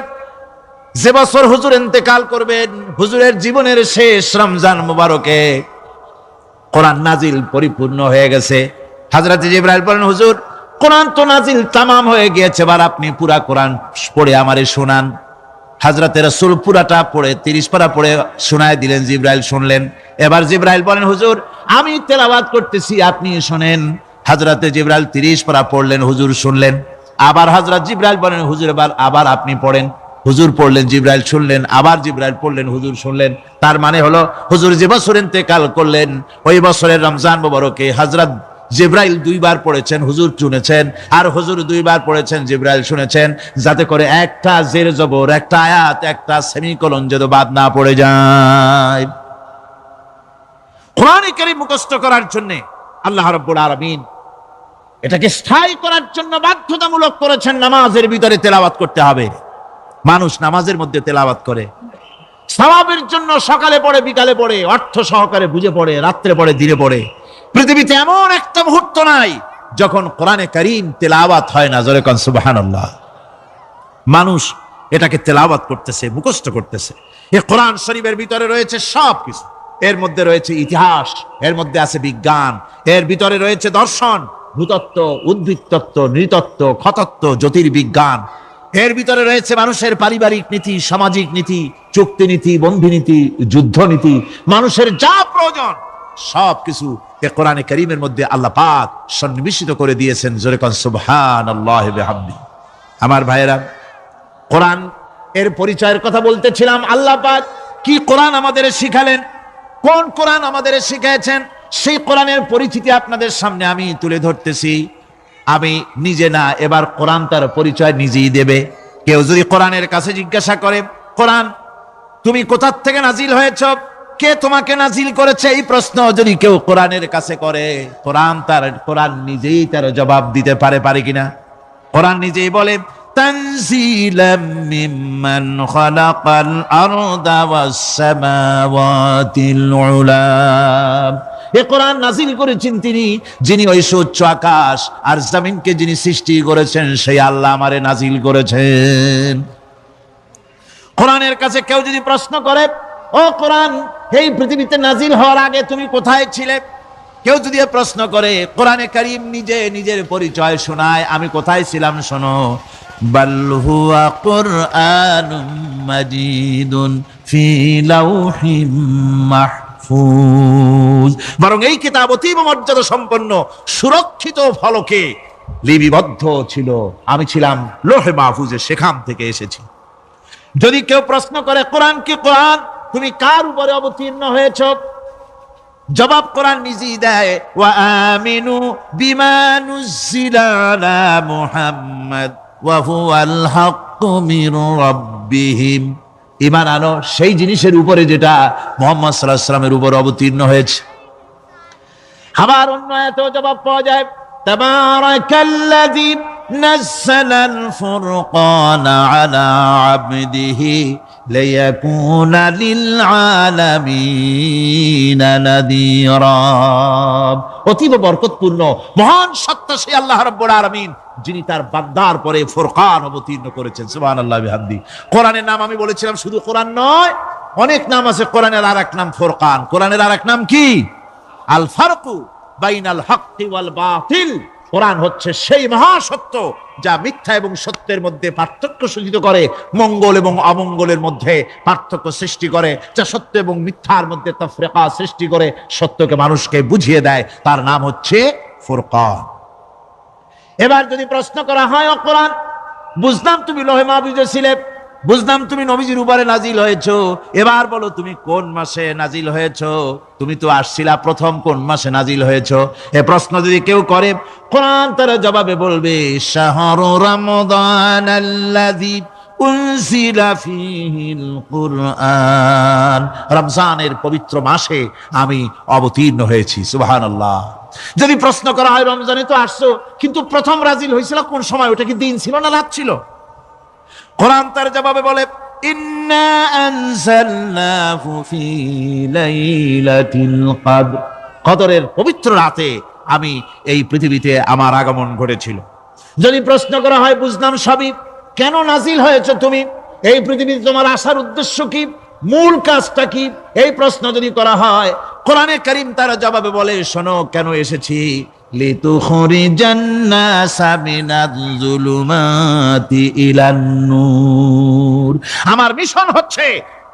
যে বছর হুজুর ইন্তেকাল করবেন, হুজুরের জীবনের শেষ রমজান মুবারকে কোরআন নাজিল পরিপূর্ণ হয়ে গেছে। হযরত জিবরাইল বলেন, হুজুর কোরআন তো নাজিল তামাম হয়ে গিয়েছে, এবার আপনি পুরা কোরআন পড়ে আমারে শোনান। হযরতে রাসূল পুরাটা পড়ে 30 পারা পড়ে শোনায় দিলেন, জিবরাইল শুনলেন। এবার জিবরাইল বলেন, হুজুর আমি তেলাওয়াত করতেছি, আপনি শুনেন। হযরতে জিবরাইল 30 পারা পড়লেন, হুজুর শুনলেন। আবার হযরত জিবরাইল বলেন, হুজুর আবার আপনি পড়েন। হুজুর পড়লেন, জিবরাইল শুনলেন, আবার জিবরাইল পড়লেন, হুজুর শুনলেন। তার মানে হলো হুজুর যে বছর ইন্তেকাল করলেন, ওই বছরের রমজান মুবারকে হযরত জিবরাইল 2 বার পড়েছেন, হুজুর শুনেছেন, আর হুজুর 2 বার পড়েছেন, জিবরাইল শুনেছেন, যাতে করে একটা জের জবর, একটা আয়াত, একটা সেমিকোলন যেন বাদ না পড়ে যায়। কোরআনে কারীম মুখস্থ করার জন্য আল্লাহ রাব্বুল আলামিন এটাকে স্থায়ী করার জন্য বাধ্যতামূলক করেছেন, নামাজের ভিতরে তেলাওয়াত করতে হবে। মানুষ নামাজের মধ্যে তেলাওয়াত করে সওয়াবের জন্য, সকালে পড়ে, বিকালে পড়ে, অর্থ সহকারে বুঝে পড়ে, রাত্রে পড়ে, দিনে পড়ে। পৃথিবীতে এমন একটা মুহূর্ত নাই যখন কোরআনে কারীম তেলাওয়াত হয় না। জোরে কোন সুবহানাল্লাহ। মানুষ এটাকে তেলাওয়াত করতেছে, মুখস্থ করতেছে। এই কোরআন শরীফের ভিতরে রয়েছে সবকিছু। এর মধ্যে রয়েছে ইতিহাস, এর মধ্যে আছে বিজ্ঞান, এর ভিতরে রয়েছে দর্শন, ভূতত্ত্ব, উদ্ভিদতত্ত্ব, নৃতত্ত্ব, খতত্ত্ব, জ্যোতির্বিজ্ঞান। এর ভিতরে রয়েছে মানুষের পারিবারিক নীতি, সামাজিক নীতি, চুক্তি নীতি, বন্ধি নীতি, যুদ্ধ নীতি, মানুষের যা প্রয়োজন সবকিছু এই কোরআনে কারীমের মধ্যে আল্লাহ পাক সন্নিবেশিত করে দিয়েছেন। জোরে কোন সুবহানাল্লাহি ওয়া বিহামদিহি। আমার ভাইয়েরা, কোরআন এর পরিচয়ের কথা বলতেছিলাম। আল্লাহ পাক কি কোরআন আমাদের শিখালেন, কোন কোরআন আমাদের শিখিয়েছেন, সেই কোরআনের পরিচিতি আপনাদের সামনে আমি তুলে ধরতেছি। আমি নিজে না, এবার কোরআন তার পরিচয় নিজেই দেবে। কেউ যদি কোরআনের কাছে জিজ্ঞাসা করে, কোরআন তুমি কোথা থেকে নাজিল হয়েছ, কে তোমাকে নাজিল করেছে, এই প্রশ্ন যদি কেউ কোরআনের কাছে করে, কোরআন নিজেই তার জবাব দিতে পারে কিনা? কোরআন নিজেই বলে, তানজিলাম মিম্মান খালাকাল আরদা ওয়াস সামাওয়াতিল উলা। এই কোরআন নাজিল করেছেন তিনি, যিনি ওই সুউচ্চ আকাশ আর জমিনকে যিনি সৃষ্টি করেছেন, সেই আল্লাহ আমারে নাজিল করেছেন। কোরআনের কাছে কেউ যদি প্রশ্ন করে, ও কোরআন এই পৃথিবীতে নাজিল হওয়ার আগে তুমি কোথায় ছিলে, কেউ যদি প্রশ্ন করে, কোরআনে কারীম নিজে নিজের পরিচয় শোনায়, আমি কোথায় ছিলাম শোনো। বাল হুয়া কুরআনুম মাজিদুন ফি লাউহিম মাহফুজ। বরং এই কিতাব অতীব মর্যাদা সম্পন্ন, সুরক্ষিত ফলকে লিপিবদ্ধ ছিল, আমি ছিলাম লৌহে মাহফুজে, সেখান থেকে এসেছি। যদি কেউ প্রশ্ন করে, কোরআন কি, কোরআন তুমি কার উপরে অবতীর্ণ হয়েছ, জবাব কোরআন নিজেই দেয়, ওয়া আমিনু বিমা নুজিলা আলা মুহাম্মাদ ওয়া হুয়াল হাক্কু মির রাব্বিহিম। ঈমান আনো সেই জিনিসের উপরে যেটা মুহাম্মদ সাল্লাল্লাহু আলাইহি ওয়াসাল্লামের উপর অবতীর্ণ হয়েছে। আবার অন্য আয়াতেও জবাব পাওয়া যায়, তাবারাকাল্লাযী নাযালাল ফুরকানা আলা আবদিহি লিয়াকুনা লিল আলামিনা নাযীরা। অতীব বরকতপূর্ণ মহান সত্তা সেই আল্লাহ রাব্বুল আলামিন, যিনি তার বান্দার পরে ফুরকান অবতীর্ণ করেছেন। সুবহানাল্লাহি ওয়া বিহামদিহি। কোরআনের নাম আমি বলেছিলাম শুধু কোরআন নয়, অনেক নাম আছে। কোরআনের আরেক নাম ফুরকান। কোরআনের আরেক নাম কি? আল ফারকু বাইনাল হাক্কি ওয়াল বাতিল। কোরআন হচ্ছে সেই মহাসত্য যা মিথ্যা এবং সত্যের মধ্যে পার্থক্য সূচিত করে, মঙ্গল এবং অমঙ্গলের মধ্যে পার্থক্য সৃষ্টি করে, যা সত্য এবং মিথ্যার মধ্যে তাফরিকা সৃষ্টি করে, সত্যকে মানুষকে বুঝিয়ে দেয়, তার নাম হচ্ছে ফুরকান। এবার যদি প্রশ্ন করা হয়, ও কোরআন বুঝলাম তুমি লৌহে মাহফুজে ছিলে, বুঝলাম তুমি নবীজির উপরে নাজিল হয়েছো, এবার বলো তুমি কোন মাসে নাজিল হয়েছো? তুমি তো আসছিলা প্রথম কোন মাসে নাজিল হয়েছো? এ প্রশ্ন যদি কেউ করে, কোরআন তার জবাবে বলবে শাহরু রমাদান আল্লাযী উনজিলা ফীহিল কুরআন, রমজানের পবিত্র মাসে আমি অবতীর্ণ হয়েছি। সুবহানাল্লাহ। যদি প্রশ্ন করা হয় রমজানে তো আসছো, কিন্তু প্রথম নাজিল হয়েছিল কোন সময়? ওটা কি দিন ছিল না রাত ছিল? কোরআন তার জবাবে বলে ইন্না আনজালনাহু ফি লাইলাতিল কদর, কদরের পবিত্র রাতে আমি এই পৃথিবীতে আমার আগমন ঘটেছিল। যদি প্রশ্ন করা হয় বুঝলাম সবই, কেন নাজিল হয়েছে তুমি? এই পৃথিবীতে তোমার আসার উদ্দেশ্য কি? মূল কাজটা কি? এই প্রশ্ন যদি করা হয়, কোরআনে কারীম তার জবাবে বলে শোনো কেন এসেছি। লিতুখরিজান নাসা মিনাজ যুলুমাতি ইলান নূর, আমার মিশন হচ্ছে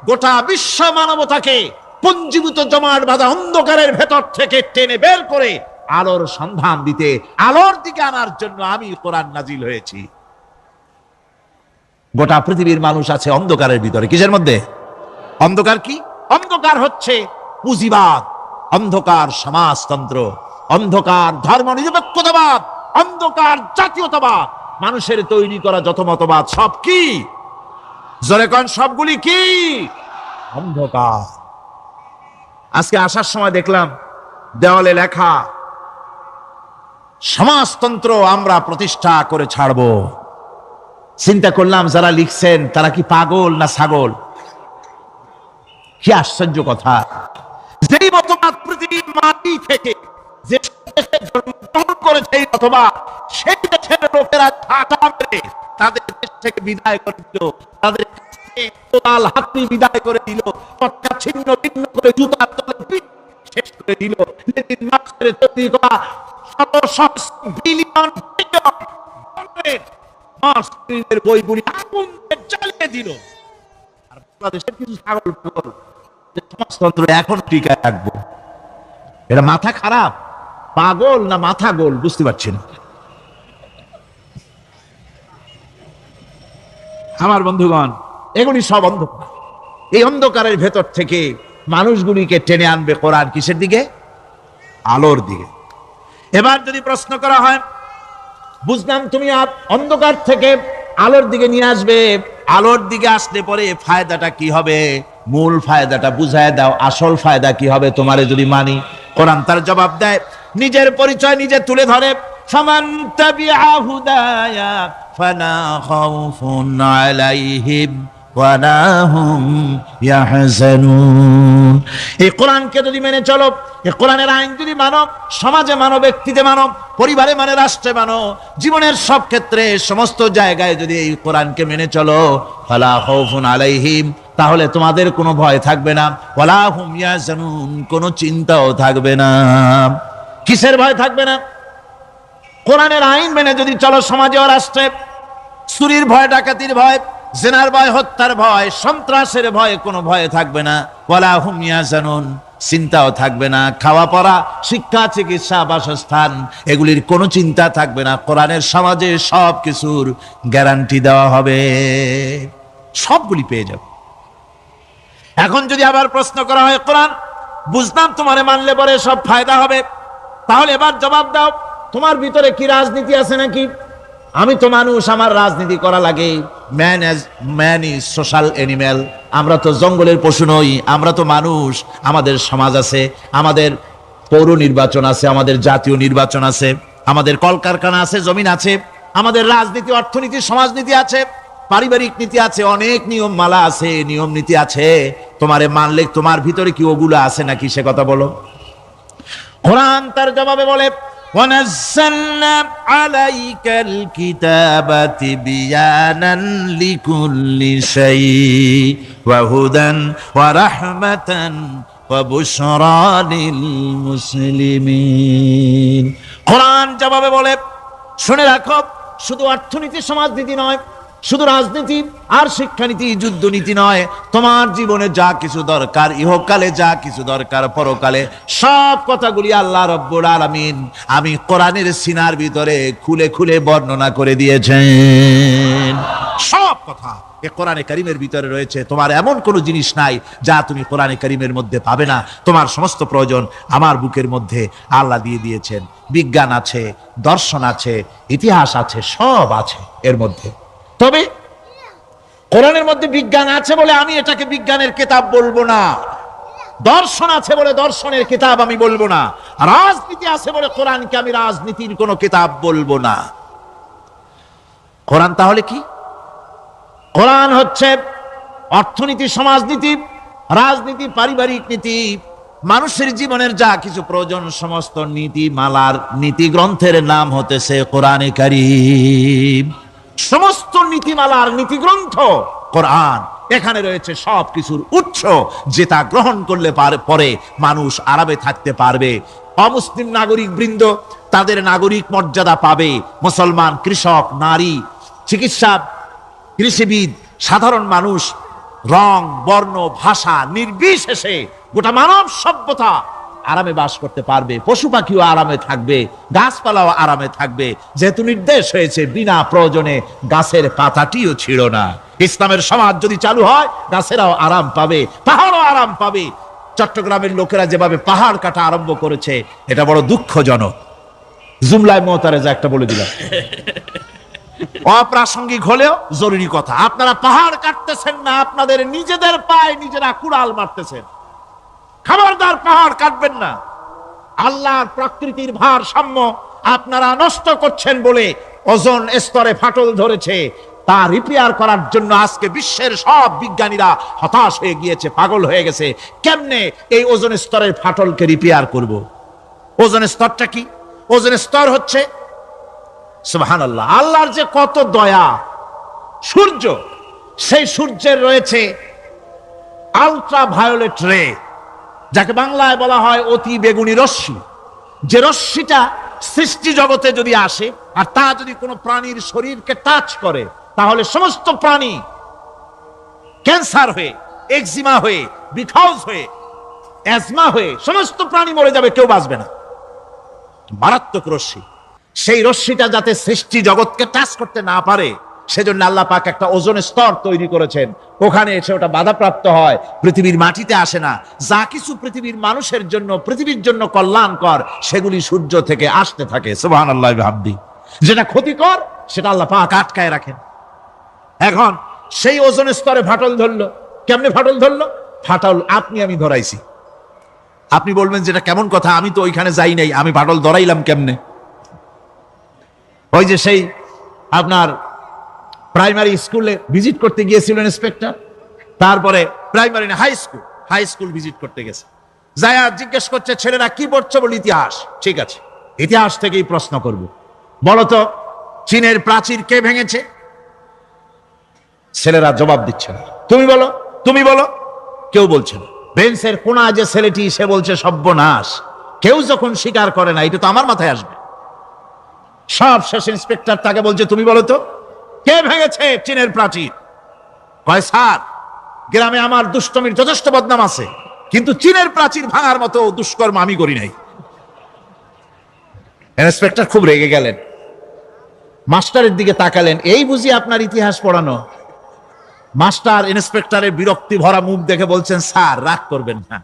গোটা বিশ্ব মানবতাকে পুঞ্জীভূত জমাট বাঁধা অন্ধকারের ভেতর থেকে টেনে বের করে আলোর সন্ধান দিতে, আলোর দিকে আনার জন্য আমি কোরআন নাজিল হয়েছি। গোটা পৃথিবীর মানুষ আছে অন্ধকারের ভিতরে। কিসের মধ্যে? অন্ধকার কি? অন্ধকার হচ্ছে পুঁজিবাদ, অন্ধকার সমাজতন্ত্র, অন্ধকার ধর্ম নিরপেক্ষতাবাদ, অন্ধকার জাতীয়তাবাদ, মানুষের তৈরি করা যত মতবাদ সব কি? জোরে কোন সবগুলি কি? অন্ধকার। আজকে আসার সময় দেখলাম দেওয়ালে লেখা সমাজতন্ত্র আমরা প্রতিষ্ঠা করে ছাড়বো। চিন্তা করলাম যারা লিখছেন তারা কি পাগল না ছাগল? কি আশ্চর্য কথা! যেই মতবাদ পৃথিবীর মাটি থেকে যে দেশে জন্মগ্রহণ করেছে এই মতবাদ, সেই দেশের লোকেরা ঝাঁটা মেরে তাদের দেশ থেকে বিদায় করে দিল, তাদের তোলাল হাতি বিদায় করে দিল, পটকা ছিন্ন ভিন্ন করে জুতার তলে শেষ করে দিল। লেনিন মার্ক্সের তৈরি করা বিলিয়ন মার্ক্সের বইগুলি আগুন জ্বালিয়ে দিল। আর বাংলাদেশের কিছু ছাগল পাগল সমাজতন্ত্র এখন টিকায় রাখবো। এটা মাথা খারাপ, পাগল না মাথা গোল বুঝতে পারছি না। আমার বন্ধুগণ, এগুলি সব অন্ধকার। এই অন্ধকারের ভেতর থেকে মানুষগুলিকে টেনে আনবে কোরআন কিসের দিকে? আলোর দিকে। এবার যদি প্রশ্ন করা হয় বুঝলাম তুমি অন্ধকার থেকে আলোর দিকে নিয়ে আসবে, আলোর দিকে আসলে পরে ফায়দাটা কি হবে? মূল ফায়দাটা বুঝায় দাও, আসল ফায়দা কি হবে তোমারে যদি মানি? কোরআন তার জবাব দেয়, নিজের পরিচয় নিজে তুলে ধরে, ফামান তাবিআ হুদায়া ফালা খাউফুন আলাইহিম ওয়ালা হুম ইয়াহজানুন। এই কোরআনকে যদি মেনে চলো, এই কোরআনের আইন যদি মানো, সমাজে মানো, ব্যক্তিতে মানো, পরিবারে মানে, রাষ্ট্রে মানো, জীবনের সব ক্ষেত্রে সমস্ত জায়গায় যদি এই কোরআনকে মেনে চলো, ফালা খাউফুন আলাইহিম, তাহলে তোমাদের কোনো ভয় থাকবে না, ওয়ালা হুম ইয়াহজানুন, কোনো চিন্তাও থাকবে না। কিসের ভয় থাকবে না? কোরআনের আইন মেনে যদি চলো সমাজে ও রাষ্ট্রে, চুরির ভয়, ডাকাতির ভয়, জিনার ভয়, হত্যার ভয়, সন্ত্রাসের ভয় কোনো ভয় থাকবে না। ওয়ালা হুম ইয়াহজানুন, চিন্তাও থাকবে না। খাওয়া পড়া, শিক্ষা, চিকিৎসা, বাসস্থান, এগুলির কোনো চিন্তা থাকবে না। কোরআনের সমাজে সব কিছুর গ্যারান্টি দেওয়া হবে, সবগুলি পেয়ে যাবে। এখন যদি আবার প্রশ্ন করা হয় কোরআন বুঝলাম তোমারে মানলে পরে সব ফায়দা হবে, তাহলে এবার জবাব দাও তোমার ভিতরে কি রাজনীতি আছে নাকি? আমি তো মানুষ, আমার রাজনীতি করা লাগে। ম্যান ইজ সোশ্যাল অ্যানিম্যাল, আমরা তো জঙ্গলের পশু নই, আমরা তো মানুষ। আমাদের সমাজ আছে, আমাদের পৌর নির্বাচন আছে, আমাদের জাতীয় নির্বাচন আছে, আমাদের কলকারখানা আছে, জমিন আছে, আমাদের রাজনীতি, অর্থনীতি, সমাজনীতি আছে, পারিবারিক নীতি আছে, অনেক নিয়ম মালা আছে, নিয়ম নীতি আছে। তোমারে মানলে তোমার ভিতরে কি ওগুলো আছে নাকি সে কথা বলো। কোরআন তার জবাবে বলে وَنَزَّلْنَا عَلَيْكَ الْكِتَابَ تِبْيَانًا لِكُلِّ شَيْءٍ وَهُدًى وَرَحْمَةً وَبُشْرَى لِلْمُسْلِمِينَ। কোরআন জবাবে বলে শুনে রাখো, শুধু অর্থনীতি সমাজনীতি নয়, শুধু রাজনীতি আর শিক্ষানীতি, যুদ্ধনীতি নয়, তোমার জীবনে যা কিছু দরকার, ইহকালে যা কিছু দরকার, পরকালে, সব কথাগুলি আল্লাহ রাব্বুল আলামিন আমি কোরআনের সিনার ভিতরে খুলে খুলে বর্ণনা করে দিয়েছেন। সব কথা এ কোরআনে কারীমের ভিতরে রয়েছে। তোমার এমন কোনো জিনিস নাই যা তুমি কোরআনে কারীমের মধ্যে পাবে না। তোমার সমস্ত প্রয়োজন আমার বুকের মধ্যে আল্লাহ দিয়ে দিয়েছেন। বিজ্ঞান আছে, দর্শন আছে, ইতিহাস আছে, সব আছে এর মধ্যে। তবে কোরআনের মধ্যে বিজ্ঞান আছে বলে আমি এটাকে বিজ্ঞানের কিতাব বলবো না, দর্শন আছে বলে দর্শনের কিতাব আমি বলবো না, রাজনীতি আছে বলে কোরআনকে আমি রাজনীতির কোনো কিতাব বলবো না। কোরআন তাহলে কি? কোরআন হচ্ছে অর্থনীতি, সমাজনীতি, রাজনীতি, পারিবারিক নীতি, মানুষের জীবনের যা কিছু প্রয়োজন সমস্ত নীতিমালার নীতি গ্রন্থের নাম হতেছে কোরআনে কারীম। সমস্ত নীতিমালার নীতি গ্রন্থ কোরআন। এখানে রয়েছে সব কিছুর উৎস, যেটা গ্রহণ করলে পরে মানুষ আরামে থাকতে পারবে। অমুসলিম নাগরিক বৃন্দ তাদের নাগরিক মর্যাদা পাবে। মুসলমান, কৃষক, নারী, চিকিৎসা, কৃষিবিদ, সাধারণ মানুষ, রং, বর্ণ, ভাষা নির্বিশেষে গোটা মানব সভ্যতা আরামে বাস করতে পারবে। পশু পাখিও আরামে থাকবে, গাছপালাও আরামে থাকবে, যেহেতু নির্দেশ হয়েছে বিনা প্রয়োজনে গাছের পাতাটিও ছিঁড় না। ইসলামের সমাজ যদি চালু হয় গাছেরাও আরাম পাবে, পাহাড়ও আরাম পাবে। চট্টগ্রামের লোকেরা যেভাবে পাহাড় কাটা আরম্ভ করেছে এটা বড় দুঃখজনক। জুমলায় মোতারেজা একটা বলে দিলাম, অপ্রাসঙ্গিক হলেও জরুরি কথা। আপনারা পাহাড় কাটতেছেন না, আপনাদের নিজেদের পায়ে নিজেরা কুড়াল মারতেছেন। খবরদার পাহাড় কাটবেন না। আল্লাহর প্রকৃতির ভারসাম্য আপনারা নষ্ট করছেন বলে ওজোন স্তরে ফাটল ধরেছে। তা রিপেয়ার করার জন্য আজকে বিশ্বের সব বিজ্ঞানীরা হতাশ হয়ে গিয়েছে, পাগল হয়ে গেছে। কেমনে এই ওজোন স্তরের ফাটলকে রিপেয়ার করব? ওজোন স্তরটা কি? ওজোন স্তর হচ্ছে সুবহানাল্লাহ, আল্লাহর যে কত দয়া। সূর্য, সেই সূর্যের রয়েছে আলট্রা ভায়োলেট রে, যাকে বাংলায় বলা হয় অতি বেগুনি রশ্মি। যে রশ্মিটা সৃষ্টি জগতে যদি আসে আর তা যদি কোনো প্রাণীর শরীরকে টাচ করে, তাহলে সমস্ত প্রাণী ক্যান্সার হয়ে, এক্সিমা হয়ে, বিখাউজ হয়ে, অ্যাজমা হয়ে সমস্ত প্রাণী মরে যাবে, কেউ বাঁচবে না। মারাত্মক রশ্মি। সেই রশ্মিটা যাতে সৃষ্টি জগৎকে টাচ করতে না পারে, সেজন্য আল্লাহ পাক একটা ওজোন স্তর তৈরি করেছেন। ওখানে এসে ওটা বাধাপ্রাপ্ত হয়, পৃথিবীর মাটিতে আসে না। যা কিছু পৃথিবীর মানুষের জন্য, পৃথিবীর জন্য কল্যাণকর, সেগুলি সূর্য থেকে আসতে থাকে। সুবহানাল্লাহ বিহামদি। যেটা ক্ষতিকর সেটা আল্লাহ পাক আটকায় রাখেন। এখন সেই ওজোন স্তরে ফাটল ধরলো। কেমনে ফাটল ধরলো? ফাটল আপনি আমি ধরাইছি। আপনি বলবেন যেটা কেমন কথা, আমি তো ওইখানে যাই নাই, আমি ফাটল ধরাইলাম কেমনে? ওই যে সেই আপনার প্রাইমারি স্কুলে ভিজিট করতে গিয়েছিল ইন্সপেক্টর, তারপরে প্রাইমারি না হাই স্কুল ভিজিট করতে গেছে। যায়া জিজ্ঞেস করছে ছেলেরা কি পড়ছে? বলে ইতিহাস। ঠিক আছে, ইতিহাস থেকেই প্রশ্ন করব। বলতো চীনের প্রাচীর কে ভেঙেছে? ছেলেরা জবাব দিচ্ছে না। তুমি বলো, তুমি বলো। কেউ বলছে না। বেঞ্চের কোনা যে ছেলেটি, সে বলছে সর্বনাশ। কেউ যখন স্বীকার করে না, এটা তো আমার মাথায় আসবে। সব শেষ ইন্সপেক্টর তাকে বলছে তুমি বলো তো কে ভেঙেছে চীনের প্রাচীর? কয় স্যার, গ্রামে আমার দুষ্টমির যথেষ্ট বদনাম আছে, কিন্তু চীনের প্রাচীর ভাঙার মতো দুষ্কর্ম আমি করি নাই। ইন্সপেক্টর খুব রেগে গেলেন, মাস্টারের দিকে তাকালেন, এই বুঝি আপনার ইতিহাস পড়ানো? মাস্টার ইন্সপেক্টরের বিরক্তি ভরা মুখ দেখে বলছেন স্যার রাগ করবেন না,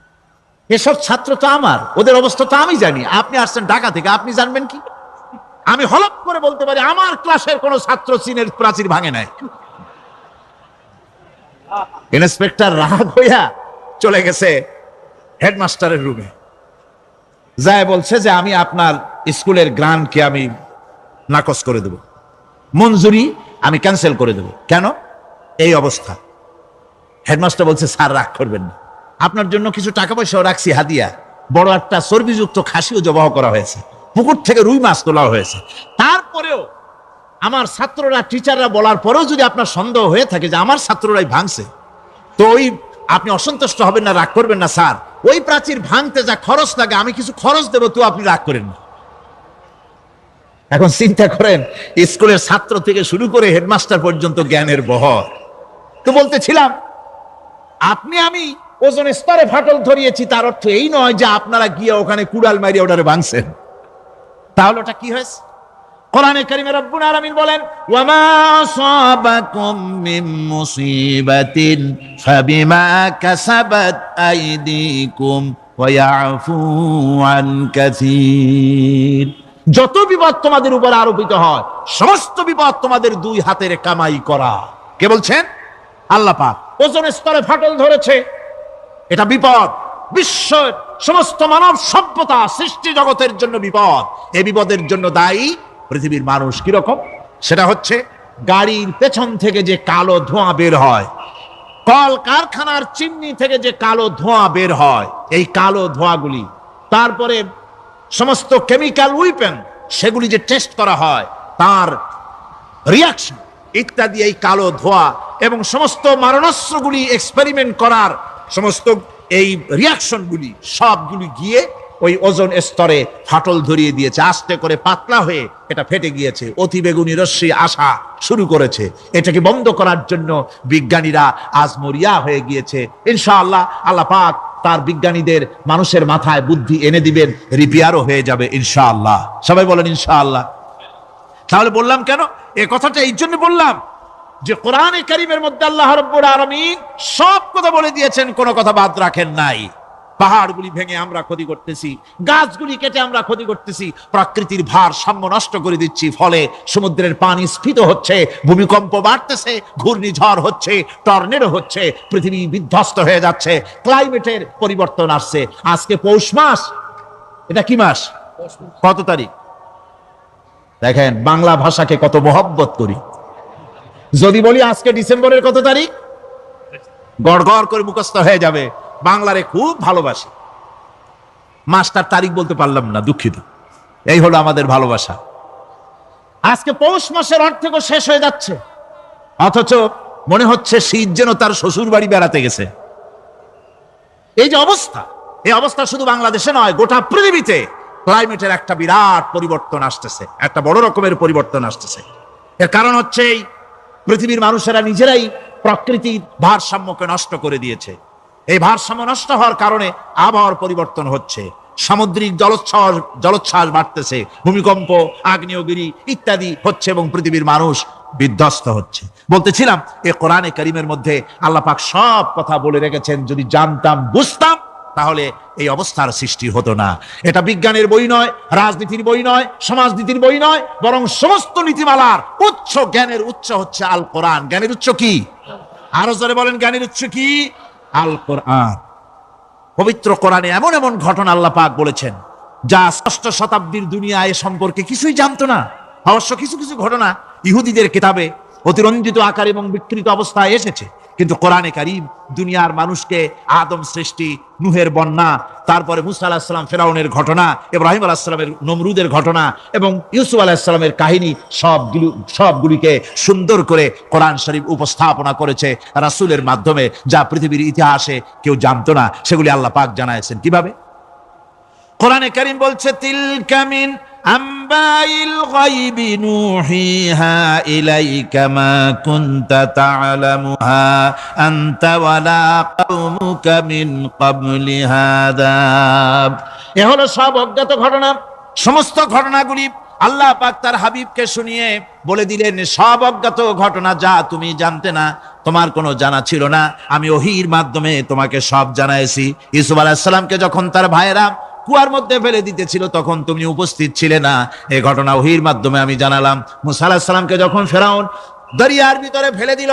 এসব ছাত্র তো আমার, ওদের অবস্থা তো আমি জানি। আপনি আসছেন ঢাকা থেকে, আপনি জানবেন কি? আমি হলপ করে বলতে পারি আমার ক্লাসের কোন ছাত্র চীনের প্রাচীর ভাঙে নাই। ইন্সপেক্টর রাগ হইয়া চলে গেছে হেডমাস্টারের রুমে, যায় বলছে যে আমি আপনার স্কুলের গ্রান্টকে আমি নাকচ করে দেব, মঞ্জুরি আমি ক্যান্সেল করে দেব। কেন? এই অবস্থা। হেডমাস্টার বলছে স্যার রাগ করবেন না, আপনার জন্য কিছু টাকা পয়সাও রাখছি হাদিয়া, বড় একটা চর্বিযুক্ত খাসিও জবাহ করা হয়েছে, পুকুর থেকে রুই মাছ তোলা হয়েছে। তারপরেও আমার ছাত্ররা, টিচাররা বলার পরেও যদি আপনার সন্দেহ হয়ে থাকে যে আমার ছাত্ররাই ভাঙছে, তো ওই আপনি অসন্তুষ্ট হবেন না, রাগ করবেন না স্যার। ওই প্রাচীর ভাঙতে যা খরচ লাগে আমি কিছু খরচ দেবো, তো আপনি রাগ করেন না। এখন চিন্তা করেন, স্কুলের ছাত্র থেকে শুরু করে হেডমাস্টার পর্যন্ত জ্ঞানের বহর। তো বলতেছিলাম আপনি আমি ওজন স্তরে ফাটল ধরিয়েছি, তার অর্থ এই নয় যে আপনারা গিয়ে ওখানে কুড়াল মারিয়ে ওটারে ভাঙছেন। তাহলে ওটা কি হয়েছে? কোরআনে কারীমে রব্বুল আলামিন বলেন, ওয়ামা আসাবাকুম মিন মুসিবাতিন ফাবিমা কাসাবাত আইদিকুম ওয়া ইয়াফু আন কাসীর। যত বিপদ তোমাদের উপর আরোপিত হয়, সমস্ত বিপদ তোমাদের দুই হাতের কামাই করা। কে বলছেন? আল্লাহ পাক। ওজোন স্তরে ফাটল ধরেছে, এটা বিপদ। বিশ্বের সমস্ত মানব সভ্যতা সৃষ্টি জগতের জন্য বিপদ। এই বিপদের জন্য দায়ী পৃথিবীর মানুষ। কিরকম? সেটা হচ্ছে গাড়ির পেছন থেকে যে কালো ধোঁয়া বের হয়, কল কারখানার চিমনি থেকে যে কালো ধোঁয়া বের হয়, এই কালো ধোঁয়াগুলি, তারপরে সমস্ত কেমিক্যাল উইপেন সেগুলি যে টেস্ট করা হয়, তার রিয়াকশন ইত্যাদি, এই কালো ধোঁয়া এবং সমস্ত মারণাস্ত্রগুলি এক্সপেরিমেন্ট করার সমস্ত এই রিয়াকশনগুলি সবগুলি গিয়ে ওই ওজোন স্তরে ফাটল ধরিয়ে দিয়েছে। আস্তে করে পাতলা হয়ে এটা ফেটে গিয়েছে, অতি বেগুনি রশ্মি আসা শুরু করেছে। এটাকে বন্ধ করার জন্য বিজ্ঞানীরা আজ মরিয়া হয়ে গিয়েছে। ইনশাআল্লাহ আল্লাহ পাক তার বিজ্ঞানীদের মানুষের মাথায় বুদ্ধি এনে দিবেন, রিপেয়ারও হয়ে যাবে ইনশাআল্লাহ। সবাই বলেন ইনশাআল্লাহ। তাহলে বললাম কেন এই কথাটা? এই জন্য বললাম যে কোরআনে কারীমের মধ্যে আল্লাহ রাব্বুল আলামিন সব কথা বলে দিয়েছেন, কোনো কথা বাদ রাখেন নাই। পাহাড়গুলি ভেঙে আমরা ক্ষতি করতেছি, গাছগুলি কেটে আমরা ক্ষতি করতেছি, প্রকৃতির ভারসাম্য নষ্ট করে দিচ্ছি, ফলে সমুদ্রের পানি স্ফীত হচ্ছে, ভূমিকম্প বাড়তেছে, ঘূর্ণিঝড় হচ্ছে, টর্নেডো হচ্ছে, পৃথিবী বিধ্বস্ত হয়ে যাচ্ছে, ক্লাইমেটের পরিবর্তন আসছে। আজকে পৌষ মাস, এটা কি মাস? কত তারিখ? দেখেন বাংলা ভাষাকে কত মহব্বত করি। যদি বলি আজকে ডিসেম্বরের কত তারিখ, গড় গড় করে মুখস্থ হয়ে যাবে। বাংলারে খুব ভালোবাসি, মাসটার তারিখ বলতে পারলাম না, দুঃখিত। এই হলো আমাদের ভালোবাসা। আজকে পৌষ মাসের অর্ধেকও শেষ হয়ে যাচ্ছে, অথচ মনে হচ্ছে শীত যেন তার শ্বশুর বাড়ি বেড়াতে গেছে। এই যে অবস্থা, এই অবস্থা শুধু বাংলাদেশে নয়, গোটা পৃথিবীতে ক্লাইমেটের একটা বিরাট পরিবর্তন আসতেছে, একটা বড় রকমের পরিবর্তন আসতেছে। এর কারণ হচ্ছে এই পৃথিবীর মানুষেরা নিজেরাই প্রকৃতির ভারসাম্যকে নষ্ট করে দিয়েছে। এই ভারসাম্য নষ্ট হওয়ার কারণে আবহাওয়ার পরিবর্তন হচ্ছে, সামুদ্রিক জলোচ্ছ্বাস বাড়তেছে, ভূমিকম্প, আগ্নেয়গিরি ইত্যাদি হচ্ছে এবং পৃথিবীর মানুষ বিধ্বস্ত হচ্ছে। বলতেছিলাম এই কোরআনে কারীমের মধ্যে আল্লাহ পাক সব কথা বলে রেখেছেন। যদি জানতাম, বুঝতাম, তাহলে এই অবস্থার সৃষ্টি হতো না। এটা বিজ্ঞানের বই নয়, রাজনীতির বই নয়, সমাজনীতির বই নয়, বরং সমস্ত নীতিমালার উচ্চ, জ্ঞানের উচ্চ হচ্ছে আল কোরআন। জ্ঞানের উচ্চ কি? আরো জোরে বলেন, জ্ঞানের উচ্চ কি? আল কোরআন। পবিত্র কোরআনে এমন এমন ঘটনা আল্লাহ পাক বলেছেন যা ষষ্ঠ শতাব্দীর দুনিয়া এ সম্পর্কে কিছুই জানতো না। অবশ্য কিছু কিছু ঘটনা ইহুদিদের কিতাবে অতিরঞ্জিত আকার এবং বিকৃত অবস্থায় এসেছে, কিন্তু কোরআনে কারীম দুনিয়ার মানুষকে আদম সৃষ্টি, নূহের বন্যা, তারপরে মুসা আলাইহিস সালাম ফেরাউনের ঘটনা, ইব্রাহিম আলাইহিস সালামের নমরুদের ঘটনা এবং ইউসুফ আলাইহিস সালামের কাহিনী সবগুলিকে সুন্দর করে কোরআন শরীফ উপস্থাপনা করেছে রাসূলের মাধ্যমে, যা পৃথিবীর ইতিহাসে কেউ জানতো না। সেগুলি আল্লাহ পাক জানাইছেন কিভাবে? কোরআনে কারীম বলছে, তিলকা মিন আম্বাইল গায়বি নুহিহা ইলাইকা মা কুনতা তা'লামুহা আনতা ওয়ালা কওমুকা মিন ক্বাবলি হাদা। এ হলো সব অজ্ঞাত ঘটনা। সমস্ত ঘটনাগুলি আল্লাহ পাক তার হাবিবকে শুনিয়ে বলে দিলেন, সব অজ্ঞাত ঘটনা, যা তুমি জানতে না, তোমার কোনো জানা ছিল না, আমি ওহীর মাধ্যমে তোমাকে সব জানাইছি। ইউসুফ আলাইহিস সালামকে যখন তার ভাইয়েরা কুয়ার মধ্যে ফেলে দিতেছিল, তখন তুমি উপস্থিত ছিলে না, এই ঘটনা ওহীর মাধ্যমে আমি জানালাম। মুসা আলাইহিস সালামকে যখন ফেরাউন দরিয়ার ভিতরে ফেলে দিল,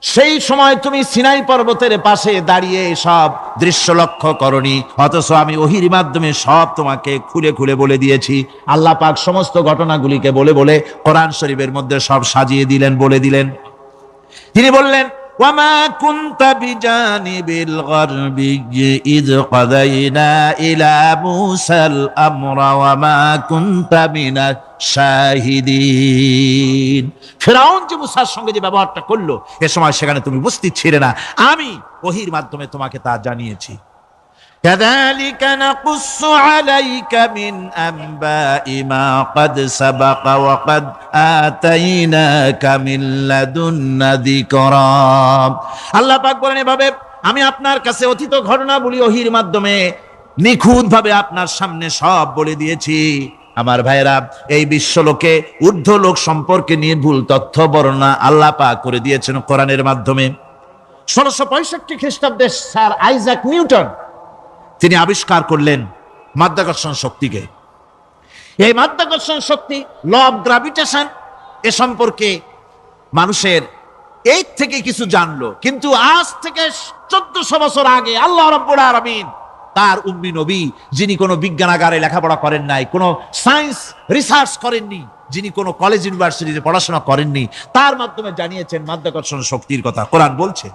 সেই সময় তুমি সিনাই পর্বতের পাশে দাঁড়িয়ে সব দৃশ্য লক্ষ্য করনি, অথচ আমি ওহীর মাধ্যমে সব তোমাকে খুলে খুলে বলে দিয়েছি। আল্লাহ পাক সমস্ত ঘটনাগুলিকে বলে বলে কোরআন শরীফের মধ্যে সব সাজিয়ে দিলেন, বলে দিলেন। তিনি বললেন, وما كنت بجانب الغربي إذ قضينا إلى موسى الأمر وما كنت من الشاهدين। ফিরআউন যে মুসার সঙ্গে যে ব্যবহারটা করলো, এ সময় সেখানে তুমি উপস্থিত ছিলে না, আমি ওহীর মাধ্যমে তোমাকে তা জানিয়েছি। كذلك نقص عليك من أنباء ما قد سبق وقد آتيناك من لدنا ذكرا। আল্লাহ পাক বলেন, এভাবে আমি আপনার কাছে অতীত ঘটনাবলী ওহীর মাধ্যমে নিখুঁত ভাবে আপনার সামনে সব বলে দিয়েছি। আমার ভাইরা, এই বিশ্বলোকে ঊর্ধ্ব লোক সম্পর্কে নিয়ে ভুল তথ্য বর্ণনা আল্লাহ পাক করে দিয়েছেন কোরআনের মাধ্যমে। 1665 খ্রিস্টাব্দে স্যার আইজাক নিউটন তিনি আবিষ্কার করলেন মাধ্যাকর্ষণ শক্তিকে। এই মাধ্যাকর্ষণ শক্তি, ল অফ গ্রাভিটেশন, এ সম্পর্কে মানুষের এই থেকে কিছু জানলো, কিন্তু আজ থেকে 1400 বছর আগে আল্লাহ রাব্বুল আলামিন তার উম্মি নবী, যিনি কোনো বিজ্ঞানাগারে লেখাপড়া করেন নাই, কোনো সায়েন্স রিসার্চ করেননি, যিনি কোনো কলেজ ইউনিভার্সিটিতে পড়াশোনা করেননি, তার মাধ্যমে জানিয়েছেন মাধ্যাকর্ষণ শক্তির কথা। কোরআন বলছে,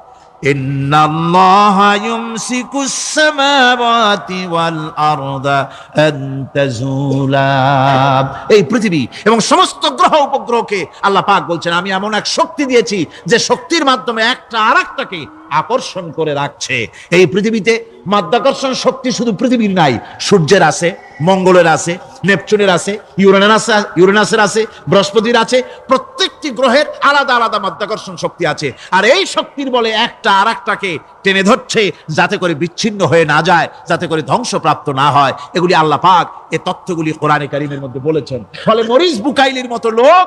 ইন্নাল্লাহা ইউমসিকুস সামাওয়াতি ওয়াল আরদা আন তাজুলা। এই পৃথিবী এবং সমস্ত গ্রহ উপগ্রহকে আল্লাহ পাক বলছেন, আমি এমন এক শক্তি দিয়েছি যে শক্তির মাধ্যমে একটা আরেকটাকে আকর্ষণ করে রাখছে। এই পৃথিবীতে মাধ্যাকর্ষণ শক্তি শুধু পৃথিবীর নাই, সূর্যের আছে, মঙ্গলের আছে, নেপচুনের আছে, ইউরেনাসের আছে, বৃহস্পতির আছে। প্রত্যেকটি গ্রহের আলাদা আলাদা মাধ্যাকর্ষণ শক্তি আছে, আর এই শক্তির বলে একটা আরেকটাকে টেনে ধরছে, যাতে করে বিচ্ছিন্ন হয়ে না যায়, যাতে করে ধ্বংসপ্রাপ্ত না হয়। এগুলি আল্লাহ পাক এই তথ্যগুলি কোরআনে কারীমের মধ্যে বলেছেন। ফলে মরিস বুকাইলির মতো লোক,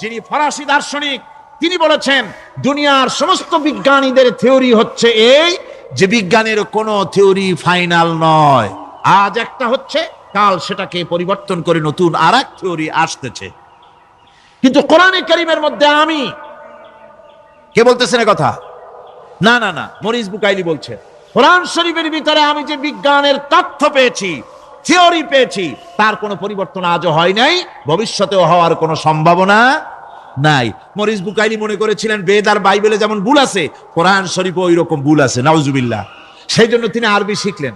যিনি ফরাসি দার্শনিক, তিনি বলেছেন দুনিয়ার সমস্ত বিজ্ঞানীদের থিওরি হচ্ছে এই, যে বিজ্ঞানের কোনো থিওরি ফাইনাল নয়। আজ একটা হচ্ছে, কাল সেটাকে পরিবর্তন করে নতুন আর এক থিওরি আসতেছে। কিন্তু কোরআনে কারীমের মধ্যে আমি, কে বলতেছেন এ কথা? না না না, মরিস বুকাইলি বলছেন, কোরআন শরীফের ভিতরে আমি যে বিজ্ঞানের তথ্য পেয়েছি, থিওরি পেয়েছি, তার কোনো পরিবর্তন আজও হয় নাই, ভবিষ্যতেও হওয়ার কোনো সম্ভাবনা নাই। মরিস বুকাইলি মনে করেছিলেন বেদ আর বাইবেলে যেমন ভুল আছে, কোরআন শরীফে ওই রকম ভুল আছে, নাউজুবিল্লাহ। সেই জন্য তিনি আরবি শিখলেন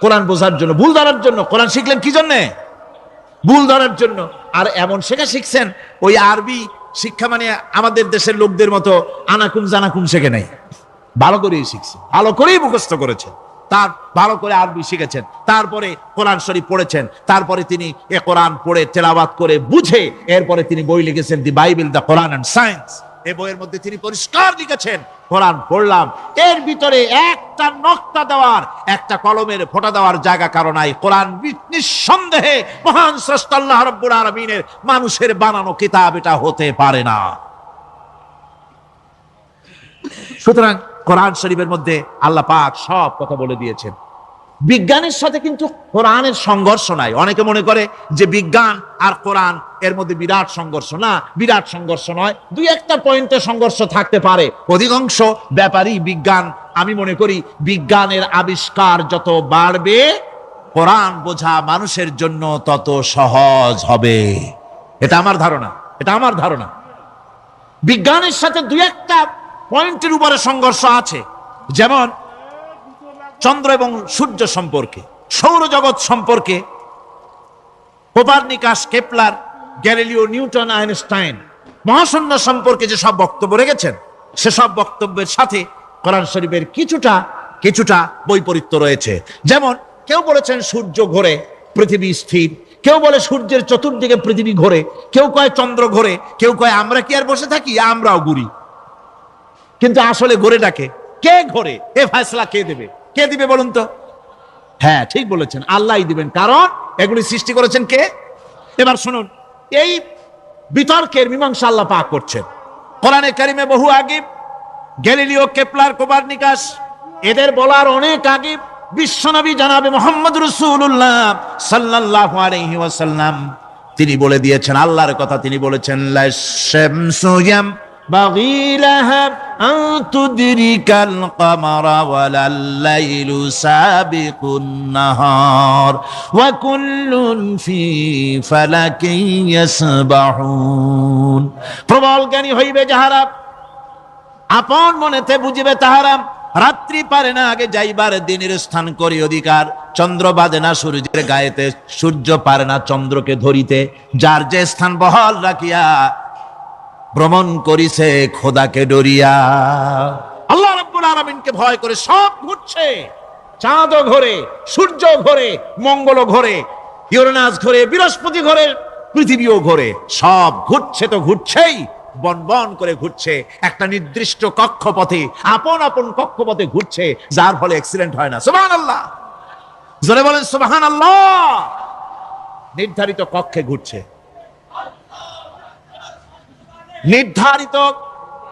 কোরআন বোঝার জন্য, ভুল ধরার জন্য। কোরআন শিখলেন কি জন্য? ভুল ধরার জন্য। আর এমন শেখা শিখছেন, ওই আরবি শিক্ষা মানে আমাদের দেশের লোকদের মতো আনাকুম জানাকুম শেখে নাই, ভালো করেই শিখছে, ভালো করেই মুখস্থ করেছেন, তার ভালো করে আরবি শিখেছেন, তারপরে কোরআন শরীফ পড়েছেন, তারপরে তিনি এ কোরআন পড়ে তেলাওয়াত করে বুঝে এরপরে তিনি বই লিখেছেন the Bible, the Quran and science. এই বইয়ের মধ্যে তিনি পরিষ্কার লিখেছেন, কোরআন পড়লাম, এর ভিতরে একটা নকতা দেওয়ার, একটা কলমের ফোঁটা দেওয়ার জায়গা কারো নাই। কোরআন নিঃসন্দেহে মহান স্রষ্টা আল্লাহ রাব্বুল আলামিনের মানুষের বানানো কিতাব, এটা হতে পারে না। সুতরাং কোরআন শরীফের মধ্যে আল্লাহ পাক সব কথা বলে দিয়েছেন। বিজ্ঞানের সাথে কিন্তু কোরআনের সংঘর্ষ নাই। অনেকে মনে করে যে বিজ্ঞান আর কোরআন এর মধ্যে বিরাট সংঘর্ষ। না, বিরাট সংঘর্ষ নয়, দুই একটা পয়েন্টে সংঘর্ষ থাকতে পারে। অধিকাংশ ব্যাপারই বিজ্ঞান, আমি মনে করি বিজ্ঞানের আবিষ্কার যত বাড়বে, কোরআন বোঝা মানুষের জন্য তত সহজ হবে। এটা আমার ধারণা, এটা আমার ধারণা। বিজ্ঞানের সাথে দুই একটা পয়েন্টের উপরে সংঘর্ষ আছে, যেমন চন্দ্র এবং সূর্য সম্পর্কে, সৌরজগৎ সম্পর্কে Copernicus, Kepler, Galileo, Newton, Einstein মহাশূন্য সম্পর্কে যে সব বক্তব্য রেখেছেন, সেসব বক্তব্যের সাথে কোরআন শরীফের কিছুটা বৈপরীত্য রয়েছে। যেমন কেউ বলেছেন সূর্য ঘোরে, পৃথিবী স্থির, কেউ বলে সূর্যের চতুর্দিকে পৃথিবী ঘোরে, কেউ কয় চন্দ্র ঘোরে, কেউ কয় আমরা কি আর বসে থাকি, আমরাও ঘুরি। কিন্তু আসলে ঘোরেটাকে কে ঘোরে, এ ফয়সালা কে দেবে? কে দিবে বলুন তো? হ্যাঁ, ঠিক বলেছেন, আল্লাহই দিবেন, কারণ এগুলি সৃষ্টি করেছেন কে? এবার শুনুন, এই বিতর্কের মীমাংসা আল্লাহ পাক করছেন কোরআনে কারিমে বহু আগে। গ্যালিলিও, কেপলার, কোপারনিকাস, এদের বলার অনেক আগে বিশ্বনবী জনাবে মুহাম্মদ রাসূলুল্লাহ সাল্লাল্লাহু আলাইহি ওয়াসাল্লাম তিনি বলে দিয়েছেন, আল্লাহর কথা তিনি বলেছেন, লা শামসু ينبغي لها أن تدرك القمر ولا الليل سابق النهار وكل في فلك يسبحون। প্রবল জ্ঞানী হইবে যাহারা, আপন মনেতে বুঝিবে তাহারা, রাত্রি পারে না আগে যাইবার দিনের স্থান করি অধিকার। চন্দ্র বাঁধে না সূর্যের গায়েতে, সূর্য পারে না চন্দ্রকে ধরিতে। যার যে স্থান বহাল রাখিয়া ভ্রমণ করিছে খোদাকে ডরিয়া। আল্লাহ রাব্বুল আলামিনকে ভয় করে সব ঘুরছে, চাঁদও ঘোরে, সূর্য ঘোরে, মঙ্গল ঘোরে, ইউরেনাস ঘোরে, বৃহস্পতি ঘোরে, পৃথিবীও ঘোরে। সব ঘুরছে তো ঘুরছেই, বনবন করে ঘুরছে একটা নির্দিষ্ট কক্ষপথে, আপন আপন কক্ষপথে ঘুরছে, যার ফলে অ্যাক্সিডেন্ট হয় না। সুবহানাল্লাহ, জোরে বলেন সুবহানাল্লাহ। নির্ধারিত কক্ষে ঘুরছে। নির্ধারিত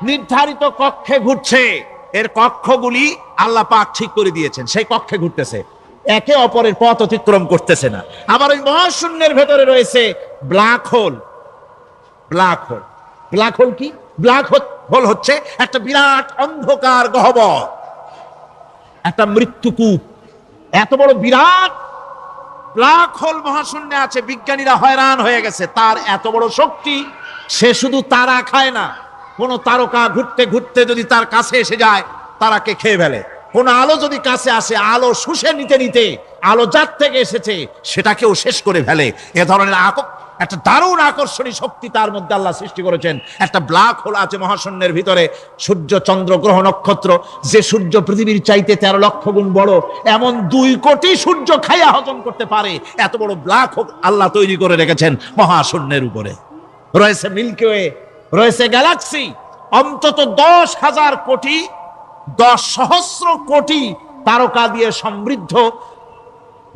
নির্ধারিত কক্ষে ঘুরছে। এর কক্ষগুলি আল্লাহ পাক ঠিক করে দিয়েছেন, সেই কক্ষে ঘুরতেছে, একে অপরের পথ অতিক্রম করতেছে না। আবার ওই মহাশূন্যের ভেতরে রয়েছে black hole. Black hole, black hole কি? ব্ল্যাক হোল হচ্ছে একটা বিরাট অন্ধকার গহ্বর, একটা মৃত্যুকূপ। এত বড় বিরাট ব্ল্যাক হোল মহাশূন্যে আছে, বিজ্ঞানীরা হয়রান হয়ে গেছে। তার এত বড় শক্তি, সে শুধু তারা খায় না, কোন তারকা ঘুরতে ঘুরতে যদি তার কাছে এসে যায় তারাকে খেয়ে ফেলে। কোন আলো যদি কাছে আসে, আলো শুষে নিতে নিতে আলো যার থেকে এসেছে সেটাকেও শেষ করে ফেলে। এ ধরনের একটা দারুণ আকর্ষণী শক্তি তার মধ্যে আল্লাহ সৃষ্টি করেছেন। একটা ব্ল্যাক হোল আছে মহাশূন্যের ভিতরে। সূর্য, চন্দ্র, গ্রহ, নক্ষত্র, যে সূর্য পৃথিবীর চাইতে 13 লক্ষ গুণ বড়, এমন 2 কোটি সূর্য খাইয়া হজম করতে পারে এত বড় ব্ল্যাক হোল আল্লাহ তৈরি করে রেখেছেন মহাশূন্যের উপরে। রয়েছে মিল্কি ওয়ে, রয়েছে গ্যালাক্সি, অন্তত 10,000 কোটি, 10 সহস্র কোটি তারকা দিয়ে সমৃদ্ধ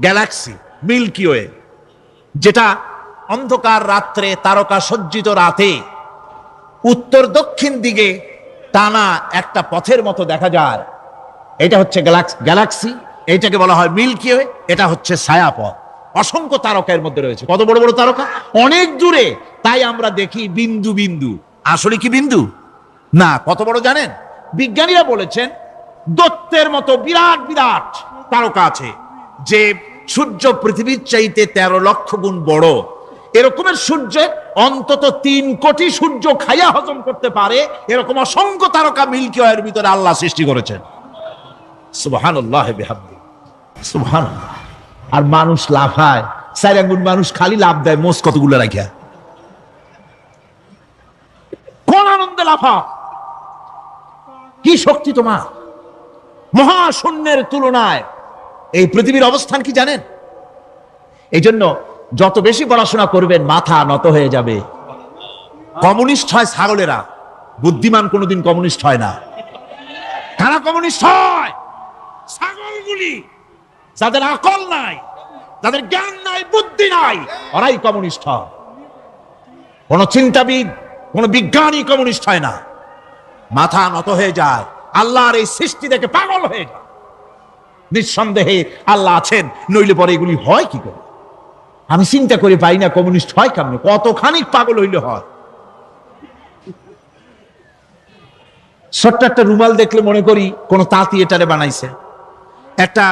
গ্যালাক্সি মিল্কি ওয়ে, যেটা অন্ধকার রাত্রে, তারকা সজ্জিত রাতে উত্তর দক্ষিণ দিকে টানা একটা পথের মতো দেখা যায়। এটা হচ্ছে গ্যালাক্সি, এইটাকে বলা হয় মিল্কি ওয়ে। এটা হচ্ছে ছায়াপথ। অসংখ্য তারকার মধ্যে রয়েছে। কত বড় বড় তারকা, অনেক দূরে, তাই আমরা দেখি বিন্দু বিন্দু। আসলে কি বিন্দু না, কত বড় জানেন? বিজ্ঞানীরা বলেছেন দৈত্যের মতো বিরাট বিরাট তারকা আছে, যে সূর্য পৃথিবীর চাইতে 13 লক্ষ গুণ বড়। এরকমের সূর্য অন্তত 3 কোটি সূর্য খাইয়া হজম করতে পারে, এরকম অসংখ্য তারকা মিল্কি ওয়ের ভিতরে আল্লাহ সৃষ্টি করেছেন। সুবহানাল্লাহ বিহামদি, সুবহানাল্লাহ। আর মানুষ লাফায়, 4 আঙ্গুল মানুষ খালি লাভ দেয়, মোষ কতগুলো রাখিয়া। কোন আনন্দে লাফা, কি শক্তি তোমার! মহাশূন্যের তুলনায় এই পৃথিবীর অবস্থান কি জানেন? এই জন্য যত বেশি পড়াশোনা করবেন মাথা নত হয়ে যাবে। কমিউনিস্ট হয় ছাগলেরা, বুদ্ধিমান কোনোদিন কমিউনিস্ট হয় না। কারা কমিউনিস্ট হয়? ছাগলগুলি, যাদের আকল নাই, যাদের জ্ঞান নাই, বুদ্ধি নাই, ওরাই কমিউনিস্ট হয়। কোন চিন্তাবিদ, কোন বিজ্ঞানী কমিউনিস্ট হয় না। মাথা নত হয়ে যায়, আল্লাহর এই সৃষ্টি দেখে পাগল হয়ে যায়। নিঃসন্দেহে আল্লাহ আছেন, নইলে পরে এগুলি হয় কি করে? আমি চিন্তা করে পাই না কমিউনিস্ট হয় কেমন, কতখানি পাগল হইলে হয়। ছোট্ট একটা রুমাল দেখলে মনে করি কোন তাঁতি এটারে বানাইছে। একটা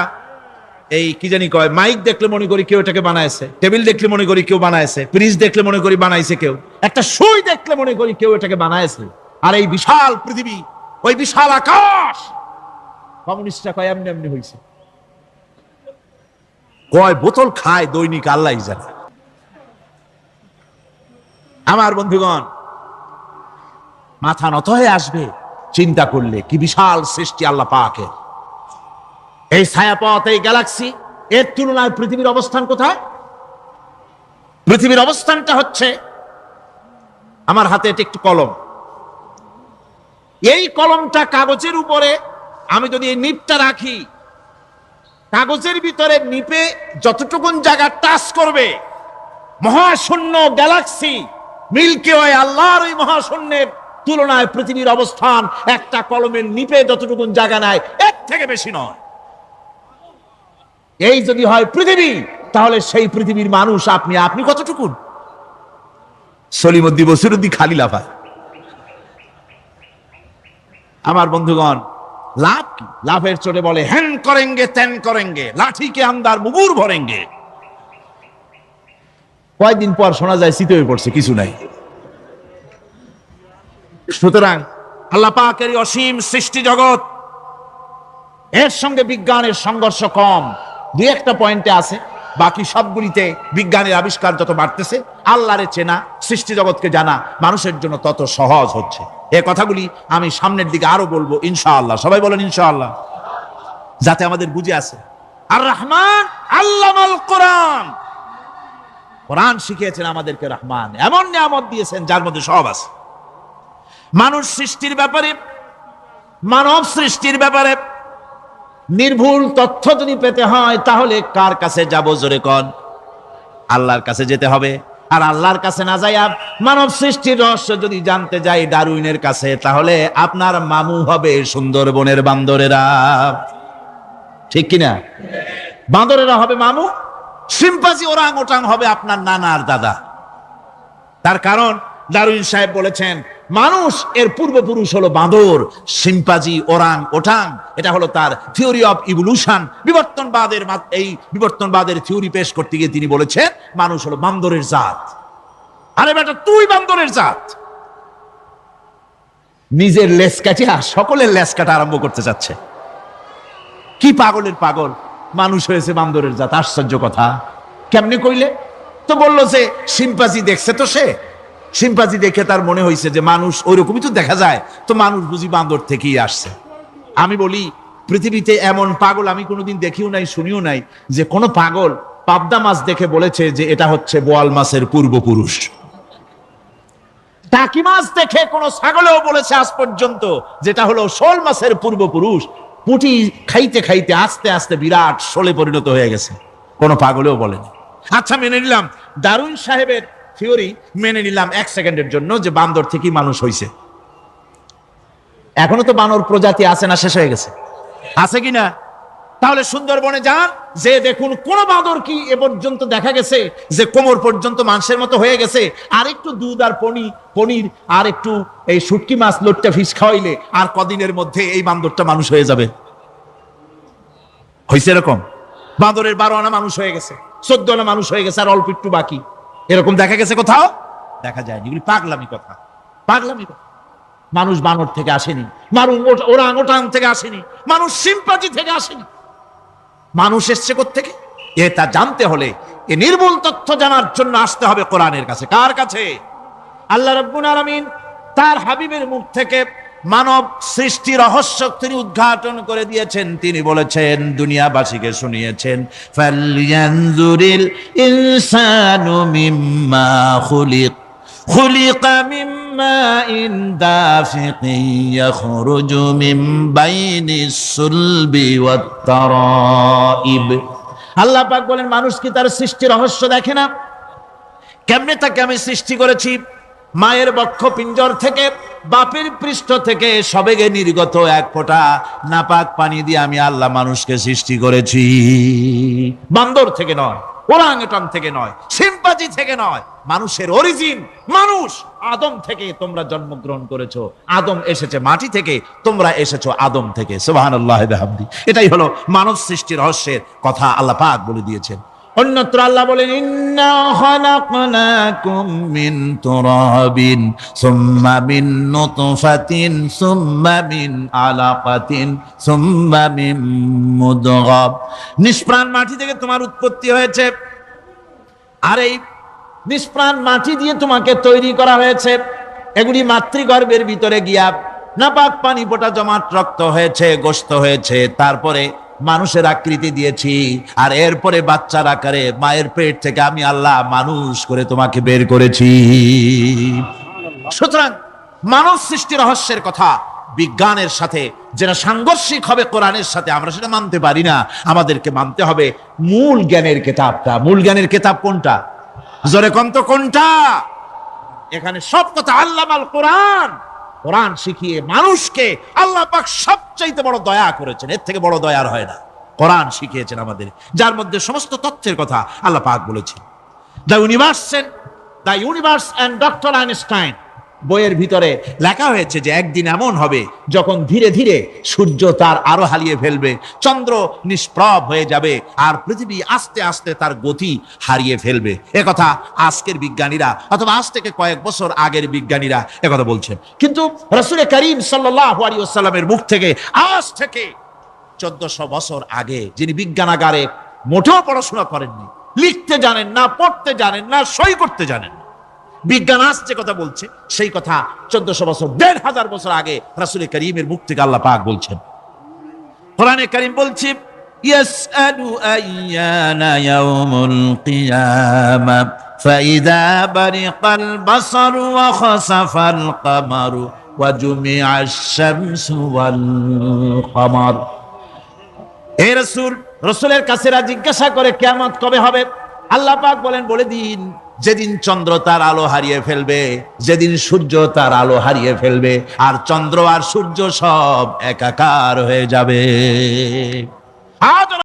এই কি জানি কয় মাইক দেখলে মনে করি কেউ এটাকে বানাইছে। টেবিল দেখলে মনে করি কেউ বানাইছে। ফ্রিজ দেখলে মনে করি বানাইছে কেউ। একটা সুই দেখলে মনে করি কেউ এটাকে বানাইছে। আর এই বিশাল পৃথিবী, ওই বিশাল আকাশ, কমিউনিস্টরা কয় এমনি এমনি হয়েছে। কয় বোতল খায় দৈনিক আল্লাহই জানে। আমার বন্ধুগণ, মাথা নত হয়ে আসবে চিন্তা করলে কি বিশাল সৃষ্টি আল্লাহ পাকের। এই ছায়াপথ, এই গ্যালাক্সি, এর তুলনায় পৃথিবীর অবস্থান কোথায়? পৃথিবীর অবস্থানটা হচ্ছে, আমার হাতে এটা একটু কলম। এই কলমটা কাগজের উপরে আমি যদি এই নিপটা রাখি, কাগজের ভিতরে নিপে যতটুকুন জায়গা টাচ করবে, মহাশূন্য গ্যালাক্সি মিল্কি ওয়ে, আল্লাহর ওই মহাশূন্যের তুলনায় পৃথিবীর অবস্থান একটা কলমের নিপে যতটুকুন জায়গা নেয় এর থেকে বেশি নয়। এই যদি হয় পৃথিবী, তাহলে সেই পৃথিবীর মানুষ আপনি, আপনি কতটুকুন? সলিমুদ্দি বসিরুদ্দি খালি লাফায়। আমার বন্ধুগণ, লাভ কি? লাভের চোটে বলে হ্যান করেঙ্গে ত্যান করেঙ্গে, লাঠি কে আন্দার মুগুর ভরেঙ্গে। কয়েকদিন পর শোনা যায় শীত হয়ে পড়ছে, কিছু নাই। সুতরাং আল্লাহ পাকের অসীম সৃষ্টি জগৎ, এর সঙ্গে বিজ্ঞানের সংঘর্ষ কম। 2-1টা পয়েন্টে আছে, বাকি সবগুলিতে বিজ্ঞানের আবিষ্কার যত বাড়তেছে, আল্লাহরে চেনা, সৃষ্টি জগৎকে জানা মানুষের জন্য তত সহজ হচ্ছে। এই কথাগুলি আমি সামনের দিকে আরো বলবো ইনশাআল্লাহ। সবাই বলেন ইনশাআল্লাহ, যাতে আমাদের বুঝে আসে। আর রহমান আল্লামাল কোরআন, কোরআন শিখিয়েছেন আমাদেরকে। রহমান এমন নিয়ামত দিয়েছেন যার মধ্যে সব আছে। মানুষ সৃষ্টির ব্যাপারে, মানব সৃষ্টির ব্যাপারে নির্ভুল তথ্য যদি পেতে হয়, তাহলে কার কাছে যাব জোরে কন? আল্লাহর কাছে যেতে হবে। আর আল্লাহর কাছে না যাইয়া মানব সৃষ্টির রহস্য যদি জানতে যাই ডারউইনের কাছে, তাহলে আপনার মামু হবে সুন্দরবনের বান্দরেরা। ঠিক কিনা? বান্দরেরা হবে মামু, শিম্পাঞ্জি ওরাং ওটাং হবে আপনার নানার দাদা। তার কারণ ডারউইন সাহেব বলেছেন মানুষ এর পূর্বপুরুষ হলো বাঁদর, শিম্পাঞ্জি, ওরাং ওটাং, এটা হলো তার থিওরি অফ ইভলিউশন। বিবর্তনবাদের থিওরি পেশ করতে গিয়ে তিনি বলেছেন মানুষ হলো বান্দরের জাত। আরে বেটা, তুই বান্দরের জাত। নিজের লেজ কাটিয়া সকলের লেজ কাটা আরম্ভ করতে চাচ্ছে। কি পাগলের পাগল, মানুষ হয়েছে বান্দরের জাত। আশ্চর্য কথা। কেমনে কইলে? তো বললো যে শিম্পাঞ্জি দেখছে, তো সে শিম্পাঞ্জি দেখে তার মনে হয়েছে যে মানুষ ওইরকমই তো দেখা যায়, তো মানুষ বুঝি বান্দর থেকেই আসছে। আমি বলি পৃথিবীতে এমন পাগল আমি কোনোদিন দেখিও নাই, শুনিও নাই যে কোনো পাগল পাবদা মাছ দেখে বলেছে যে এটা হচ্ছে বোয়াল মাছের পূর্বপুরুষ। টাকি মাছ দেখে কোন ছাগলেও বলেছে আজ পর্যন্ত যেটা হলো শোল মাছের পূর্বপুরুষ। পুঁটি খাইতে খাইতে আস্তে আস্তে বিরাট শোলে পরিণত হয়ে গেছে, কোনো পাগলেও বলেনি। আচ্ছা, মেনে নিলাম ডারউইন সাহেবের থিওরি, মেনে নিলাম এক সেকেন্ডের জন্য যে বান্দর থেকেই মানুষ হয়েছে। এখনো তো বানর প্রজাতি আছে না, শেষ হয়ে গেছে? আছে কিনা? তাহলে সুন্দরবনে যান, যে দেখুন কোন বাঁদর কি এ পর্যন্ত দেখা গেছে যে কোমর পর্যন্ত মানুষের মতো হয়ে গেছে। আর একটু দুধ আর পনির আর একটু এই শুটকি মাছ লোটটা ফিশ খাওয়াইলে আর কদিনের মধ্যে এই বান্দরটা মানুষ হয়ে যাবে। হয়েছে এরকম? বাঁদরের 12 আনা মানুষ হয়ে গেছে, 14 আনা মানুষ হয়ে গেছে, আর অল্প একটু বাকি। এরকম দেখা গেছে কোথাও? দেখা যায়। এগুলি পাগলামি কথা, পাগলামি কথা। মানুষ বানর থেকে আসেনি, মানুষ ওরাং ওটাং থেকে আসেনি, মানুষ শিম্পাঞ্জি থেকে আসেনি। মানুষ এসছে কোত্থেকে? এটা জানতে হলে এ নির্মূল তথ্য জানার জন্য আসতে হবে কোরআনের কাছে। কার কাছে? আল্লাহ রাব্বুল আলামিন তার হাবিবের মুখ থেকে মানব সৃষ্টি রহস্য তিনি উদ্ঘাটন করে দিয়েছেন। তিনি বলেছেন, দুনিয়াবাসীকে শুনিয়েছেন, ফালয়ানজুরিল ইনসানু মিম্মা খুলিক খুলিকা মিম্মা ইন দাফিকিন ইয়াখরুজু মিন বাইনিস সুলবি ওয়াত তারাইব। আল্লাহ পাক বলেন মানুষ কি তার সৃষ্টি রহস্য দেখে না? কেমনে তাকে আমি সৃষ্টি করেছি? মায়ের বক্ষ পিঞ্জর থেকে, বাপের পৃষ্ঠ থেকে সবেগে নির্গত এক ফোঁটা নাপাক পানি দিয়ে আমি আল্লাহ মানুষকে সৃষ্টি করেছি। বান্দর থেকে নয়, ওরাংওটাং থেকে নয়, শিম্পাঞ্জি থেকে নয়। মানুষের অরিজিন মানুষ আদম থেকে তোমরা জন্মগ্রহণ করেছো। আদম এসেছে মাটি থেকে, তোমরা এসেছো আদম থেকে। সুবহানাল্লাহ বিহামদি। এটাই হলো মানব সৃষ্টি রহস্যের কথা আল্লাহ পাক বলে দিয়েছেন। অন্যত্র আল্লাহ বলেন, ইন্না খালাকনাকুম মিন তুরাবিন সুম্মা মিন নুতফাতিন সুম্মা মিন আলাকাতিন সুম্মা মিন মুদগাব। নিষ্প্রাণ মাটি থেকে তোমার উৎপত্তি হয়েছে, আর এই নিষ্প্রাণ মাটি দিয়ে তোমাকে তৈরি করা হয়েছে। এগুলি মাতৃগর্ভের ভিতরে গিয়া নাপাক পানি ফোঁটা জমাট রক্ত হয়েছে, গোশত হয়েছে, তারপরে মানুষের আকৃতি দিয়েছি, আর এরপরে বাচ্চার আকারে মায়ের পেট থেকে আমি আল্লাহ মানুষ করে তোমাকে বের করেছি। সুতরাং মানব সৃষ্টি রহস্যের কথা বিজ্ঞানের সাথে যেটা সাংঘর্ষিক হবে কোরআনের সাথে, আমরা সেটা মানতে পারি না। আমাদেরকে মানতে হবে মূল জ্ঞানের কিতাবটা। মূল জ্ঞানের কিতাব কোনটা? জোরে কম তো কোনটা? এখানে সব কথা আল্লামাল কোরআন। কোরআন শিখিয়ে মানুষকে আল্লাহ পাক সবচাইতে বড় দয়া করেছেন, এর থেকে বড় দয়ার হয় না। কোরআন শিখিয়েছেন আমাদের, যার মধ্যে সমস্ত তথ্যের কথা আল্লাহ পাক বলেছেন। The universe and doctor Einstein বইয়ের ভিতরে লেখা হয়েছে যে একদিন এমন হবে যখন ধীরে ধীরে সূর্য তার আরো হারিয়ে ফেলবে, চন্দ্র নিষ্প্রভ হয়ে যাবে, আর পৃথিবী আস্তে আস্তে তার গতি হারিয়ে ফেলবে। একথা আজকের বিজ্ঞানীরা অথবা আজ থেকে কয়েক বছর আগের বিজ্ঞানীরা একথা বলছেন। কিন্তু রাসূল করিম সাল্লাল্লাহু আলাইহি ওয়াসাল্লামের মুখ থেকে আজ থেকে 1400 বছর আগে, যিনি বিজ্ঞানাগারে মোটেও পড়াশোনা করেননি, লিখতে জানেন না, পড়তে জানেন না, সই করতে জানেন না, বিজ্ঞান আজ যে কথা বলছে সেই কথা 1400 বছর, 1500 বছর আগে রাসূল করিমের মুখ থেকে আল্লাহ পাক বলছেন। কোরআনে কারীম বলছে, ইয়াসআলু আইয়ানা ইয়াউমুল কিয়ামা ফাইযা বারিকাল বাসারু ওয়া খাসাফাল কামারু ওয়া জুমিআশ শামসু ওয়াল কমার। হে রাসূল, রাসূলের কাছেরা জিজ্ঞাসা করে কিয়ামত কবে হবে? আল্লাহ পাক বলেন, বলে দিন যেদিন চন্দ্র তার আলো হারিয়ে ফেলবে, যেদিন সূর্য তার আলো হারিয়ে ফেলবে, আর চন্দ্র আর সূর্য সব একাকার হয়ে যাবে।